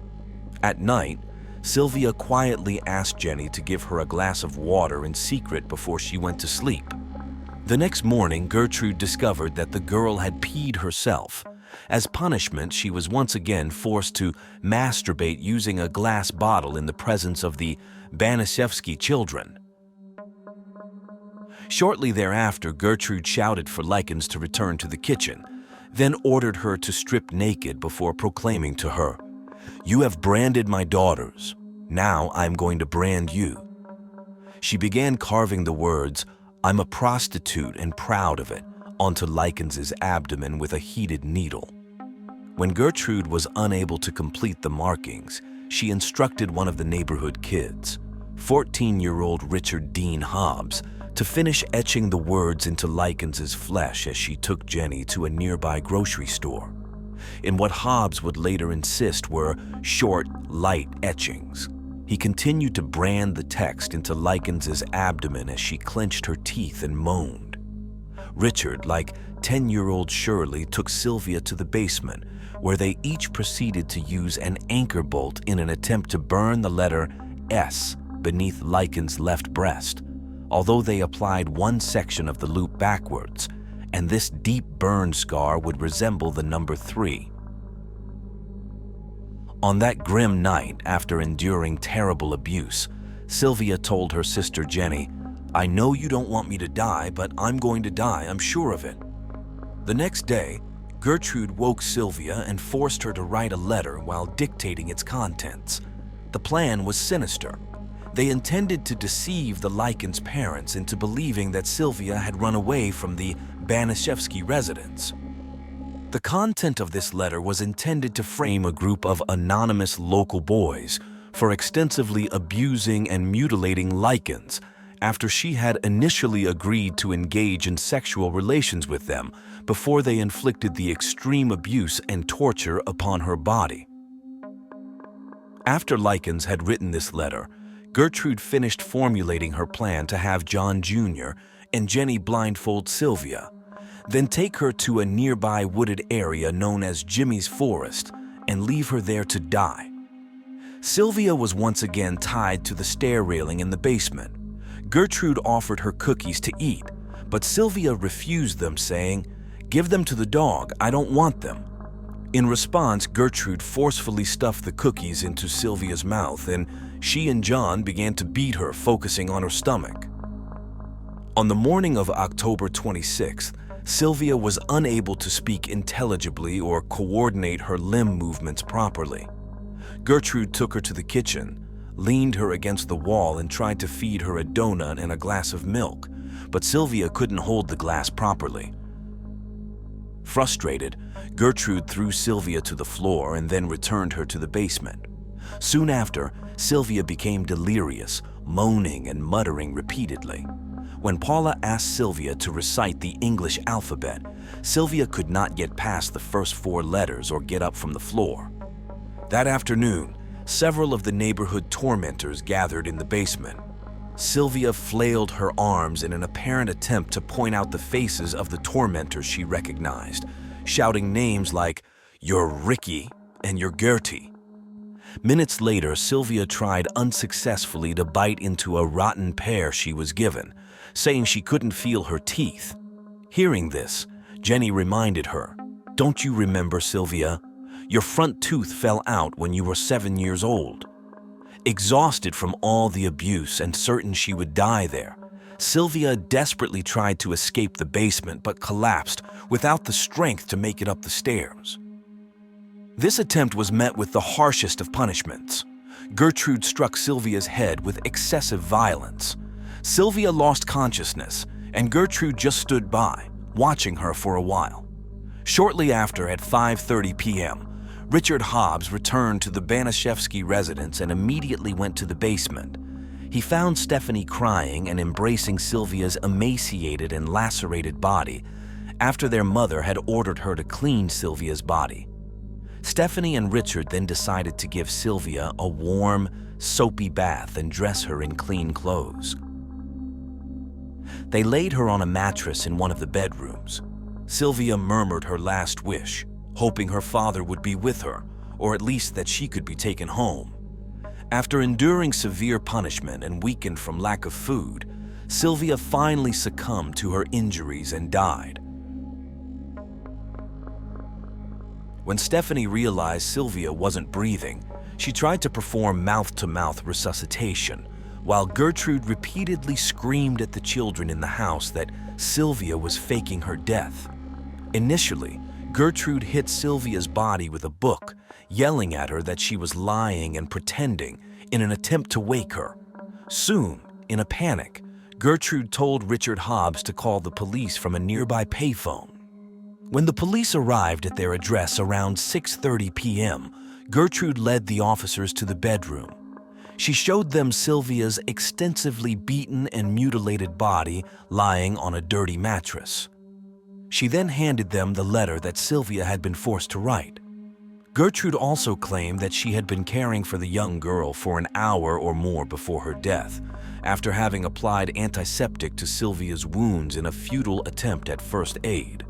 At night, Sylvia quietly asked Jenny to give her a glass of water in secret before she went to sleep. The next morning, Gertrude discovered that the girl had peed herself. As punishment, she was once again forced to masturbate using a glass bottle in the presence of the Banaszewski children. Shortly thereafter, Gertrude shouted for Likens to return to the kitchen, then ordered her to strip naked before proclaiming to her, "You have branded my daughters. Now I'm going to brand you." She began carving the words, "I'm a prostitute and proud of it," onto Likens' abdomen with a heated needle. When Gertrude was unable to complete the markings, she instructed one of the neighborhood kids, 14-year-old Richard Dean Hobbs, to finish etching the words into Likens' flesh as she took Jenny to a nearby grocery store. In what Hobbs would later insist were short, light etchings, he continued to brand the text into Likens' abdomen as she clenched her teeth and moaned. Richard, like 10-year-old Shirley, took Sylvia to the basement, where they each proceeded to use an anchor bolt in an attempt to burn the letter S beneath Likens' left breast, although they applied one section of the loop backwards, and this deep burn scar would resemble the number 3. On that grim night, after enduring terrible abuse, Sylvia told her sister Jenny, "I know you don't want me to die, but I'm going to die, I'm sure of it." The next day, Gertrude woke Sylvia and forced her to write a letter while dictating its contents. The plan was sinister. They intended to deceive the Likens' parents into believing that Sylvia had run away from the Banaszewski residence. The content of this letter was intended to frame a group of anonymous local boys for extensively abusing and mutilating Likens after she had initially agreed to engage in sexual relations with them before they inflicted the extreme abuse and torture upon her body. After Likens had written this letter, Gertrude finished formulating her plan to have John Jr. and Jenny blindfold Sylvia, then take her to a nearby wooded area known as Jimmy's Forest and leave her there to die. Sylvia was once again tied to the stair railing in the basement. Gertrude offered her cookies to eat, but Sylvia refused them, saying, "Give them to the dog, I don't want them." In response, Gertrude forcefully stuffed the cookies into Sylvia's mouth, and she and John began to beat her, focusing on her stomach. On the morning of October 26th, Sylvia was unable to speak intelligibly or coordinate her limb movements properly. Gertrude took her to the kitchen, leaned her against the wall, and tried to feed her a donut and a glass of milk, but Sylvia couldn't hold the glass properly. Frustrated, Gertrude threw Sylvia to the floor and then returned her to the basement. Soon after, Sylvia became delirious, moaning and muttering repeatedly. When Paula asked Sylvia to recite the English alphabet, Sylvia could not get past the first 4 letters or get up from the floor. That afternoon, several of the neighborhood tormentors gathered in the basement. Sylvia flailed her arms in an apparent attempt to point out the faces of the tormentors she recognized, shouting names like, "You're Ricky" and "You're Gertie." Minutes later, Sylvia tried unsuccessfully to bite into a rotten pear she was given, saying she couldn't feel her teeth. Hearing this, Jenny reminded her, "Don't you remember, Sylvia? Your front tooth fell out when you were 7 years old." Exhausted from all the abuse and certain she would die there, Sylvia desperately tried to escape the basement but collapsed without the strength to make it up the stairs. This attempt was met with the harshest of punishments. Gertrude struck Sylvia's head with excessive violence. Sylvia lost consciousness, and Gertrude just stood by, watching her for a while. Shortly after, at 5:30 p.m., Richard Hobbs returned to the Banaszewski residence and immediately went to the basement. He found Stephanie crying and embracing Sylvia's emaciated and lacerated body after their mother had ordered her to clean Sylvia's body. Stephanie and Richard then decided to give Sylvia a warm, soapy bath and dress her in clean clothes. They laid her on a mattress in one of the bedrooms. Sylvia murmured her last wish, hoping her father would be with her, or at least that she could be taken home. After enduring severe punishment and weakened from lack of food, Sylvia finally succumbed to her injuries and died. When Stephanie realized Sylvia wasn't breathing, she tried to perform mouth-to-mouth resuscitation, while Gertrude repeatedly screamed at the children in the house that Sylvia was faking her death. Initially, Gertrude hit Sylvia's body with a book, yelling at her that she was lying and pretending in an attempt to wake her. Soon, in a panic, Gertrude told Richard Hobbs to call the police from a nearby payphone. When the police arrived at their address around 6:30 p.m., Gertrude led the officers to the bedroom. She showed them Sylvia's extensively beaten and mutilated body lying on a dirty mattress. She then handed them the letter that Sylvia had been forced to write. Gertrude also claimed that she had been caring for the young girl for an hour or more before her death, after having applied antiseptic to Sylvia's wounds in a futile attempt at first aid.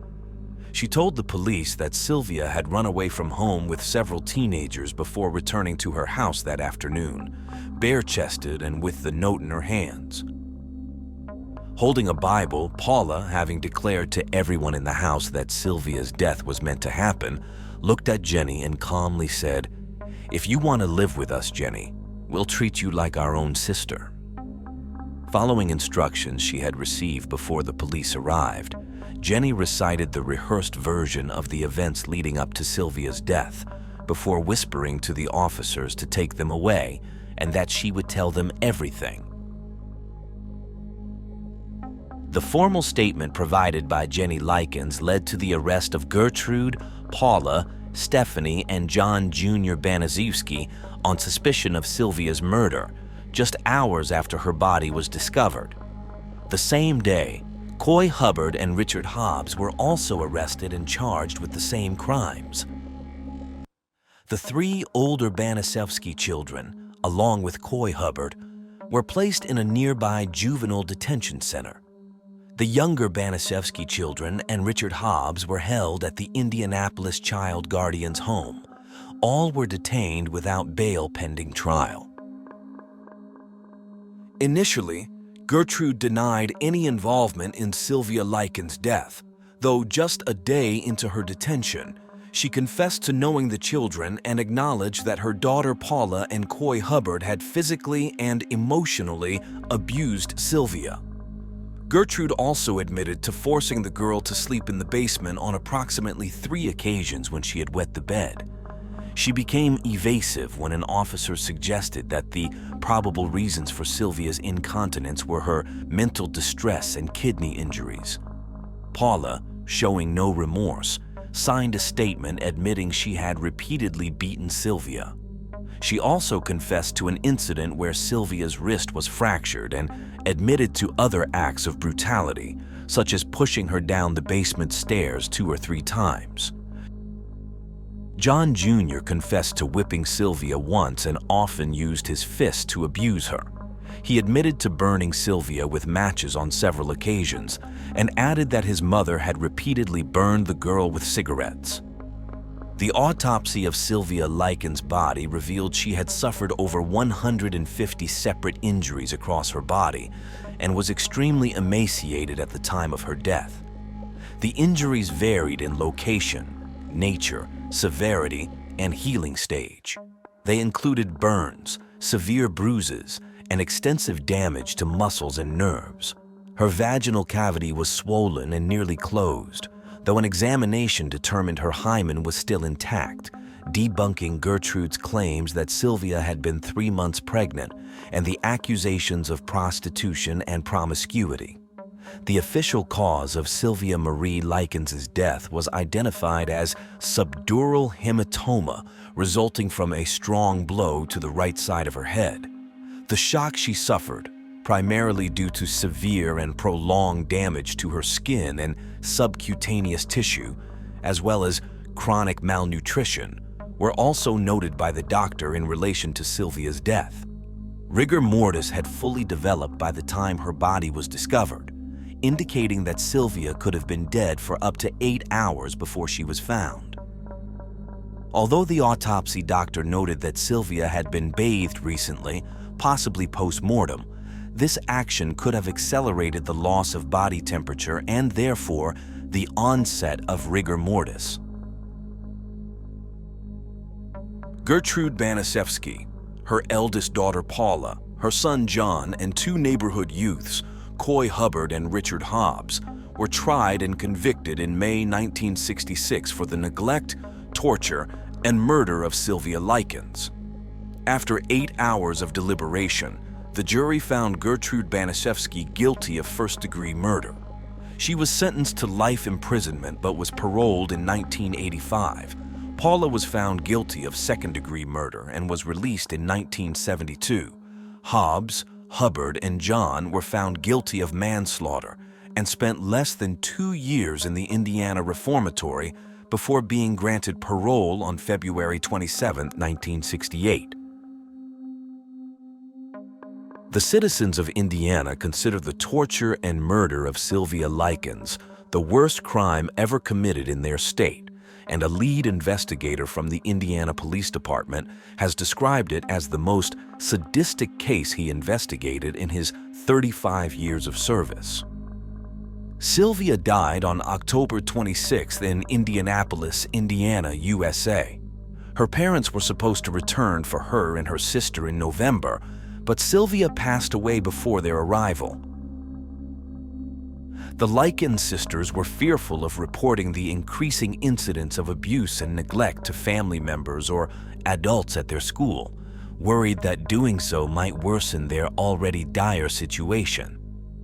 She told the police that Sylvia had run away from home with several teenagers before returning to her house that afternoon, bare-chested and with the note in her hands. Holding a Bible, Paula, having declared to everyone in the house that Sylvia's death was meant to happen, looked at Jenny and calmly said, "If you want to live with us, Jenny, we'll treat you like our own sister." Following instructions she had received before the police arrived, Jenny recited the rehearsed version of the events leading up to Sylvia's death, before whispering to the officers to take them away and that she would tell them everything. The formal statement provided by Jenny Likens led to the arrest of Gertrude, Paula, Stephanie, and John Jr. Baniszewski on suspicion of Sylvia's murder, just hours after her body was discovered. The same day, Coy Hubbard and Richard Hobbs were also arrested and charged with the same crimes. The three older Baniszewski children, along with Coy Hubbard, were placed in a nearby juvenile detention center. The younger Baniszewski children and Richard Hobbs were held at the Indianapolis Child Guardian's home. All were detained without bail pending trial. Initially, Gertrude denied any involvement in Sylvia Likens' death, though just a day into her detention, she confessed to knowing the children and acknowledged that her daughter Paula and Coy Hubbard had physically and emotionally abused Sylvia. Gertrude also admitted to forcing the girl to sleep in the basement on approximately 3 occasions when she had wet the bed. She became evasive when an officer suggested that the probable reasons for Sylvia's incontinence were her mental distress and kidney injuries. Paula, showing no remorse, signed a statement admitting she had repeatedly beaten Sylvia. She also confessed to an incident where Sylvia's wrist was fractured and admitted to other acts of brutality, such as pushing her down the basement stairs 2 or 3 times. John Jr. confessed to whipping Sylvia once and often used his fist to abuse her. He admitted to burning Sylvia with matches on several occasions and added that his mother had repeatedly burned the girl with cigarettes. The autopsy of Sylvia Likens' body revealed she had suffered over 150 separate injuries across her body and was extremely emaciated at the time of her death. The injuries varied in location, nature, severity, and healing stage. They included burns, severe bruises, and extensive damage to muscles and nerves. Her vaginal cavity was swollen and nearly closed, though an examination determined her hymen was still intact, debunking Gertrude's claims that Sylvia had been 3 months pregnant and the accusations of prostitution and promiscuity. The official cause of Sylvia Marie Likens' death was identified as subdural hematoma, resulting from a strong blow to the right side of her head. The shock she suffered, primarily due to severe and prolonged damage to her skin and subcutaneous tissue, as well as chronic malnutrition, were also noted by the doctor in relation to Sylvia's death. Rigor mortis had fully developed by the time her body was discovered, indicating that Sylvia could have been dead for up to 8 hours before she was found. Although the autopsy doctor noted that Sylvia had been bathed recently, possibly post-mortem, this action could have accelerated the loss of body temperature and therefore the onset of rigor mortis. Gertrude Banaszewski, her eldest daughter Paula, her son John, and 2 neighborhood youths, Coy Hubbard and Richard Hobbs, were tried and convicted in May 1966 for the neglect, torture, and murder of Sylvia Likens. After 8 hours of deliberation, the jury found Gertrude Banaszewski guilty of first-degree murder. She was sentenced to life imprisonment but was paroled in 1985. Paula was found guilty of second-degree murder and was released in 1972. Hobbs, Hubbard, and John were found guilty of manslaughter and spent less than 2 years in the Indiana Reformatory before being granted parole on February 27, 1968. The citizens of Indiana consider the torture and murder of Sylvia Likens the worst crime ever committed in their state, and a lead investigator from the Indiana Police Department has described it as the most sadistic case he investigated in his 35 years of service. Sylvia died on October 26th in Indianapolis, Indiana, USA. Her parents were supposed to return for her and her sister in November, but Sylvia passed away before their arrival. The Likens sisters were fearful of reporting the increasing incidence of abuse and neglect to family members or adults at their school, worried that doing so might worsen their already dire situation.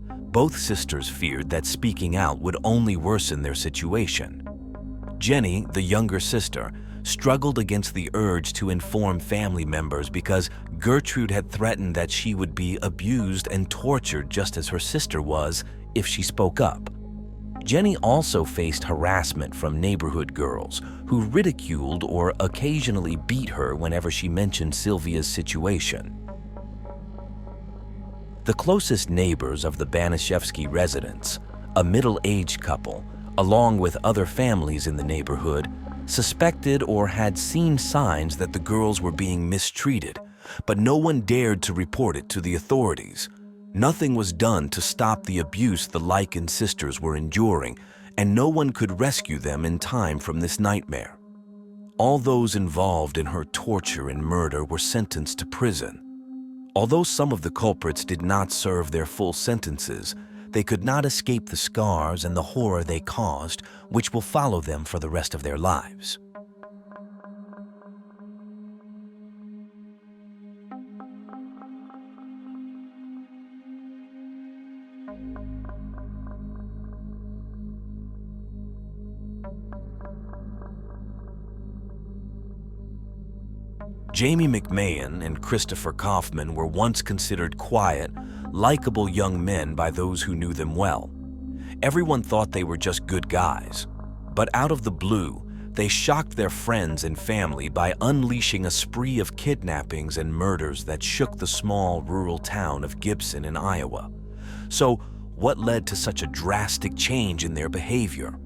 Both sisters feared that speaking out would only worsen their situation. Jenny, the younger sister, struggled against the urge to inform family members because Gertrude had threatened that she would be abused and tortured just as her sister was if she spoke up. Jenny also faced harassment from neighborhood girls who ridiculed or occasionally beat her whenever she mentioned Sylvia's situation. The closest neighbors of the Banaszewski residence, a middle-aged couple, along with other families in the neighborhood, suspected or had seen signs that the girls were being mistreated, but no one dared to report it to the authorities. Nothing was done to stop the abuse the Likens sisters were enduring, and no one could rescue them in time from this nightmare. All those involved in her torture and murder were sentenced to prison. Although some of the culprits did not serve their full sentences, they could not escape the scars and the horror they caused, which will follow them for the rest of their lives. Jamie McMahon and Christopher Kaufman were once considered quiet, likable young men by those who knew them well. Everyone thought they were just good guys. But out of the blue, they shocked their friends and family by unleashing a spree of kidnappings and murders that shook the small rural town of Gibson in Iowa. So, what led to such a drastic change in their behavior?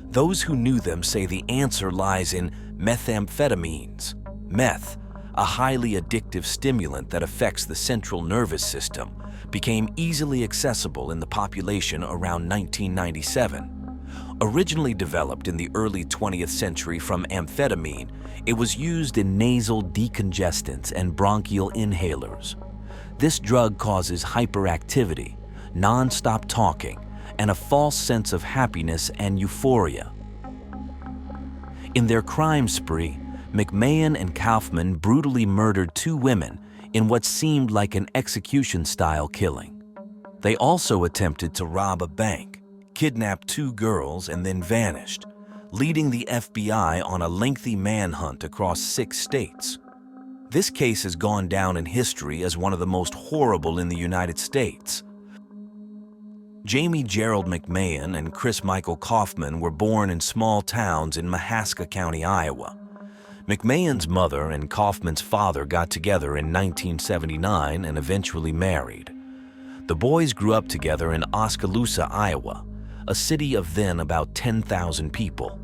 Those who knew them say the answer lies in methamphetamines. Meth, a highly addictive stimulant that affects the central nervous system, became easily accessible in the population around 1997. Originally developed in the early 20th century from amphetamine, it was used in nasal decongestants and bronchial inhalers. This drug causes hyperactivity, non-stop talking, and a false sense of happiness and euphoria. In their crime spree, McMahon and Kaufman brutally murdered 2 women in what seemed like an execution-style killing. They also attempted to rob a bank, kidnapped 2 girls, and then vanished, leading the FBI on a lengthy manhunt across 6 states. This case has gone down in history as one of the most horrible in the United States. Jamie Gerald McMahon and Chris Michael Kaufman were born in small towns in Mahaska County, Iowa. McMahon's mother and Kaufman's father got together in 1979 and eventually married. The boys grew up together in Oskaloosa, Iowa, a city of then about 10,000 people.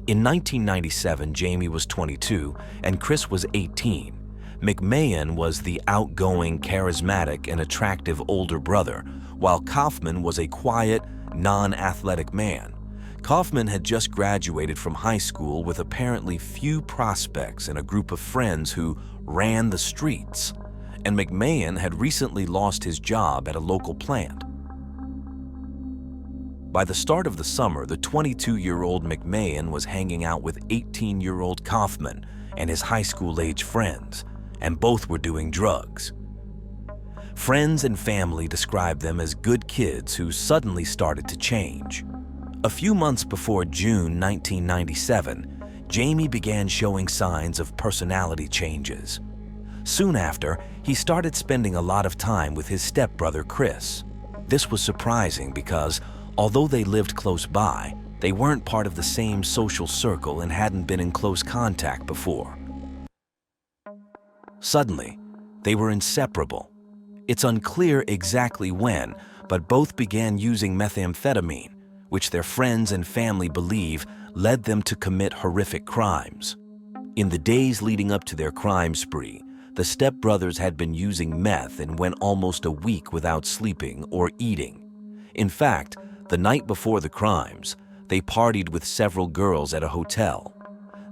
In 1997, Jamie was 22 and Chris was 18. McMahon was the outgoing, charismatic, and attractive older brother, while Kaufman was a quiet, non-athletic man. Kaufman had just graduated from high school with apparently few prospects and a group of friends who ran the streets, and McMahon had recently lost his job at a local plant. By the start of the summer, the 22-year-old McMahon was hanging out with 18-year-old Kaufman and his high school-age friends, and both were doing drugs. Friends and family described them as good kids who suddenly started to change. A few months before June 1997, Jamie began showing signs of personality changes. Soon after, he started spending a lot of time with his stepbrother Chris. This was surprising because, although they lived close by, they weren't part of the same social circle and hadn't been in close contact before. Suddenly, they were inseparable. It's unclear exactly when, but both began using methamphetamine, which their friends and family believe led them to commit horrific crimes. In the days leading up to their crime spree, the stepbrothers had been using meth and went almost a week without sleeping or eating. In fact, the night before the crimes, they partied with several girls at a hotel.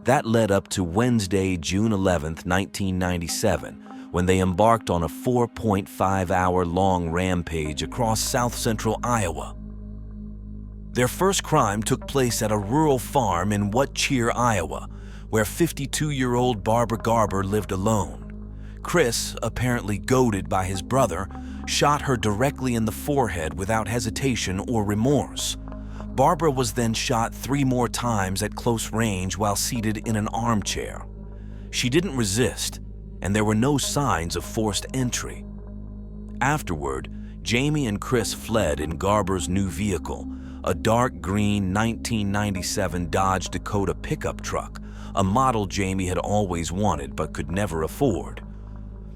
That led up to Wednesday, June 11, 1997, when they embarked on a 4.5-hour-long rampage across south-central Iowa. Their first crime took place at a rural farm in What Cheer, Iowa, where 52-year-old Barbara Garber lived alone. Chris, apparently goaded by his brother, shot her directly in the forehead without hesitation or remorse. Barbara was then shot 3 more times at close range while seated in an armchair. She didn't resist, and there were no signs of forced entry. Afterward, Jamie and Chris fled in Garber's new vehicle, a dark green 1997 Dodge Dakota pickup truck, a model Jamie had always wanted but could never afford.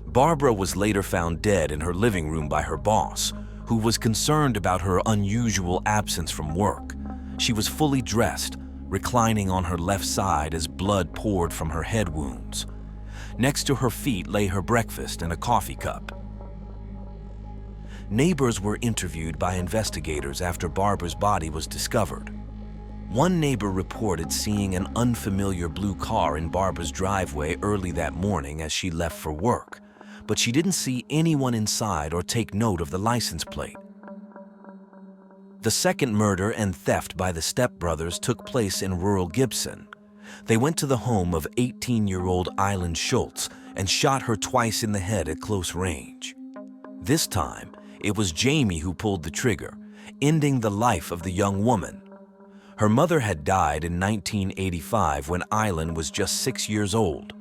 Barbara was later found dead in her living room by her boss, who was concerned about her unusual absence from work. She was fully dressed, reclining on her left side as blood poured from her head wounds. Next to her feet lay her breakfast and a coffee cup. Neighbors were interviewed by investigators after Barbara's body was discovered. One neighbor reported seeing an unfamiliar blue car in Barbara's driveway early that morning as she left for work, but she didn't see anyone inside or take note of the license plate. The second murder and theft by the stepbrothers took place in rural Gibson. They went to the home of 18-year-old Eileen Schultz and shot her twice in the head at close range. This time, it was Jamie who pulled the trigger, ending the life of the young woman. Her mother had died in 1985 when Eileen was just 6 years old.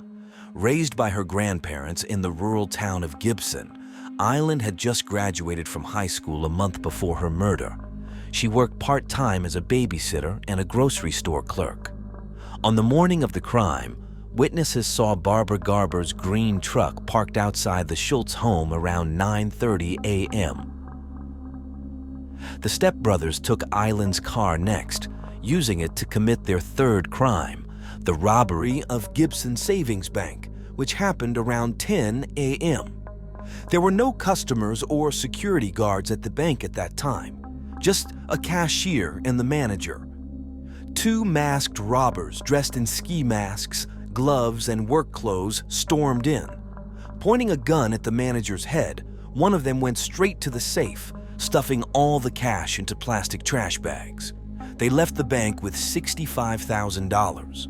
Raised by her grandparents in the rural town of Gibson, Eileen had just graduated from high school a month before her murder. She worked part-time as a babysitter and a grocery store clerk. On the morning of the crime, witnesses saw Barbara Garber's green truck parked outside the Schultz home around 9:30 a.m. The stepbrothers took Eileen's car next, using it to commit their third crime, the robbery of Gibson Savings Bank, which happened around 10 a.m. There were no customers or security guards at the bank at that time, just a cashier and the manager. 2 masked robbers dressed in ski masks, gloves, and work clothes stormed in. Pointing a gun at the manager's head, one of them went straight to the safe, stuffing all the cash into plastic trash bags. They left the bank with $65,000.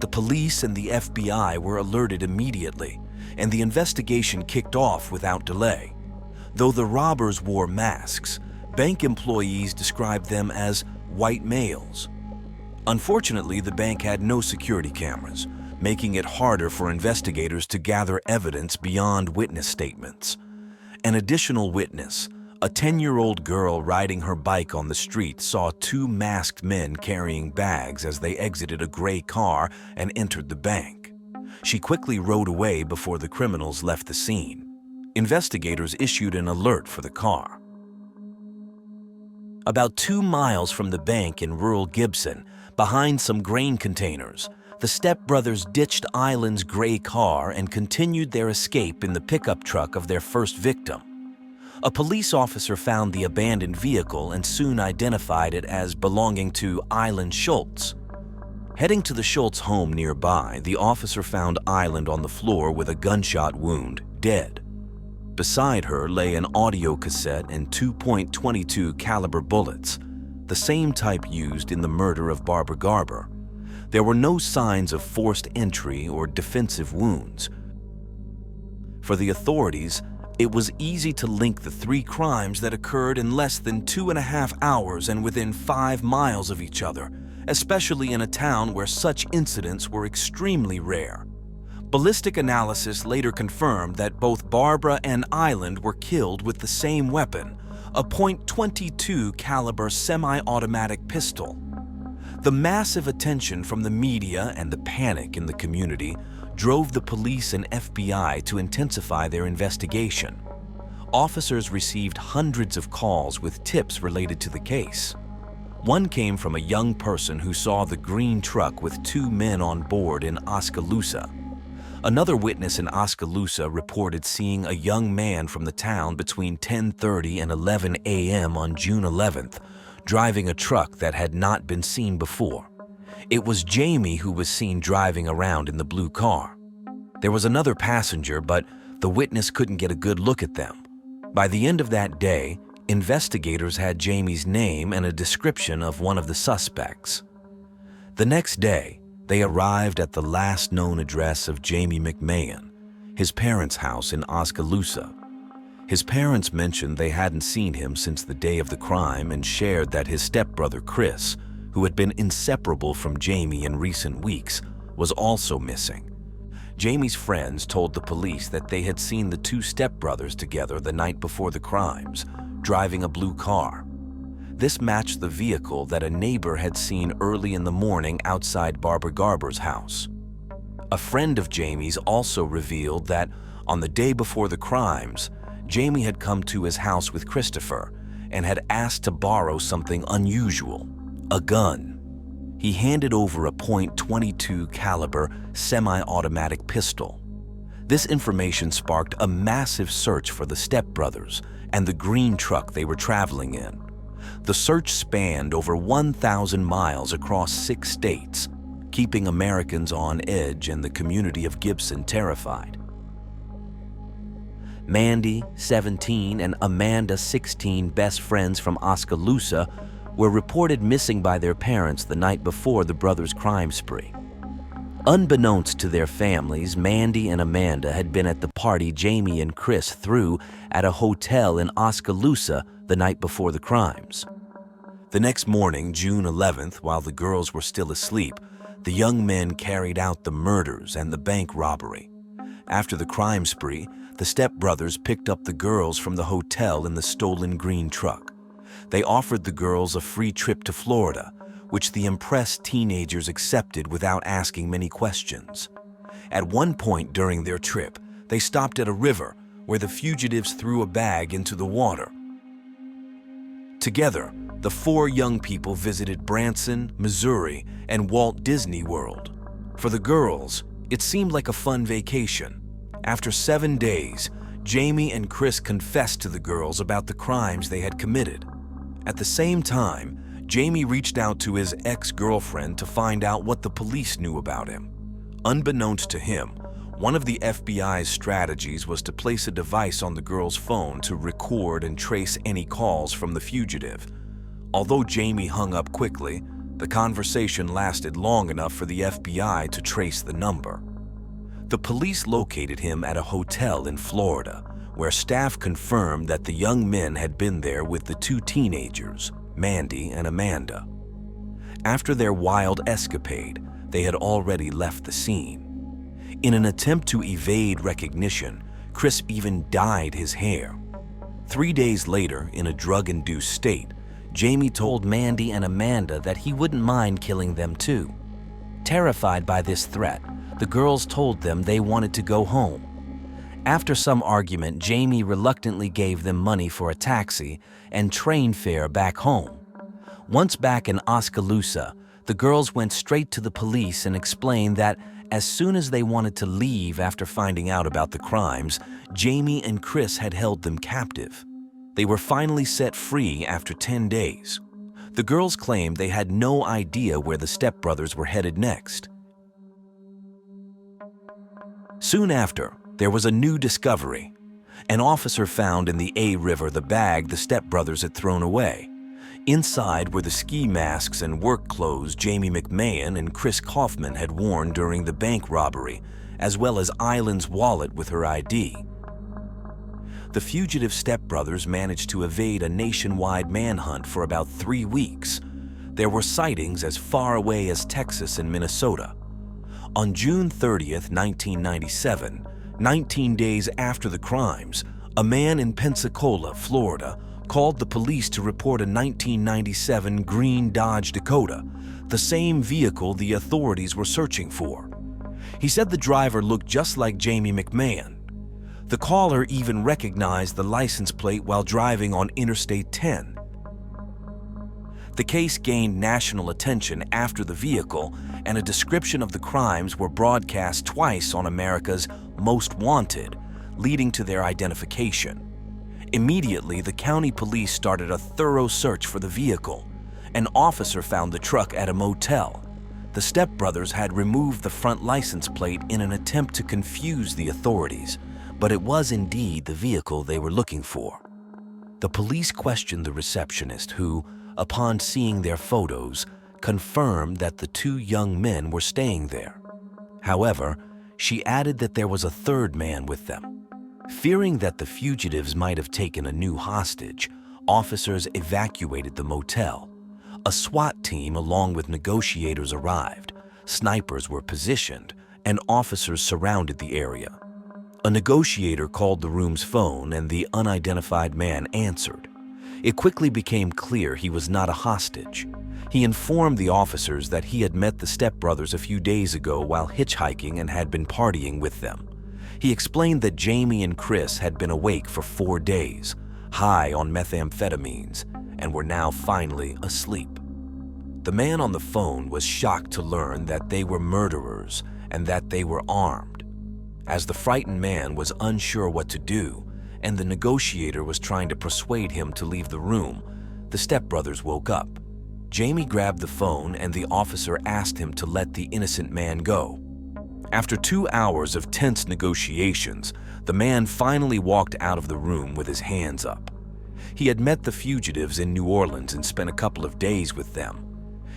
The police and the FBI were alerted immediately, and the investigation kicked off without delay. Though the robbers wore masks, bank employees described them as white males. Unfortunately, the bank had no security cameras, making it harder for investigators to gather evidence beyond witness statements. An additional witness, A 10-year-old girl riding her bike on the street saw two masked men carrying bags as they exited a gray car and entered the bank. She quickly rode away before the criminals left the scene. Investigators issued an alert for the car. About 2 miles from the bank in rural Gibson, behind some grain containers, the stepbrothers ditched Island's gray car and continued their escape in the pickup truck of their first victim. A police officer found the abandoned vehicle and soon identified it as belonging to Island Schultz. Heading to the Schultz home nearby, the officer found Island on the floor with a gunshot wound, dead. Beside her lay an audio cassette and 2.22 caliber bullets, the same type used in the murder of Barbara Garber. There were no signs of forced entry or defensive wounds. For the authorities, it was easy to link the three crimes that occurred in less than 2.5 hours and within 5 miles of each other, especially in a town where such incidents were extremely rare. Ballistic analysis later confirmed that both Barbara and Island were killed with the same weapon, a .22 caliber semi-automatic pistol. The massive attention from the media and the panic in the community drove the police and FBI to intensify their investigation. Officers received hundreds of calls with tips related to the case. One came from a young person who saw the green truck with 2 men on board in Oskaloosa. Another witness in Oskaloosa reported seeing a young man from the town between 10:30 and 11 a.m. on June 11th, driving a truck that had not been seen before. It was Jamie who was seen driving around in the blue car. There was another passenger, but the witness couldn't get a good look at them. By the end of that day, investigators had Jamie's name and a description of one of the suspects. The next day, they arrived at the last known address of Jamie McMahon, his parents' house in Oskaloosa. His parents mentioned they hadn't seen him since the day of the crime and shared that his stepbrother Chris, who had been inseparable from Jamie in recent weeks, was also missing. Jamie's friends told the police that they had seen the two stepbrothers together the night before the crimes, driving a blue car. This matched the vehicle that a neighbor had seen early in the morning outside Barbara Garber's house. A friend of Jamie's also revealed that on the day before the crimes, Jamie had come to his house with Christopher and had asked to borrow something unusual, a gun. He handed over a .22 caliber semi-automatic pistol. This information sparked a massive search for the stepbrothers and the green truck they were traveling in. The search spanned over 1,000 miles across 6 states, keeping Americans on edge and the community of Gibson terrified. Mandy, 17, and Amanda, 16, best friends from Oskaloosa, were reported missing by their parents the night before the brothers' crime spree. Unbeknownst to their families, Mandy and Amanda had been at the party Jamie and Chris threw at a hotel in Oskaloosa the night before the crimes. The next morning, June 11th, while the girls were still asleep, the young men carried out the murders and the bank robbery. After the crime spree, the stepbrothers picked up the girls from the hotel in the stolen green truck. They offered the girls a free trip to Florida, which the impressed teenagers accepted without asking many questions. At one point during their trip, they stopped at a river where the fugitives threw a bag into the water. Together, the 4 young people visited Branson, Missouri, and Walt Disney World. For the girls, it seemed like a fun vacation. After 7 days, Jamie and Chris confessed to the girls about the crimes they had committed. At the same time, Jamie reached out to his ex-girlfriend to find out what the police knew about him. Unbeknownst to him, one of the FBI's strategies was to place a device on the girl's phone to record and trace any calls from the fugitive. Although Jamie hung up quickly, the conversation lasted long enough for the FBI to trace the number. The police located him at a hotel in Florida, where staff confirmed that the young men had been there with the 2 teenagers, Mandy and Amanda. After their wild escapade, they had already left the scene. In an attempt to evade recognition, Chris even dyed his hair. 3 days later, in a drug-induced state, Jamie told Mandy and Amanda that he wouldn't mind killing them too. Terrified by this threat, the girls told them they wanted to go home. After some argument, Jamie reluctantly gave them money for a taxi and train fare back home. Once back in Oskaloosa, the girls went straight to the police and explained that as soon as they wanted to leave after finding out about the crimes, Jamie and Chris had held them captive. They were finally set free after 10 days. The girls claimed they had no idea where the stepbrothers were headed next. Soon after, there was a new discovery. An officer found in the A River the bag the stepbrothers had thrown away. Inside were the ski masks and work clothes Jamie McMahon and Chris Kaufman had worn during the bank robbery, as well as Island's wallet with her ID. The fugitive stepbrothers managed to evade a nationwide manhunt for about 3 weeks. There were sightings as far away as Texas and Minnesota. On June 30th, 1997, 19 days after the crimes, a man in Pensacola, Florida, called the police to report a 1997 green Dodge Dakota, the same vehicle the authorities were searching for. He said the driver looked just like Jamie McMahon. The caller even recognized the license plate while driving on Interstate 10. The case gained national attention after the vehicle, and a description of the crimes were broadcast twice on America's Most Wanted, leading to their identification. Immediately, the county police started a thorough search for the vehicle. An officer found the truck at a motel. The stepbrothers had removed the front license plate in an attempt to confuse the authorities, but it was indeed the vehicle they were looking for. The police questioned the receptionist who, upon seeing their photos, confirmed that the 2 young men were staying there. However, she added that there was a third man with them. Fearing that the fugitives might have taken a new hostage, officers evacuated the motel. A SWAT team along with negotiators arrived, snipers were positioned, and officers surrounded the area. A negotiator called the room's phone and the unidentified man answered. It quickly became clear he was not a hostage. He informed the officers that he had met the stepbrothers a few days ago while hitchhiking and had been partying with them. He explained that Jamie and Chris had been awake for 4 days, high on methamphetamines, and were now finally asleep. The man on the phone was shocked to learn that they were murderers and that they were armed. As the frightened man was unsure what to do, and the negotiator was trying to persuade him to leave the room, the stepbrothers woke up. Jamie grabbed the phone and the officer asked him to let the innocent man go. After 2 hours of tense negotiations, the man finally walked out of the room with his hands up. He had met the fugitives in New Orleans and spent a couple of days with them.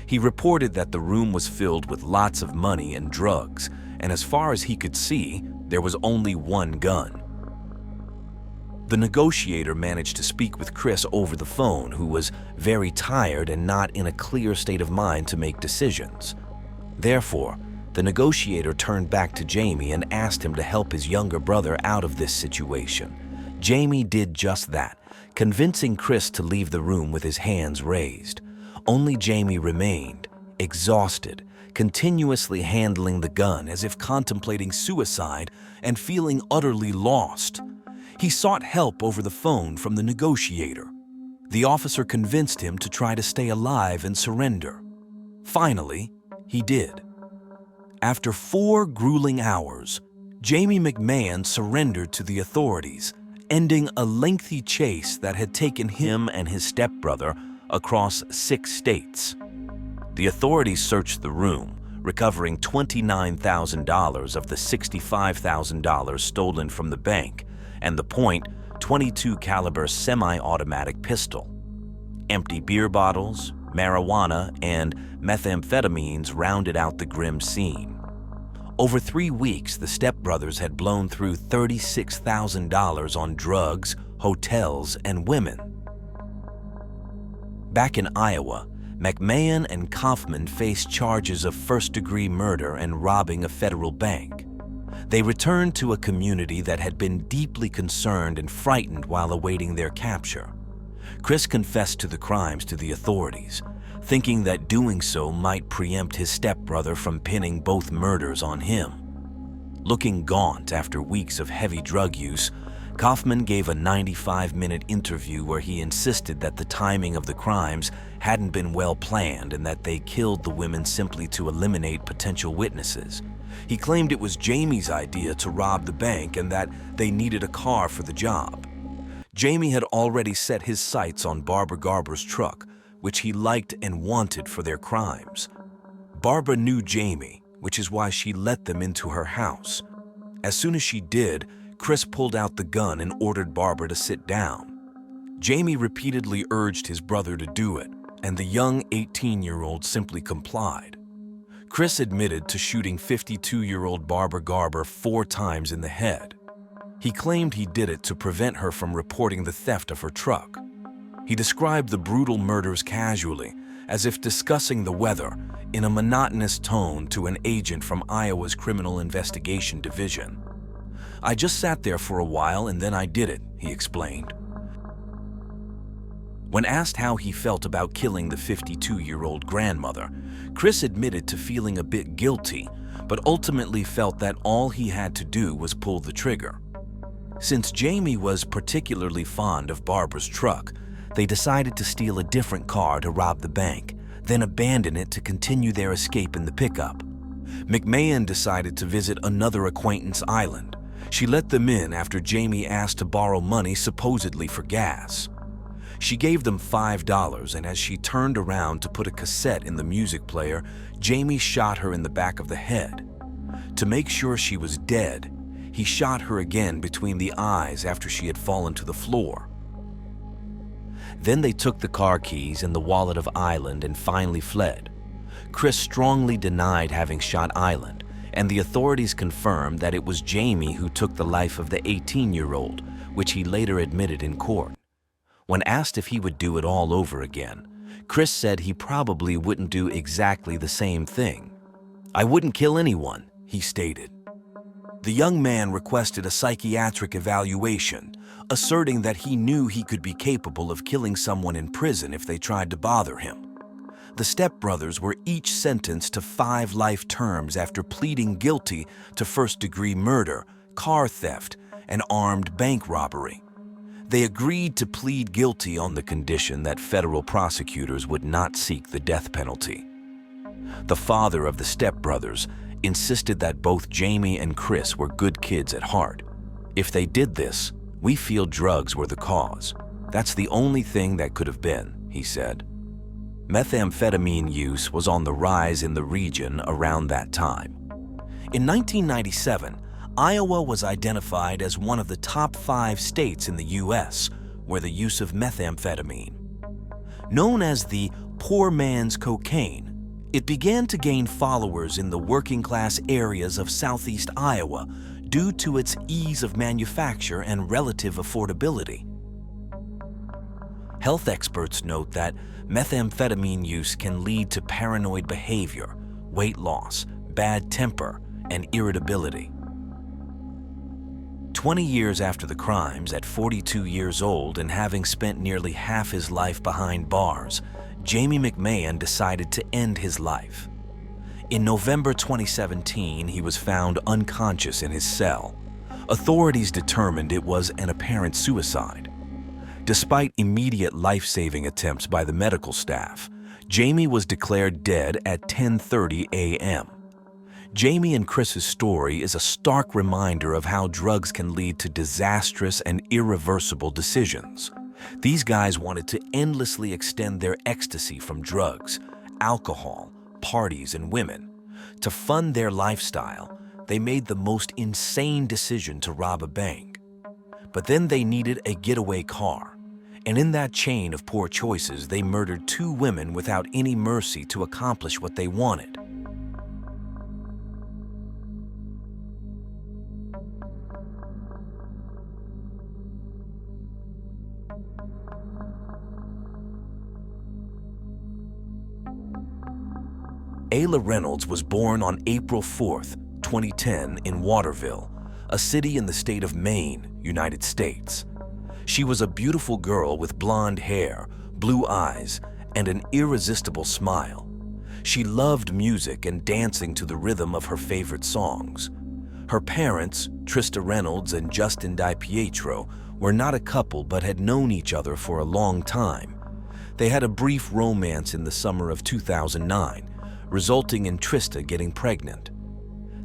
He reported that the room was filled with lots of money and drugs, and as far as he could see, there was only 1 gun. The negotiator managed to speak with Chris over the phone, who was very tired and not in a clear state of mind to make decisions. Therefore, the negotiator turned back to Jamie and asked him to help his younger brother out of this situation. Jamie did just that, convincing Chris to leave the room with his hands raised. Only Jamie remained, exhausted, continuously handling the gun as if contemplating suicide and feeling utterly lost. He sought help over the phone from the negotiator. The officer convinced him to try to stay alive and surrender. Finally, he did. After 4 grueling hours, Jamie McMahon surrendered to the authorities, ending a lengthy chase that had taken him and his stepbrother across 6 states. The authorities searched the room, recovering $29,000 of the $65,000 stolen from the bank and the .22 caliber semi-automatic pistol. Empty beer bottles, marijuana, and methamphetamines rounded out the grim scene. Over 3 weeks, the stepbrothers had blown through $36,000 on drugs, hotels, and women. Back in Iowa, McMahon and Kaufman faced charges of first-degree murder and robbing a federal bank. They returned to a community that had been deeply concerned and frightened while awaiting their capture. Chris confessed to the crimes to the authorities, thinking that doing so might preempt his stepbrother from pinning both murders on him. Looking gaunt after weeks of heavy drug use, Kaufman gave a 95-minute interview where he insisted that the timing of the crimes hadn't been well planned and that they killed the women simply to eliminate potential witnesses. He claimed it was Jamie's idea to rob the bank and that they needed a car for the job. Jamie had already set his sights on Barbara Garber's truck, which he liked and wanted for their crimes. Barbara knew Jamie, which is why she let them into her house. As soon as she did, Chris pulled out the gun and ordered Barbara to sit down. Jamie repeatedly urged his brother to do it, and the young 18-year-old simply complied. Chris admitted to shooting 52-year-old Barbara Garber 4 times in the head. He claimed he did it to prevent her from reporting the theft of her truck. He described the brutal murders casually, as if discussing the weather, in a monotonous tone to an agent from Iowa's Criminal Investigation Division. "I just sat there for a while and then I did it," he explained. When asked how he felt about killing the 52-year-old grandmother, Chris admitted to feeling a bit guilty, but ultimately felt that all he had to do was pull the trigger. Since Jamie was particularly fond of Barbara's truck, they decided to steal a different car to rob the bank, then abandon it to continue their escape in the pickup. McMahon decided to visit another acquaintance island. She let them in after Jamie asked to borrow money supposedly for gas. She gave them $5, and as she turned around to put a cassette in the music player, Jamie shot her in the back of the head. To make sure she was dead, he shot her again between the eyes after she had fallen to the floor. Then they took the car keys and the wallet of Island and finally fled. Chris strongly denied having shot Island, and the authorities confirmed that it was Jamie who took the life of the 18-year-old, which he later admitted in court. When asked if he would do it all over again, Chris said he probably wouldn't do exactly the same thing. "I wouldn't kill anyone," he stated. The young man requested a psychiatric evaluation, asserting that he knew he could be capable of killing someone in prison if they tried to bother him. The stepbrothers were each sentenced to 5 life terms after pleading guilty to first-degree murder, car theft, and armed bank robbery. They agreed to plead guilty on the condition that federal prosecutors would not seek the death penalty. The father of the stepbrothers insisted that both Jamie and Chris were good kids at heart. "If they did this, we feel drugs were the cause. That's the only thing that could have been," he said. Methamphetamine use was on the rise in the region around that time. In 1997, Iowa was identified as one of the top 5 states in the U.S. where the use of methamphetamine. Known as the poor man's cocaine, it began to gain followers in the working-class areas of southeast Iowa due to its ease of manufacture and relative affordability. Health experts note that methamphetamine use can lead to paranoid behavior, weight loss, bad temper, and irritability. 20 years after the crimes, at 42 years old and having spent nearly half his life behind bars, Jamie McMahon decided to end his life. In November 2017, he was found unconscious in his cell. Authorities determined it was an apparent suicide. Despite immediate life-saving attempts by the medical staff, Jamie was declared dead at 10:30 a.m. Jamie and Chris's story is a stark reminder of how drugs can lead to disastrous and irreversible decisions. These guys wanted to endlessly extend their ecstasy from drugs, alcohol, parties, and women. To fund their lifestyle, they made the most insane decision to rob a bank. But then they needed a getaway car, and in that chain of poor choices, they murdered 2 women without any mercy to accomplish what they wanted. Ayla Reynolds was born on April 4, 2010 in Waterville, a city in the state of Maine, United States. She was a beautiful girl with blonde hair, blue eyes, and an irresistible smile. She loved music and dancing to the rhythm of her favorite songs. Her parents, Trista Reynolds and Justin DiPietro, were not a couple but had known each other for a long time. They had a brief romance in the summer of 2009, resulting in Trista getting pregnant.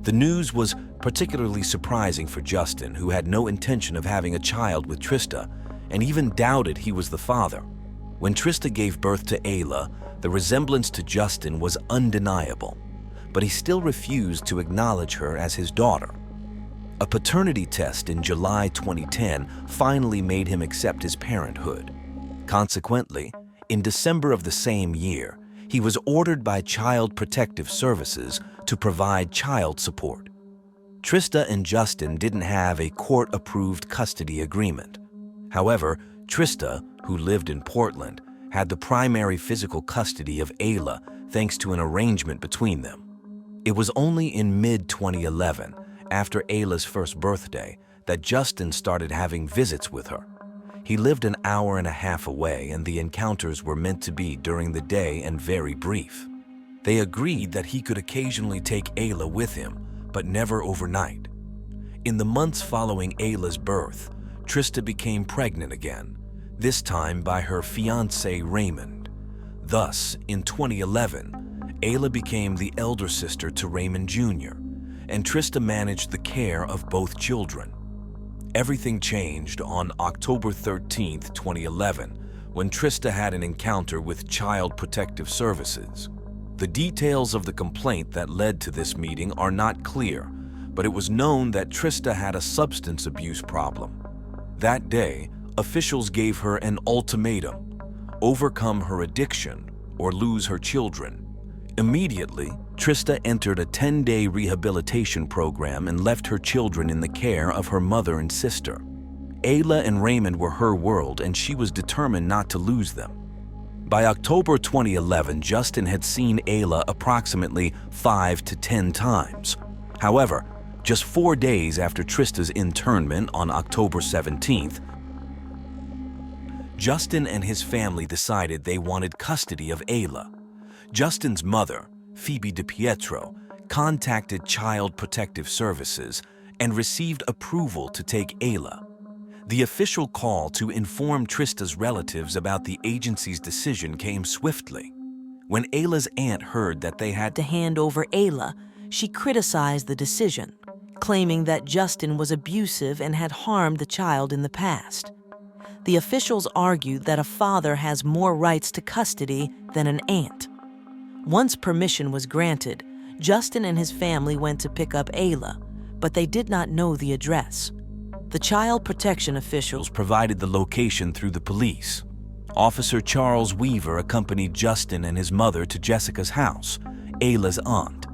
The news was particularly surprising for Justin, who had no intention of having a child with Trista and even doubted he was the father. When Trista gave birth to Ayla, the resemblance to Justin was undeniable, but he still refused to acknowledge her as his daughter. A paternity test in July 2010 finally made him accept his parenthood. Consequently, in December of the same year, he was ordered by Child Protective Services to provide child support. Trista and Justin didn't have a court-approved custody agreement. However, Trista, who lived in Portland, had the primary physical custody of Ayla thanks to an arrangement between them. It was only in mid-2011, after Ayla's first birthday, that Justin started having visits with her. He lived an hour and a half away, and the encounters were meant to be during the day and very brief. They agreed that he could occasionally take Ayla with him, but never overnight. In the months following Ayla's birth, Trista became pregnant again, this time by her fiancé Raymond. Thus, in 2011, Ayla became the elder sister to Raymond Jr., and Trista managed the care of both children. Everything changed on October 13, 2011, when Trista had an encounter with Child Protective Services. The details of the complaint that led to this meeting are not clear, but it was known that Trista had a substance abuse problem. That day, officials gave her an ultimatum: overcome her addiction or lose her children. Immediately, Trista entered a 10-day rehabilitation program and left her children in the care of her mother and sister. Ayla and Raymond were her world, and she was determined not to lose them. By October 2011, Justin had seen Ayla approximately 5 to 10 times. However, just 4 days after Trista's internment on October 17th, Justin and his family decided they wanted custody of Ayla. Justin's mother, Phoebe DiPietro, contacted Child Protective Services and received approval to take Ayla. The official call to inform Trista's relatives about the agency's decision came swiftly. When Ayla's aunt heard that they had to hand over Ayla, she criticized the decision, claiming that Justin was abusive and had harmed the child in the past. The officials argued that a father has more rights to custody than an aunt. Once permission was granted, Justin and his family went to pick up Ayla, but they did not know the address. The child protection officials provided the location through the police. Officer Charles Weaver accompanied Justin and his mother to Jessica's house, Ayla's aunt.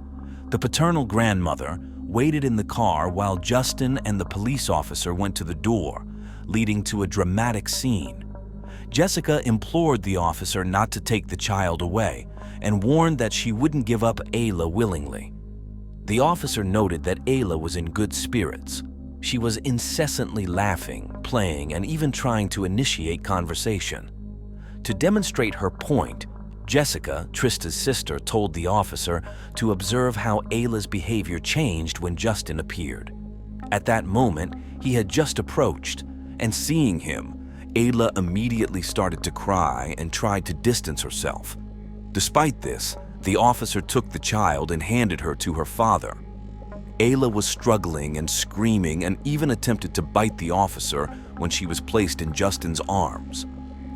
The paternal grandmother waited in the car while Justin and the police officer went to the door, leading to a dramatic scene. Jessica implored the officer not to take the child away and warned that she wouldn't give up Ayla willingly. The officer noted that Ayla was in good spirits. She was incessantly laughing, playing, and even trying to initiate conversation. To demonstrate her point, Jessica, Trista's sister, told the officer to observe how Ayla's behavior changed when Justin appeared. At that moment, he had just approached, and seeing him, Ayla immediately started to cry and tried to distance herself. Despite this, the officer took the child and handed her to her father. Ayla was struggling and screaming and even attempted to bite the officer when she was placed in Justin's arms.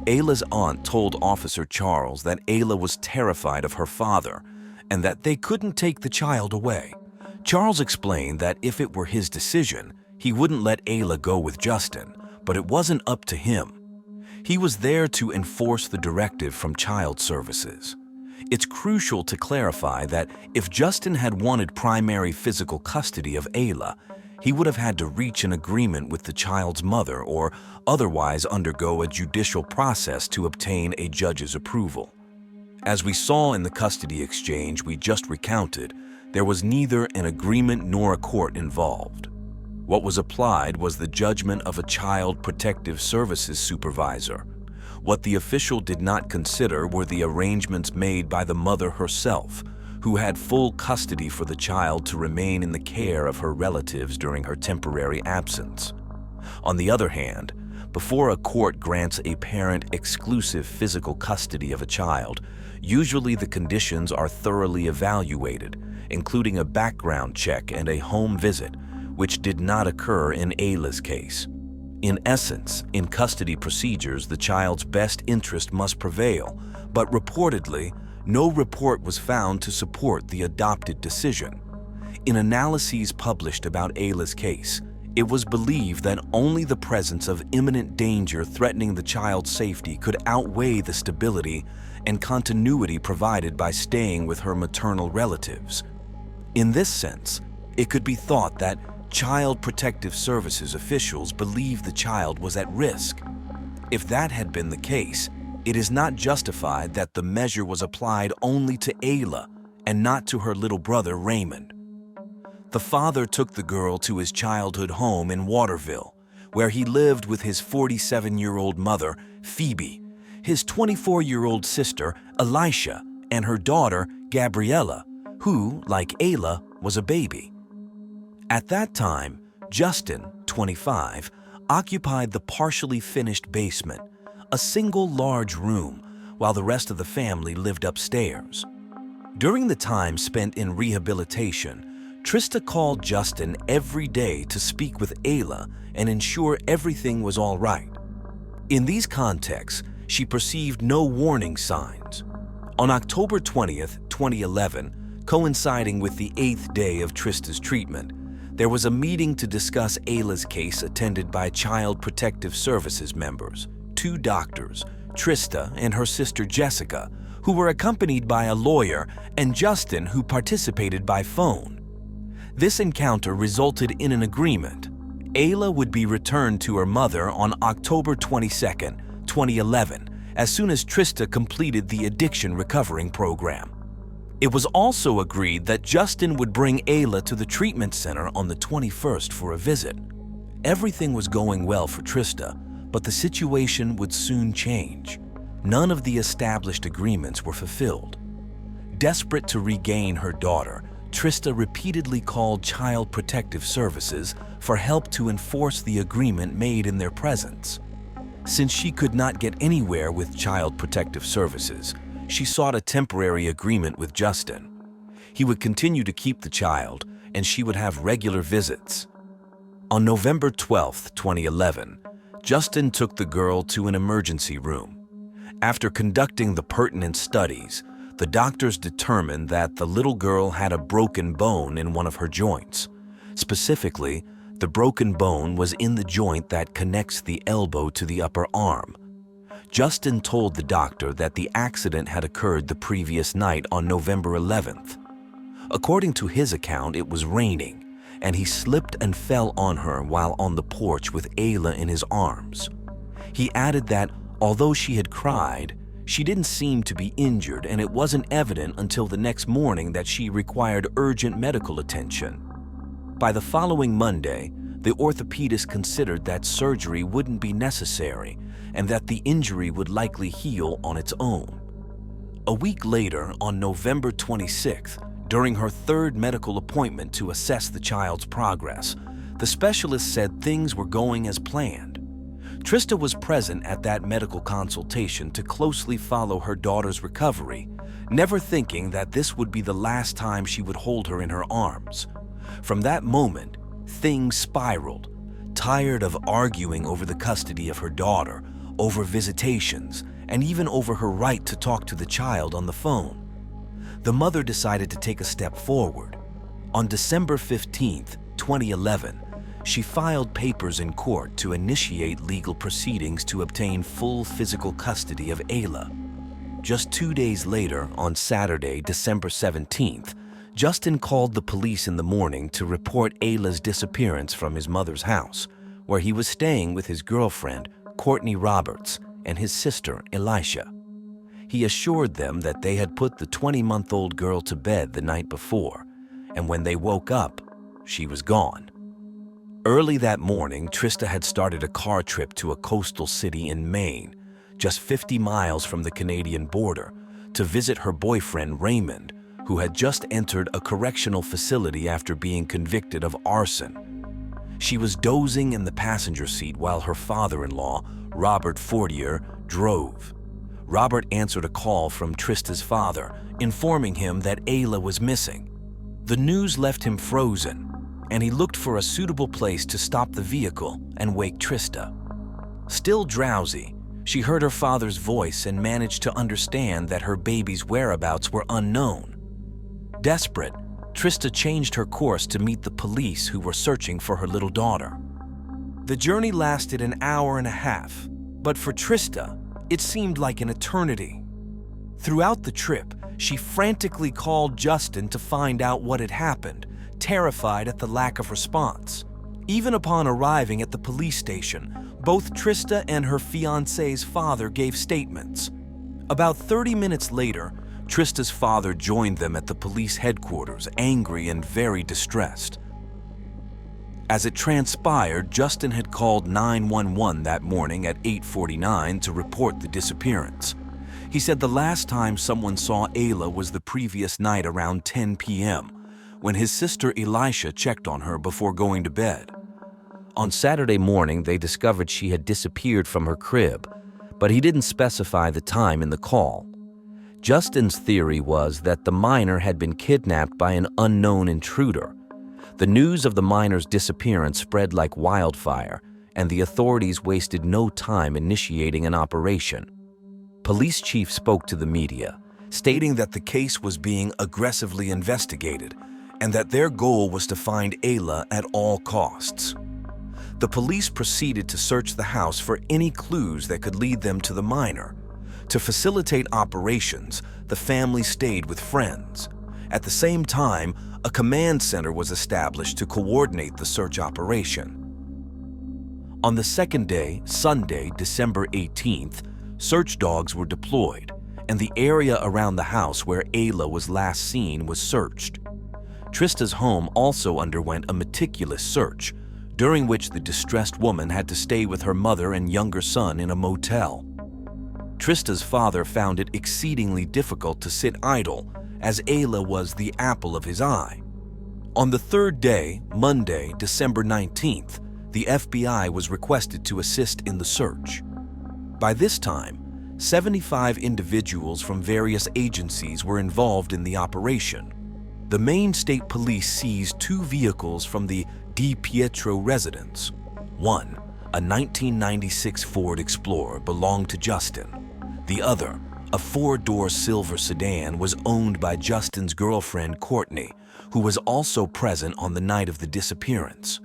Ayla's aunt told Officer Charles that Ayla was terrified of her father and that they couldn't take the child away. Charles explained that if it were his decision, he wouldn't let Ayla go with Justin, but it wasn't up to him. He was there to enforce the directive from Child Services. It's crucial to clarify that if Justin had wanted primary physical custody of Ayla, he would have had to reach an agreement with the child's mother or otherwise undergo a judicial process to obtain a judge's approval. As we saw in the custody exchange we just recounted, There was neither an agreement nor a court involved. What was applied was the judgment of a Child Protective Services supervisor. What the official did not consider were the arrangements made by the mother herself, who had full custody for the child to remain in the care of her relatives during her temporary absence. On the other hand, before a court grants a parent exclusive physical custody of a child, usually the conditions are thoroughly evaluated, including a background check and a home visit, which did not occur in Ayla's case. In essence, in custody procedures, the child's best interest must prevail, but reportedly, no report was found to support the adopted decision. In analyses published about Ayla's case, it was believed that only the presence of imminent danger threatening the child's safety could outweigh the stability and continuity provided by staying with her maternal relatives. In this sense, it could be thought that Child Protective Services officials believed the child was at risk. If that had been the case, it is not justified that the measure was applied only to Ayla and not to her little brother Raymond. The father took the girl to his childhood home in Waterville, where he lived with his 47-year-old mother, Phoebe, his 24-year-old sister, Elisha, and her daughter, Gabriella, who, like Ayla, was a baby. At that time, Justin, 25, occupied the partially finished basement, a single large room, while the rest of the family lived upstairs. During the time spent in rehabilitation, Trista called Justin every day to speak with Ayla and ensure everything was all right. In these contexts, she perceived no warning signs. On October 20th, 2011, coinciding with the 8th day of Trista's treatment, there was a meeting to discuss Ayla's case attended by Child Protective Services members, 2 doctors, Trista and her sister Jessica, who were accompanied by a lawyer, and Justin, who participated by phone. This encounter resulted in an agreement. Ayla would be returned to her mother on October 22nd, 2011, as soon as Trista completed the addiction recovering program. It was also agreed that Justin would bring Ayla to the treatment center on the 21st for a visit. Everything was going well for Trista, but the situation would soon change. None of the established agreements were fulfilled. Desperate to regain her daughter, Trista repeatedly called Child Protective Services for help to enforce the agreement made in their presence. Since she could not get anywhere with Child Protective Services, she sought a temporary agreement with Justin. He would continue to keep the child, and she would have regular visits. On November 12, 2011, Justin took the girl to an emergency room. After conducting the pertinent studies, the doctors determined that the little girl had a broken bone in one of her joints. Specifically, the broken bone was in the joint that connects the elbow to the upper arm. Justin told the doctor that the accident had occurred the previous night on November 11th. According to his account, it was raining, and he slipped and fell on her while on the porch with Ayla in his arms. He added that although she had cried, she didn't seem to be injured, and it wasn't evident until the next morning that she required urgent medical attention. By the following Monday, the orthopedist considered that surgery wouldn't be necessary and that the injury would likely heal on its own. A week later, on November 26th, during her 3rd medical appointment to assess the child's progress, the specialist said things were going as planned. Trista was present at that medical consultation to closely follow her daughter's recovery, never thinking that this would be the last time she would hold her in her arms. From that moment, things spiraled. Tired of arguing over the custody of her daughter, over visitations, and even over her right to talk to the child on the phone, the mother decided to take a step forward. On December 15th, 2011, she filed papers in court to initiate legal proceedings to obtain full physical custody of Ayla. Just 2 days later, on Saturday, December 17th, Justin called the police in the morning to report Ayla's disappearance from his mother's house, where he was staying with his girlfriend, Courtney Roberts, and his sister, Elisha. He assured them that they had put the 20-month-old girl to bed the night before, and when they woke up, she was gone. Early that morning, Trista had started a car trip to a coastal city in Maine, just 50 miles from the Canadian border, to visit her boyfriend Raymond, who had just entered a correctional facility after being convicted of arson. She was dozing in the passenger seat while her father-in-law, Robert Fortier, drove. Robert answered a call from Trista's father, informing him that Ayla was missing. The news left him frozen, and he looked for a suitable place to stop the vehicle and wake Trista. Still drowsy, she heard her father's voice and managed to understand that her baby's whereabouts were unknown. Desperate, Trista changed her course to meet the police who were searching for her little daughter. The journey lasted an hour and a half, but for Trista, it seemed like an eternity. Throughout the trip, she frantically called Justin to find out what had happened, terrified at the lack of response. Even upon arriving at the police station, both Trista and her fiancé's father gave statements. About 30 minutes later, Trista's father joined them at the police headquarters, angry and very distressed. As it transpired, Justin had called 911 that morning at 8:49 to report the disappearance. He said the last time someone saw Ayla was the previous night around 10 p.m., when his sister Elisha checked on her before going to bed. On Saturday morning, they discovered she had disappeared from her crib, but he didn't specify the time in the call. Justin's theory was that the minor had been kidnapped by an unknown intruder. The news of the minor's disappearance spread like wildfire, and the authorities wasted no time initiating an operation. Police chief spoke to the media, stating that the case was being aggressively investigated and that their goal was to find Ayla at all costs. The police proceeded to search the house for any clues that could lead them to the minor. To facilitate operations, the family stayed with friends. At the same time, a command center was established to coordinate the search operation. On the second day, Sunday, December 18th, search dogs were deployed, and the area around the house where Ayla was last seen was searched. Trista's home also underwent a meticulous search, during which the distressed woman had to stay with her mother and younger son in a motel. Trista's father found it exceedingly difficult to sit idle, as Ayla was the apple of his eye. On the third day, Monday, December 19th, the FBI was requested to assist in the search. By this time, 75 individuals from various agencies were involved in the operation. The Maine State Police seized 2 vehicles from the Di Pietro residence. One, a 1996 Ford Explorer, belonged to Justin. The other, a 4-door silver sedan, was owned by Justin's girlfriend, Courtney, who was also present on the night of the disappearance.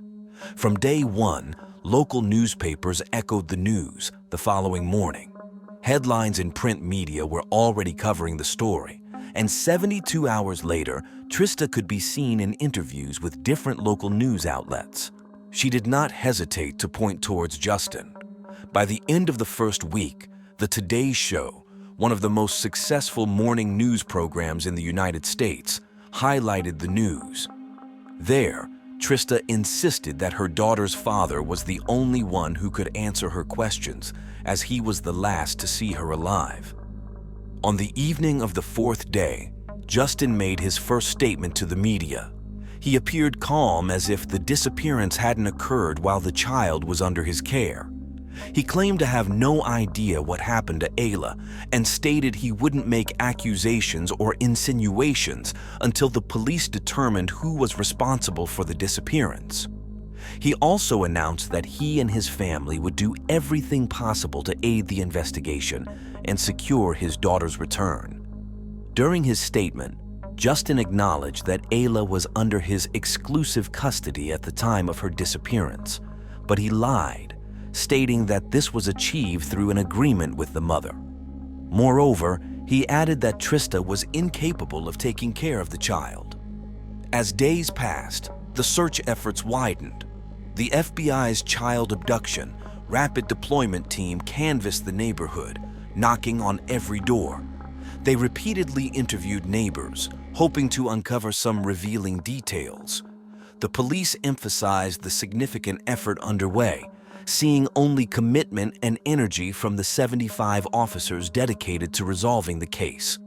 From day one, local newspapers echoed the news the following morning. Headlines in print media were already covering the story, and 72 hours later, Trista could be seen in interviews with different local news outlets. She did not hesitate to point towards Justin. By the end of the first week, the Today Show, one of the most successful morning news programs in the United States, highlighted the news. There, Trista insisted that her daughter's father was the only one who could answer her questions, as he was the last to see her alive. On the evening of the 4th day, Justin made his first statement to the media. He appeared calm, as if the disappearance hadn't occurred while the child was under his care. He claimed to have no idea what happened to Ayla and stated he wouldn't make accusations or insinuations until the police determined who was responsible for the disappearance. He also announced that he and his family would do everything possible to aid the investigation and secure his daughter's return. During his statement, Justin acknowledged that Ayla was under his exclusive custody at the time of her disappearance, but he lied, stating that this was achieved through an agreement with the mother. Moreover, he added that Trista was incapable of taking care of the child. As days passed, the search efforts widened. The FBI's child abduction rapid deployment team canvassed the neighborhood, knocking on every door. They repeatedly interviewed neighbors, hoping to uncover some revealing details. The police emphasized the significant effort underway, seeing only commitment and energy from the 75 officers dedicated to resolving the case.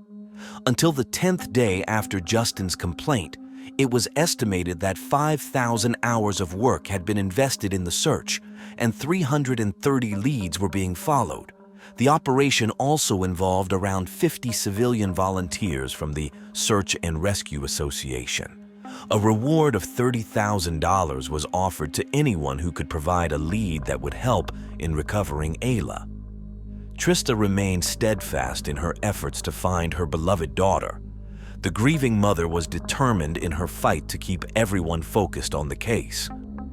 Until the 10th day after Justin's complaint, it was estimated that 5,000 hours of work had been invested in the search, and 330 leads were being followed. The operation also involved around 50 civilian volunteers from the Search and Rescue Association. A reward of $30,000 was offered to anyone who could provide a lead that would help in recovering Ayla. Trista remained steadfast in her efforts to find her beloved daughter. The grieving mother was determined in her fight to keep everyone focused on the case.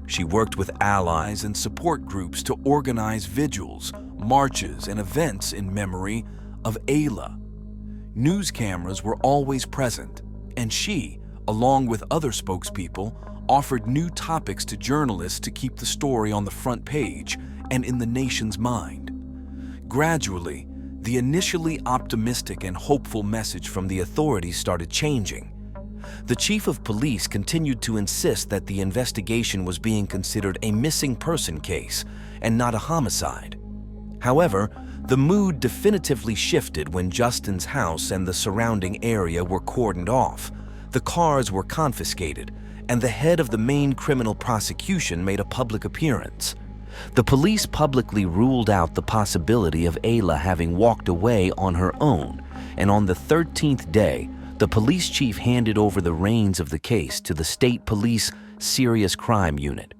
She worked with allies and support groups to organize vigils, marches, and events in memory of Ayla. News cameras were always present, and she, along with other spokespeople, offered new topics to journalists to keep the story on the front page and in the nation's mind. Gradually, the initially optimistic and hopeful message from the authorities started changing. The chief of police continued to insist that the investigation was being considered a missing person case and not a homicide. However, the mood definitively shifted when Justin's house and the surrounding area were cordoned off, the cars were confiscated, and the head of the main criminal prosecution made a public appearance. The police publicly ruled out the possibility of Ayla having walked away on her own, and on the 13th day, the police chief handed over the reins of the case to the State Police Serious Crime Unit.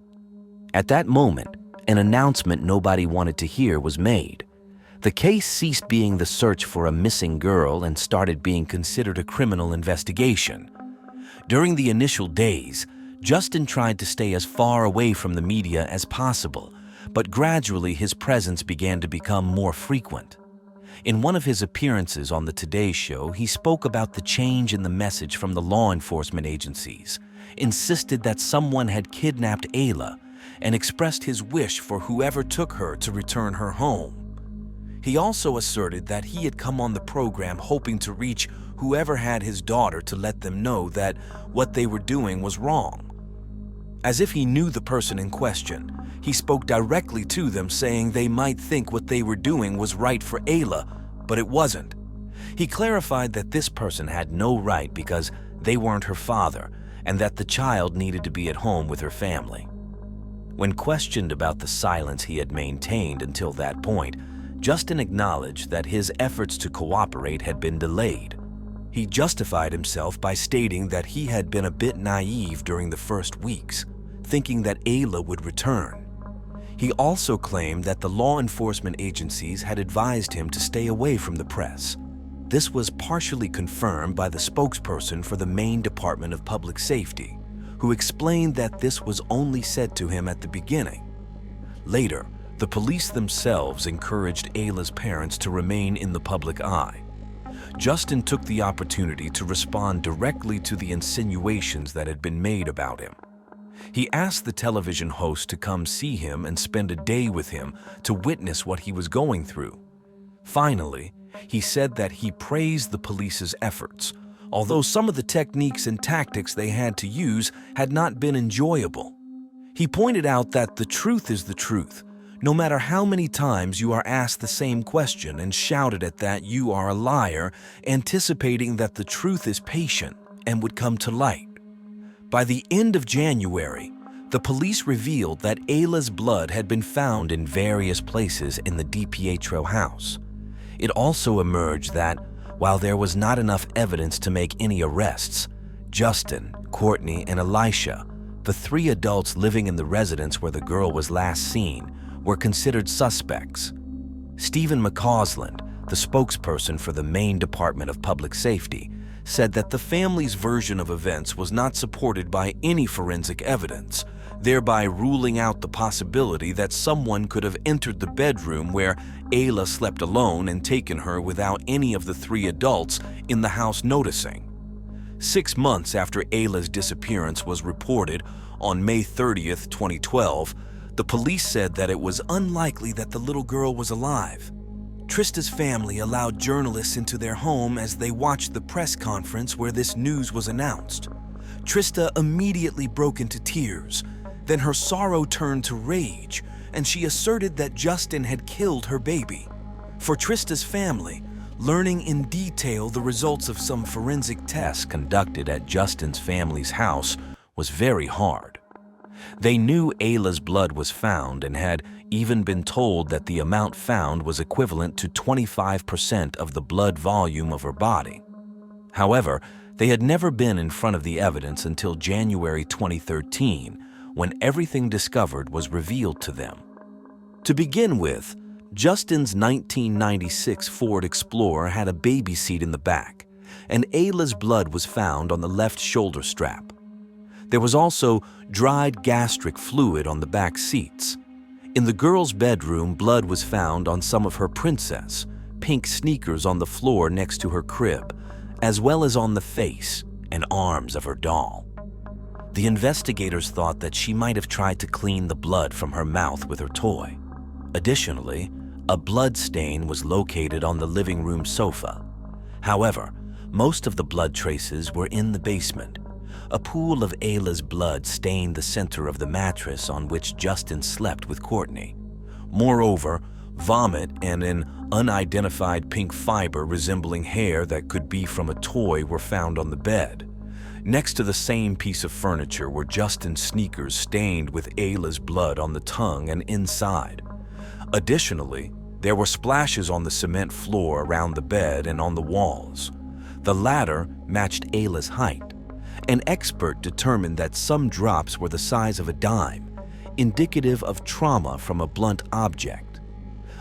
At that moment, an announcement nobody wanted to hear was made. The case ceased being the search for a missing girl and started being considered a criminal investigation. During the initial days, Justin tried to stay as far away from the media as possible, but gradually his presence began to become more frequent. In one of his appearances on the Today Show, he spoke about the change in the message from the law enforcement agencies, insisted that someone had kidnapped Ayla, and expressed his wish for whoever took her to return her home. He also asserted that he had come on the program hoping to reach whoever had his daughter to let them know that what they were doing was wrong. As if he knew the person in question, he spoke directly to them, saying they might think what they were doing was right for Ayla, but it wasn't. He clarified that this person had no right because they weren't her father, and that the child needed to be at home with her family. When questioned about the silence he had maintained until that point, Justin acknowledged that his efforts to cooperate had been delayed. He justified himself by stating that he had been a bit naive during the first weeks, thinking that Ayla would return. He also claimed that the law enforcement agencies had advised him to stay away from the press. This was partially confirmed by the spokesperson for the Maine Department of Public Safety, who explained that this was only said to him at the beginning. Later, the police themselves encouraged Ayla's parents to remain in the public eye. Justin took the opportunity to respond directly to the insinuations that had been made about him. He asked the television host to come see him and spend a day with him to witness what he was going through. Finally, he said that he praised the police's efforts, although some of the techniques and tactics they had to use had not been enjoyable. He pointed out that the truth is the truth. No matter how many times you are asked the same question and shouted at that you are a liar, anticipating that the truth is patient and would come to light. By the end of January, the police revealed that Ayla's blood had been found in various places in the DiPietro house. It also emerged that, while there was not enough evidence to make any arrests, Justin, Courtney, and Elisha, the three adults living in the residence where the girl was last seen, were considered suspects. Stephen McCausland, the spokesperson for the Maine Department of Public Safety, said that the family's version of events was not supported by any forensic evidence, thereby ruling out the possibility that someone could have entered the bedroom where Ayla slept alone and taken her without any of the three adults in the house noticing. 6 months after Ayla's disappearance was reported on May 30th, 2012, the police said that it was unlikely that the little girl was alive. Trista's family allowed journalists into their home as they watched the press conference where this news was announced. Trista immediately broke into tears. Then her sorrow turned to rage, and she asserted that Justin had killed her baby. For Trista's family, learning in detail the results of some forensic tests conducted at Justin's family's house was very hard. They knew Ayla's blood was found and had even been told that the amount found was equivalent to 25% of the blood volume of her body. However, they had never been in front of the evidence until January 2013, when everything discovered was revealed to them. To begin with, Justin's 1996 Ford Explorer had a baby seat in the back, and Ayla's blood was found on the left shoulder strap. There was also dried gastric fluid on the back seats. In the girl's bedroom, blood was found on some of her princess, pink sneakers on the floor next to her crib, as well as on the face and arms of her doll. The investigators thought that she might have tried to clean the blood from her mouth with her toy. Additionally, a blood stain was located on the living room sofa. However, most of the blood traces were in the basement. A pool of Ayla's blood stained the center of the mattress on which Justin slept with Courtney. Moreover, vomit and an unidentified pink fiber resembling hair that could be from a toy were found on the bed. Next to the same piece of furniture were Justin's sneakers stained with Ayla's blood on the tongue and inside. Additionally, there were splashes on the cement floor around the bed and on the walls. The latter matched Ayla's height. An expert determined that some drops were the size of a dime, indicative of trauma from a blunt object.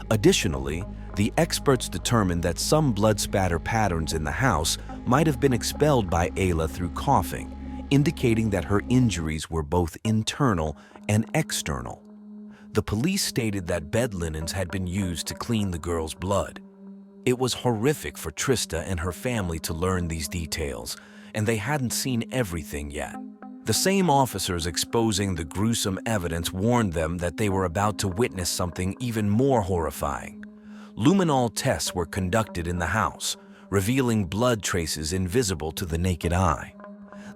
Additionally, the experts determined that some blood spatter patterns in the house might have been expelled by Ayla through coughing, indicating that her injuries were both internal and external. The police stated that bed linens had been used to clean the girl's blood. It was horrific for Trista and her family to learn these details, and they hadn't seen everything yet. The same officers exposing the gruesome evidence warned them that they were about to witness something even more horrifying. Luminol tests were conducted in the house, revealing blood traces invisible to the naked eye.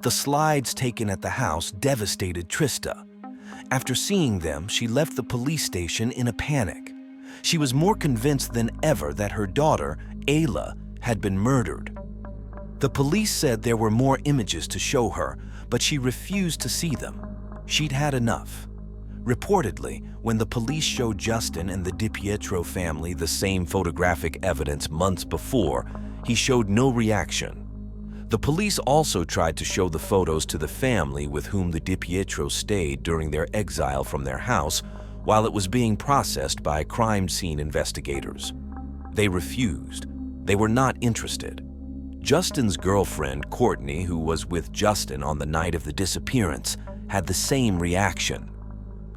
The slides taken at the house devastated Trista. After seeing them, she left the police station in a panic. She was more convinced than ever that her daughter, Ayla, had been murdered. The police said there were more images to show her, but she refused to see them. She'd had enough. Reportedly, when the police showed Justin and the DiPietro family the same photographic evidence months before, he showed no reaction. The police also tried to show the photos to the family with whom the DiPietro stayed during their exile from their house while it was being processed by crime scene investigators. They refused. They were not interested. Justin's girlfriend, Courtney, who was with Justin on the night of the disappearance, had the same reaction.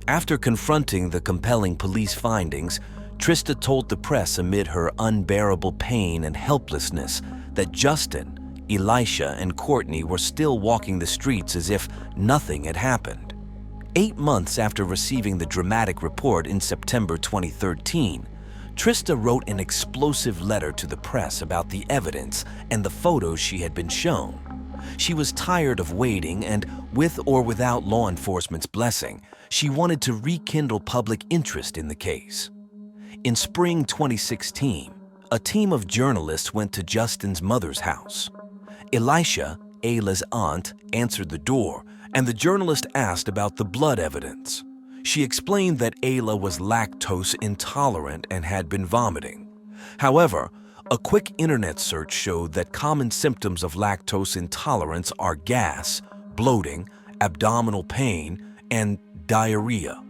After confronting the compelling police findings, Trista told the press amid her unbearable pain and helplessness that Justin, Elisha, and Courtney were still walking the streets as if nothing had happened. 8 months after receiving the dramatic report in September 2013, Trista wrote an explosive letter to the press about the evidence and the photos she had been shown. She was tired of waiting and, with or without law enforcement's blessing, she wanted to rekindle public interest in the case. In spring 2016, a team of journalists went to Justin's mother's house. Elisha, Ayla's aunt, answered the door, and the journalist asked about the blood evidence. She explained that Ayla was lactose intolerant and had been vomiting. However, a quick internet search showed that common symptoms of lactose intolerance are gas, bloating, abdominal pain, and diarrhea.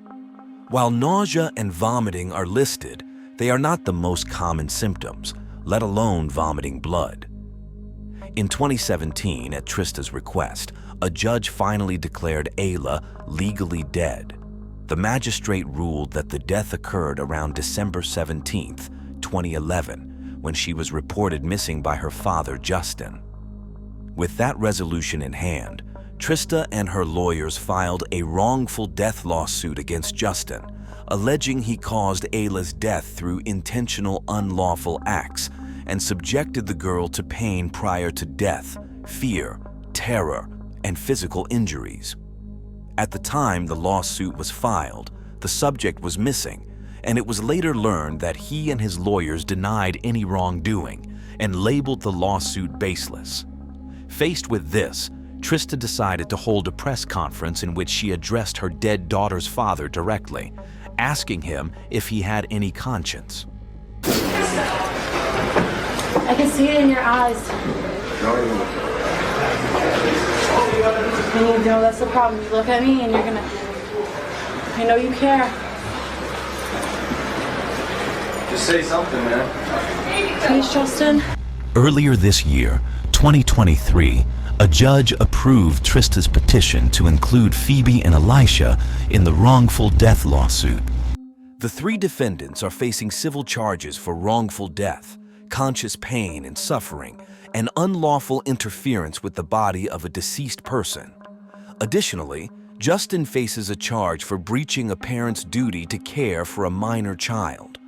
While nausea and vomiting are listed, they are not the most common symptoms, let alone vomiting blood. In 2017, at Trista's request, a judge finally declared Ayla legally dead. The magistrate ruled that the death occurred around December 17, 2011, when she was reported missing by her father, Justin. With that resolution in hand, Trista and her lawyers filed a wrongful death lawsuit against Justin, alleging he caused Ayla's death through intentional unlawful acts and subjected the girl to pain prior to death, fear, terror, and physical injuries. At the time the lawsuit was filed, the subject was missing, and it was later learned that he and his lawyers denied any wrongdoing and labeled the lawsuit baseless. Faced with this, Trista decided to hold a press conference in which she addressed her dead daughter's father directly, asking him if he had any conscience. I can see it in your eyes. And you know that's the problem. You look at me and you're gonna... I know you care. Just say something, man. Please, Justin. Earlier this year, 2023, a judge approved Trista's petition to include Phoebe and Elisha in the wrongful death lawsuit. The three defendants are facing civil charges for wrongful death, conscious pain and suffering, and unlawful interference with the body of a deceased person. Additionally, Justin faces a charge for breaching a parent's duty to care for a minor child.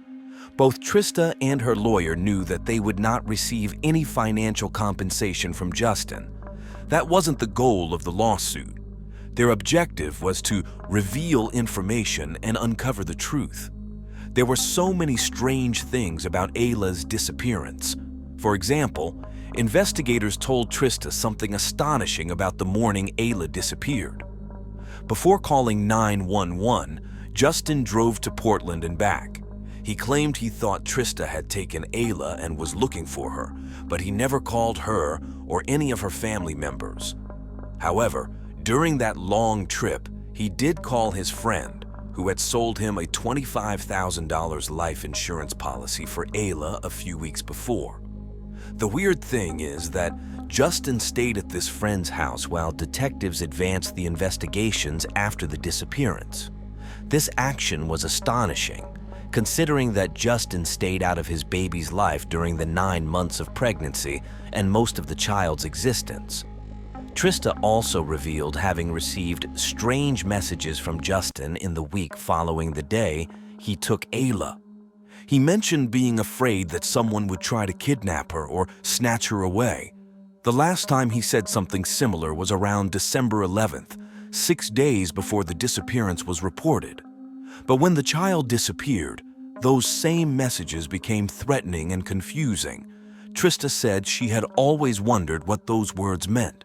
Both Trista and her lawyer knew that they would not receive any financial compensation from Justin. That wasn't the goal of the lawsuit. Their objective was to reveal information and uncover the truth. There were so many strange things about Ayla's disappearance. For example, investigators told Trista something astonishing about the morning Ayla disappeared. Before calling 911, Justin drove to Portland and back. He claimed he thought Trista had taken Ayla and was looking for her, but he never called her or any of her family members. However, during that long trip, he did call his friend, who had sold him a $25,000 life insurance policy for Ayla a few weeks before. The weird thing is that Justin stayed at this friend's house while detectives advanced the investigations after the disappearance. This action was astonishing, considering that Justin stayed out of his baby's life during the 9 months of pregnancy and most of the child's existence. Trista also revealed having received strange messages from Justin in the week following the day he took Ayla. He mentioned being afraid that someone would try to kidnap her or snatch her away. The last time he said something similar was around December 11th, 6 days before the disappearance was reported. But when the child disappeared, those same messages became threatening and confusing. Trista said she had always wondered what those words meant.